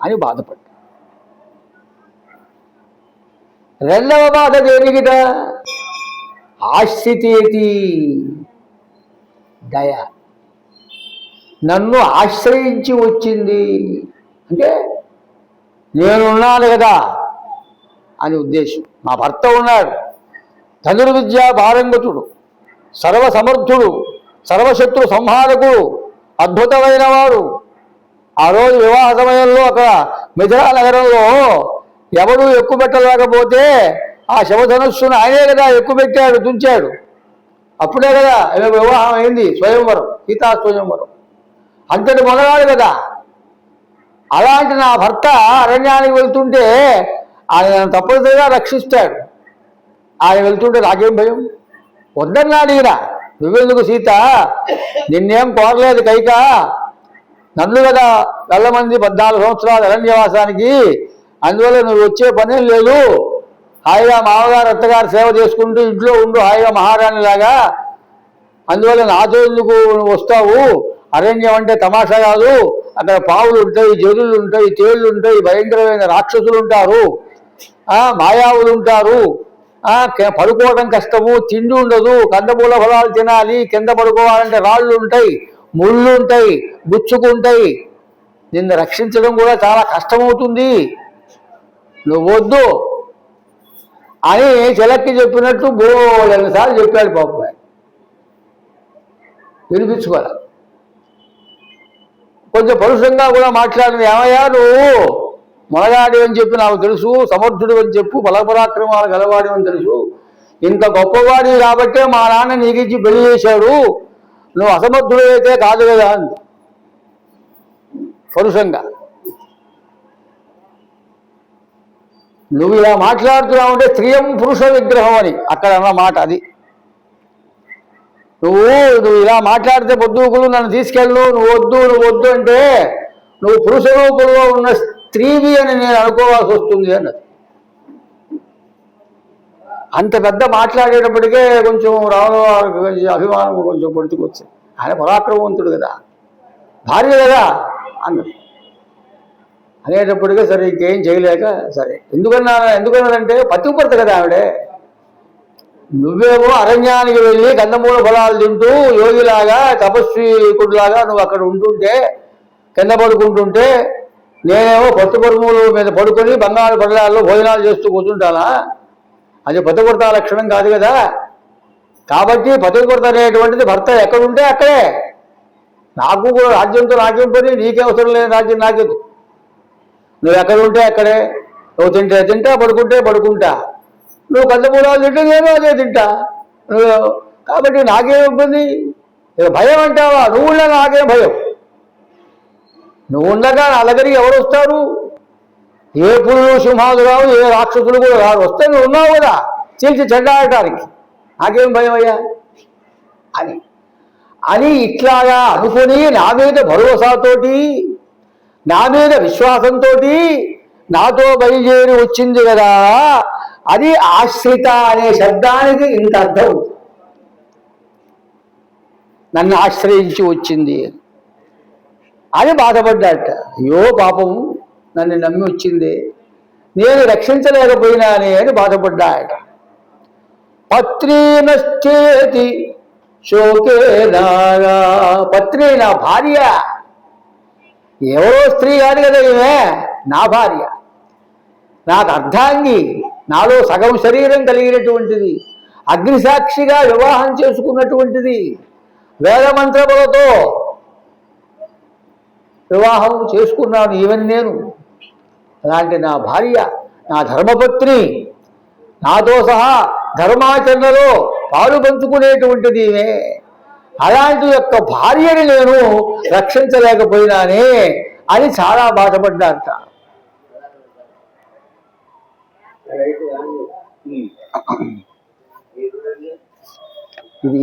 అని బాధపడ్డా. రెండవ బాధ దేనికిట? ఆశ్రితేతి దయ. నన్ను ఆశ్రయించి వచ్చింది అంటే నేనున్నాను కదా అని ఉద్దేశం. మా భర్త ఉన్నాడు, ధనుర్విద్యా పారంగతుడు, సర్వసమర్థుడు, సర్వశత్రు సంహారకుడు, అద్భుతమైన వాడు. ఆ రోజు వివాహ సమయంలో అక్కడ మిథిలా నగరంలో ఎవడు ఎక్కుపెట్టలేకపోతే ఆ శివధనుస్సును ఆయనే కదా ఎక్కుపెట్టాడు, తుంచాడు. అప్పుడే కదా వివాహం అయింది, స్వయంవరం, సీతా స్వయంవరం. అంతటి మొదలాడు కదా. అలాంటి నా భర్త అరణ్యానికి వెళ్తుంటే ఆయన తప్పనిసరిగా రక్షిస్తాడు. ఆయన వెళ్తుంటే నాకేం భయం? వద్దన్నాడు ఈయన. నువ్వెందుకు సీత, నిన్నేం కోరలేదు కైక, నన్ను కదా వెళ్ళమంది 14 సంవత్సరాలు అరణ్యవాసానికి, అందువల్ల నువ్వు వచ్చే పనేం లేదు, హాయిగా మామగారు అత్తగారు సేవ చేసుకుంటూ ఇంట్లో ఉండు హాయిగా మహారాణిలాగా, అందువల్ల నాతో ఎందుకు వస్తావు, అరణ్యం అంటే తమాషా కాదు, అక్కడ పావులు ఉంటాయి, జరులు ఉంటాయి, తేళ్లు ఉంటాయి, భయంకరమైన రాక్షసులు ఉంటారు, మాయావులు ఉంటారు, పడుకోవడం కష్టము, తిండి ఉండదు, కందమూల ఫలాలు తినాలి, కింద పడుకోవాలంటే రాళ్ళు ఉంటాయి, ముళ్ళు ఉంటాయి, గుచ్చుకుంటాయి, నిన్ను రక్షించడం కూడా చాలా కష్టమవుతుంది, నువ్వు వద్దు అని చిలక్కి చెప్పినట్టు బోలెన్నిసార్లు చెప్పాడు పాపం. వినిపించుకోవాలి. కొంచెం పరుషంగా కూడా మాట్లాడింది. ఏమయ్యా నువ్వు మొనగాడి అని చెప్పి నాకు తెలుసు, సమర్థుడు అని చెప్పు, బలపరాక్రమాలు గలవాడి అని తెలుసు, ఇంత గొప్పవాడి కాబట్టే మా నాన్న నీకిచ్చి పెళ్లి చేశాడు, నువ్వు అసమర్థుడు అయితే కాదు కదా అని పరుషంగా. నువ్వు ఇలా మాట్లాడుతున్నావు అంటే స్త్రీయం పురుష విగ్రహం అని అక్కడ అన్న మాట అది. నువ్వు ఇలా మాట్లాడితే పొద్దుకులు నన్ను తీసుకెళ్ళు, నువ్వు వద్దు అంటే నువ్వు పురుష రూపంలో ఉన్న స్త్రీవి అని నేను అనుకోవాల్సి వస్తుంది అన్నది. అంత పెద్ద మాట్లాడేటప్పటికే కొంచెం రాముల అభిమానం కొంచెం పొడుచుకొచ్చింది. ఆయన పరాక్రమవంతుడు కదా, భార్య కదా అన్నది. అనేటప్పటికే సరే ఇంకేం చేయలేక సరే ఎందుకన్నదంటే పతివ్రత కదా ఆవిడే. నువ్వేమో అరణ్యానికి వెళ్ళి కందమూల ఫలాలు తింటూ యోగిలాగా తపస్వీకుడిలాగా నువ్వు అక్కడ ఉంటుంటే, కింద పడుకుంటుంటే, నేనేమో పత్తు పరుముల మీద పడుకొని బంగారు పడలాల్లో భోజనాలు చేస్తూ కూర్చుంటానా? అది పతివ్రత లక్షణం కాదు కదా. కాబట్టి పతివ్రత అనేటువంటిది భర్త ఎక్కడుంటే అక్కడే. నాకు కూడా రాజ్యంతో నాకేం పని, నీకే అవసరం లేని రాజ్యం నాకేది. నువ్వు ఎక్కడుంటే అక్కడే. నువ్వు తింటా పడుకుంటే పడుకుంటా, నువ్వు కందమూలాలు తింటే నేను అదే తింటా. కాబట్టి నాకేం ఇబ్బంది? భయం అంటావా? నువ్వు ఉండగా నాకేం భయం? నువ్వు ఉండగా నా దగ్గరికి ఎవరు వస్తారు? ఏ పురులు సింహాలు రావు, ఏ రాక్షసులు కూడా రారు. వస్తే నువ్వు ఉన్నావు కదా చీల్చి చెడ్డాడటానికి, నాకేం భయం అయ్యా అని అని ఇట్లాగా అనుకుని నా మీద భరోసాతోటి, నా మీద విశ్వాసంతో నాతో బయలుదేరి వచ్చింది కదా. అది ఆశ్రిత అనే శబ్దానికి ఇంత అర్థం. నన్ను ఆశ్రయించి వచ్చింది అని బాధపడ్డాట. అయ్యో పాపం, నన్ను నమ్మి వచ్చింది, నేను రక్షించలేకపోయినానే అని బాధపడ్డాట. పత్రీనశ్చేతి శోకే నాగా. పత్ని నా భార్య, ఎవరో స్త్రీ కాదు కదా ఈమె, నా భార్య, నాకు అర్ధాంగి, నాలో సగం శరీరం కలిగినటువంటిది, అగ్నిసాక్షిగా వివాహం చేసుకున్నటువంటిది, వేదమంత్రములతో వివాహం చేసుకున్నాను ఈవెన్ నేను. అలాంటి నా భార్య, నా ధర్మపత్ని, నాతో సహా ధర్మాచరణలో పాలు పంచుకునేటువంటిది ఈమె. అలాంటి యొక్క భార్యని నేను రక్షించలేకపోయినానే అని చాలా బాధపడ్డారట.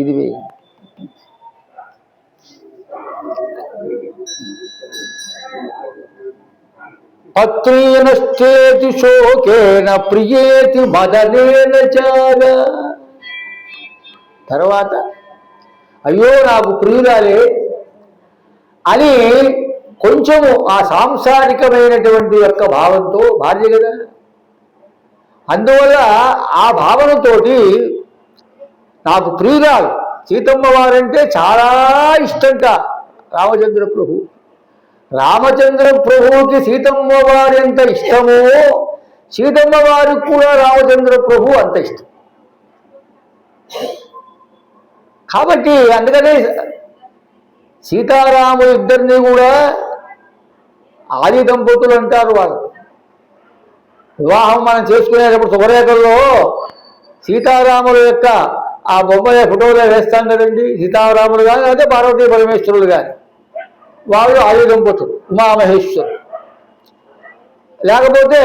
ఇది పత్రీనశ్చేతి శోకేన ప్రియేతి మదనేన చాల. తర్వాత అయ్యో నాకు ప్రియురాలే అని కొంచెము ఆ సాంసారికమైనటువంటి యొక్క భావంతో, భార్య కదా, అందువల్ల ఆ భావనతోటి నాకు ప్రియురాలు సీతమ్మ వారంటే చాలా ఇష్టంట రామచంద్ర ప్రభు. రామచంద్ర ప్రభువుకి సీతమ్మ వారి ఎంత ఇష్టమో సీతమ్మ వారికి కూడా రామచంద్ర ప్రభు అంత ఇష్టం. కాబట్టి అందుకనే సీతారాములు ఇద్దరిని కూడా ఆది దంపతులు అంటారు. వాళ్ళు వివాహం మనం చేసుకునేటప్పుడు శుభరేఖల్లో సీతారాముల యొక్క ఆ బొమ్మల ఫోటోలో వేస్తాం కదండి, సీతారాములు కానీ అదే పార్వతీ పరమేశ్వరులు కానీ, వాళ్ళు ఆది దంపతులు, ఉమామహేశ్వరులు. లేకపోతే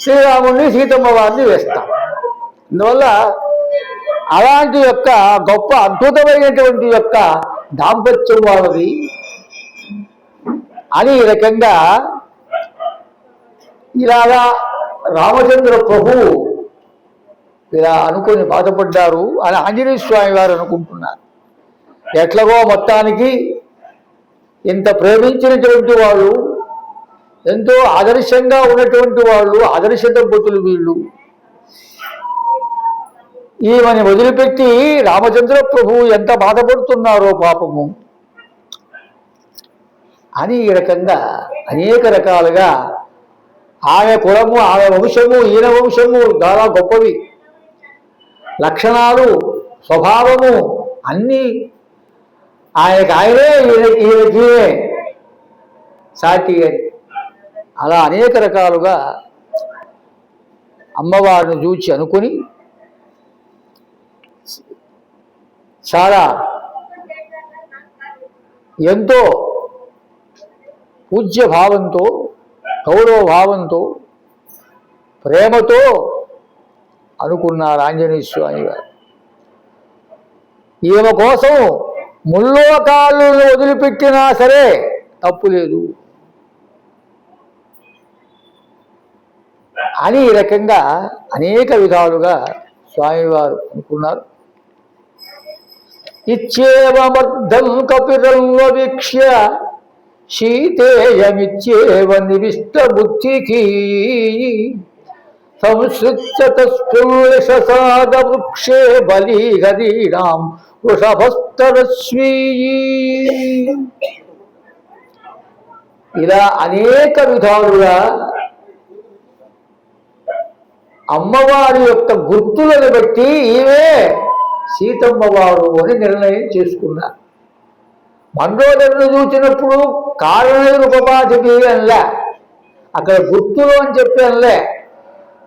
శ్రీరాముడిని సీతమ్మ వారిని వేస్తాం. అందువల్ల అలాంటి యొక్క గొప్ప అద్భుతమైనటువంటి యొక్క దాంపత్యం వాళ్ళది అని ఈ రకంగా ఇలాగా రామచంద్ర ప్రభు ఇలా అనుకుని బాధపడ్డారు అని ఆంజనేయ స్వామి వారు అనుకుంటున్నారు. ఎట్లాగో మొత్తానికి ఇంత ప్రేమించినటువంటి వాళ్ళు, ఎంతో ఆదర్శంగా ఉన్నటువంటి వాళ్ళు, ఆదర్శ దంపతులు వీళ్ళు, ఈమెని వదిలిపెట్టి రామచంద్ర ప్రభువు ఎంత బాధపడుతున్నారో పాపము అని ఈ రకంగా అనేక రకాలుగా ఆమె కులము, ఆమె వంశము, ఈయన వంశము చాలా గొప్పవి. లక్షణాలు, స్వభావము అన్నీ ఆయనకి ఆయనే, ఈయనకి సాటి అని. అలా అనేక రకాలుగా అమ్మవారిని చూచి అనుకుని చాలా ఎంతో పూజ్య భావంతో, గౌరవ భావంతో, ప్రేమతో అనుకున్నారు ఆంజనేయ స్వామి గారు. ఈమె కోసం ముల్లోకాలు వదిలిపెట్టినా సరే తప్పు లేదు అని ఈ రకంగా అనేక విధాలుగా స్వామివారు అనుకున్నారు. ఇచ్చేవమర్థం కపిరల్వ వీక్ష్య శీతేయమిచ్చేవ నివిష్ట బుద్ధికి సంసృత్య తస్ఫుల్లిషసాద వృక్షే బలీహరీణాం వృషభస్తరశ్వీ. ఇలా అనేక విధాలుగా అమ్మవారి యొక్క గుర్తులను బట్టి ఈమె సీతమ్మవారు అని నిర్ణయం చేసుకున్నారు. మండోదరిని చూసినప్పుడు కారణయ రూపపాధికి అనలే, అక్కడ గుర్తులు అని చెప్పి అనలే,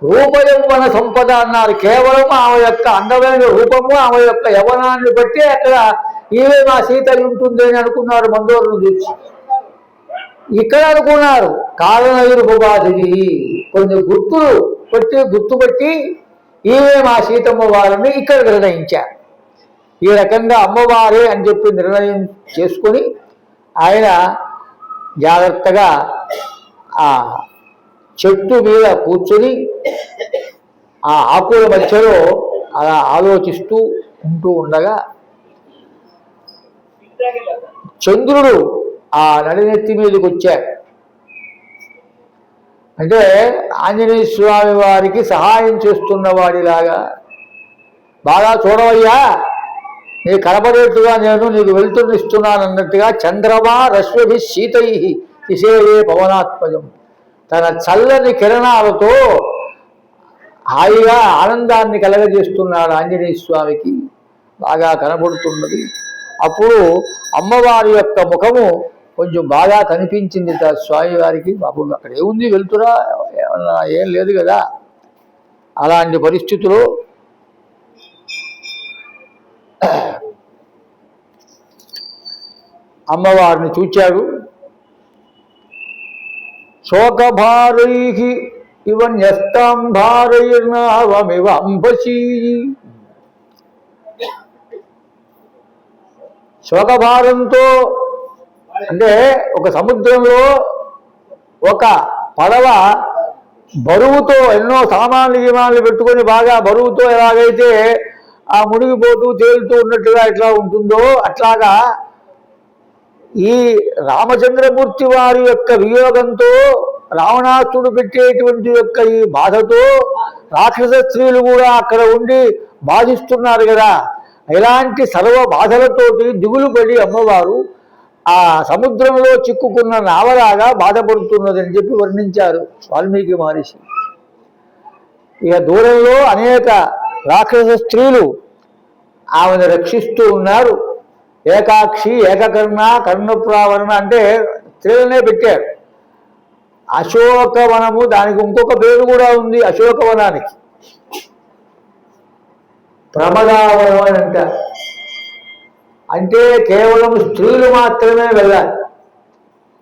రూపయౌవన సంపద అన్నారు. కేవలం ఆమె యొక్క అందమైన రూపము, ఆమె యొక్క యవనాన్ని బట్టి అక్కడ ఈమె మా సీత ఉంటుంది అని అనుకున్నారు మండోదరిని చూసి. ఇక్కడ అనుకున్నారు కారణయ రూపపాధికి, కొన్ని గుర్తులు గుర్తుపట్టి ఈమె మా సీతమ్మ వారిని ఇక్కడ నిర్ణయించారు. ఈ రకంగా అమ్మవారే అని చెప్పి నిర్ణయం చేసుకొని ఆయన జాగ్రత్తగా ఆ చెట్టు మీద కూర్చొని ఆ ఆకుల మధ్యలో అలా ఆలోచిస్తూ ఉంటూ ఉండగా చంద్రుడు ఆ నడినెత్తి మీదకి వచ్చాడు. అంటే ఆంజనేయ స్వామి వారికి సహాయం చేస్తున్న వాడిలాగా, బాగా చూడవయ్యా, నీ కనబడేట్టుగా నేను నీకు వెళ్తున్నిస్తున్నాను అన్నట్టుగా చంద్రమా రశ్మి శీతై తిశేయే పవనాత్మజం, తన చల్లని కిరణాలతో హాయిగా ఆనందాన్ని కలగజేస్తున్నాడు ఆంజనేయ స్వామికి, బాగా కనబడుతున్నది. అప్పుడు అమ్మవారి యొక్క ముఖము కొంచెం బాగా కనిపించింది స్వామివారికి. బాబు అక్కడ ఏముంది, వెళ్తురా, ఏమన్నా ఏం లేదు కదా. అలాంటి పరిస్థితులు అమ్మవారిని చూచాడు. శోకభారై ఇవన్యస్తాం భారైర్నావమివ అంబసీ. శోకభారంతో అంటే ఒక సముద్రంలో ఒక పడవ బరువుతో ఎన్నో సామాన్లు పెట్టుకొని బాగా బరువుతో ఎలాగైతే ఆ మునిగిపోతూ తేలుతూ ఉన్నట్టుగా ఎట్లా ఉంటుందో అట్లాగా ఈ రామచంద్రమూర్తి వారి యొక్క వియోగంతో, రావణాసుడు పెట్టేటువంటి యొక్క ఈ బాధతో రాక్షస స్త్రీలు కూడా అక్కడ ఉండి బాధిస్తున్నారు కదా. ఇలాంటి సర్వ బాధలతోటి దిగులు పడి అమ్మవారు ఆ సముద్రంలో చిక్కుకున్న నావలాగా బాధపడుతున్నదని చెప్పి వర్ణించారు వాల్మీకి మహర్షి. ఇక దూరంలో అనేక రాక్షస స్త్రీలు ఆమెను రక్షిస్తూ ఉన్నారు. ఏకాక్షి, ఏకకర్ణ, కర్ణప్రావరణ అంటే స్త్రీలనే పెట్టారు. అశోకవనము, దానికి ఇంకొక పేరు కూడా ఉంది అశోకవనానికి, ప్రమదావనం అని అంటారు. అంటే కేవలం స్త్రీలు మాత్రమే వెళ్ళాలి,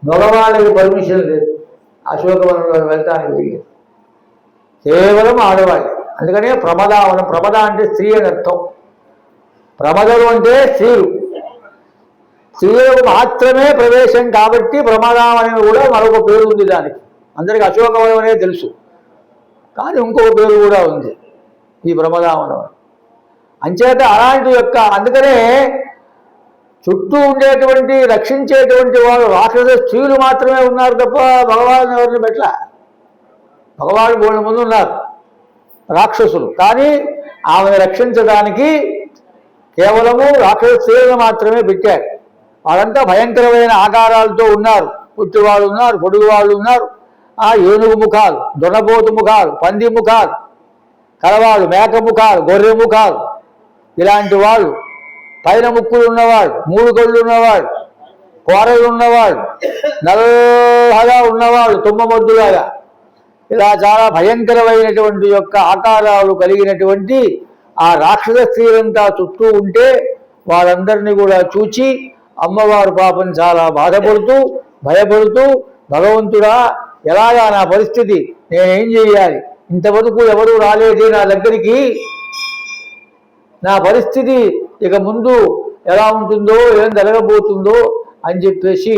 మగవాళ్ళకి పర్మిషన్ లేదు అశోకవనంలో వెళ్తానికి, కేవలం ఆడవాళ్ళు. అందుకనే ప్రమదావనం, ప్రమద అంటే స్త్రీ అని అర్థం, ప్రమదలు అంటే స్త్రీలు, స్త్రీలకు మాత్రమే ప్రవేశం కాబట్టి ప్రమదావనం కూడా మరొక పేరు ఉంది దానికి. అందరికీ అశోకవనం అనే తెలుసు, కానీ ఇంకొక పేరు కూడా ఉంది ఈ ప్రమదావనం. అంచేత అలాంటి యొక్క అందుకనే చుట్టూ ఉండేటువంటి రక్షించేటువంటి వారు రాక్షస స్త్రీలు మాత్రమే ఉన్నారు తప్ప భగవాన్ ఎవరిని పెట్టల. భగవాన్ మూడు మంది ఉన్నారు రాక్షసులు, కానీ ఆమెను రక్షించడానికి కేవలము రాక్షస స్త్రీలను మాత్రమే పెట్టారు. వాళ్ళంతా భయంకరమైన ఆకారాలతో ఉన్నారు, పుట్టివాళ్ళు ఉన్నారు, పొడుగు వాళ్ళు ఉన్నారు, ఏనుగు ముఖాలు, దొనబోతు ముఖాలు, పంది ముఖాలు కలవాళ్ళు, మేక ముఖాలు, గొర్రె ముఖాలు, ఇలాంటి వాళ్ళు, పైన ముక్కులు ఉన్నవాడు, 3 కళ్ళు ఉన్నవాడు, కోరలు ఉన్నవాడు, నల్లగా ఉన్నవాడు, తుమ్మమొద్దులాగా, ఇలా చాలా భయంకరమైనటువంటి యొక్క ఆకారాలు కలిగినటువంటి ఆ రాక్షస స్త్రీలంతా చుట్టూ ఉంటే వాళ్ళందరినీ కూడా చూచి అమ్మవారు పాపం చాలా బాధపడుతూ భయపడుతూ, భగవంతుడా ఎలాగా నా పరిస్థితి, నేనేం చెయ్యాలి, ఇంతవరకు ఎవరూ రాలేదే నా దగ్గరికి, నా పరిస్థితి ఇక ముందు ఎలా ఉంటుందో, ఏం జరగబోతుందో అని చెప్పేసి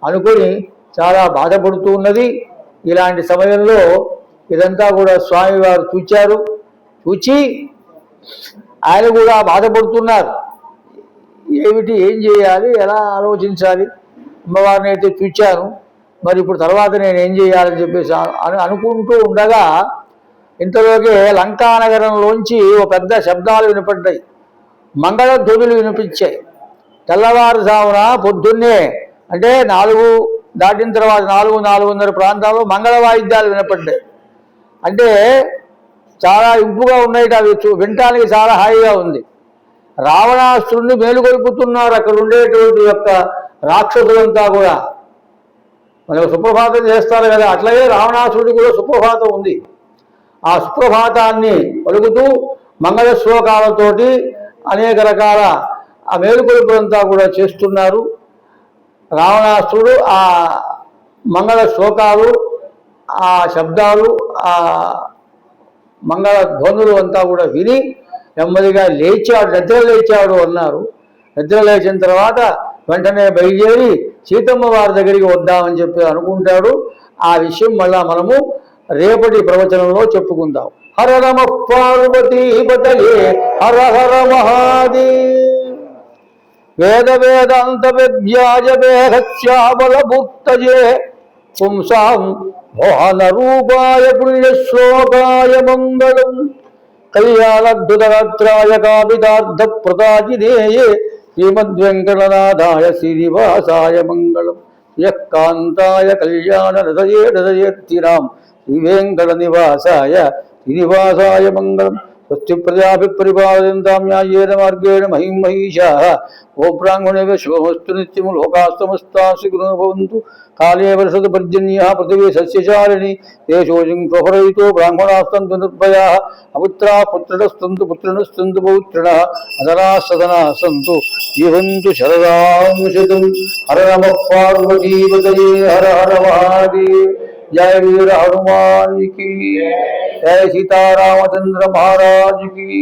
అనుకొని చాలా బాధపడుతూ ఉన్నది. ఇలాంటి సమయంలో ఇదంతా కూడా స్వామివారు చూచారు. చూచి ఆయన కూడా బాధపడుతున్నారు. ఏమిటి, ఏం చేయాలి, ఎలా ఆలోచించాలి, అమ్మవారిని అయితే చూచాను, మరి ఇప్పుడు తర్వాత నేను ఏం చేయాలని చెప్పేసి అనుకుంటూ ఉండగా ఇంతలోకే లంకానగరంలోంచి ఓ పెద్ద శబ్దాలు వినపడ్డాయి, మంగళధ్వనులు వినిపించాయి. తెల్లవారుజామున పొద్దున్నే అంటే 4 దాటిన తర్వాత 4-4:30 ప్రాంతాల్లో మంగళ వాయిద్యాలు వినపడ్డాయి. అంటే చాలా ఇంపుగా ఉన్నాయి, అవి వినటానికి చాలా హాయిగా ఉంది. రావణాసురుణ్ణి మేలుకొల్పుతున్నారు అక్కడ ఉండేటువంటి యొక్క రాక్షసులంతా కూడా. మనకు సుప్రభాతం చేస్తారు కదా, అట్లాగే రావణాసురుడికి కూడా సుప్రభాతం ఉంది. ఆ సుప్రభాతాన్ని పలుకుతూ మంగళ శ్లోకాలతోటి అనేక రకాల ఆ మేలుకొలుపులంతా కూడా చేస్తున్నారు. రావణాసురుడు ఆ మంగళ శ్లోకాలు, ఆ శబ్దాలు, ఆ మంగళ ధ్వనులు అంతా కూడా విని నెమ్మదిగా లేచాడు, నిద్ర లేచాడు అన్నారు. నిద్ర లేచిన తర్వాత వెంటనే బయలుదేరి సీతమ్మ వారి దగ్గరికి వద్దామని చెప్పి అనుకుంటాడు. ఆ విషయం మళ్ళా మనము రేపటి ప్రవచనంలో చెప్పుకుందాం. హర నమ పార్వతీ పతయే హర హర మహాదేవ్. వేద వేదాంత విద్యాయ వేహశ్యామల భూత్తయే పుంసాం మోహన రూపాయ పుణ్యశ్లోకాయ మంగళం. కళ్యాణద్భుతగాత్రాయ కామితార్థ ప్రదాజినేయే శ్రీమద్వెంకటనాథాయ శ్రీనివాసాయ మంగళం. యః కాంతాయ కళ్యాణ హృదయేర్తిరాం శ్రీవేంకట నివాసాయ శ్రీనివాసాయ మంగళం. స్వస్తి ప్రజాభి పరిపాలయంతాం న్యాయేన మార్గేణ మహిం మహిషాః. ఓ బ్రాహ్మణేభ్యః శుభమస్తు నిత్యం. లోకాః సమస్తాః సుఖినో భవంతు. కాలే వర్షతు పర్జన్యః పృథివీ సస్యశాలినీ. దేశోऽयं ప్రహరయితో బ్రాహ్మణాः సంతు నిర్భయాः. అపుత్రాः పుత్రిణः సంతు పుత్రిణः సంతు పౌత్రిణः. అదనాः సదనాः సంతు జీవంతు శరదాం శతం. హర నమః పార్వతీపతయే హర హర మహాదేవ్. जय वीर हनुमान की, जय सीतारामचंद्र महाराज की।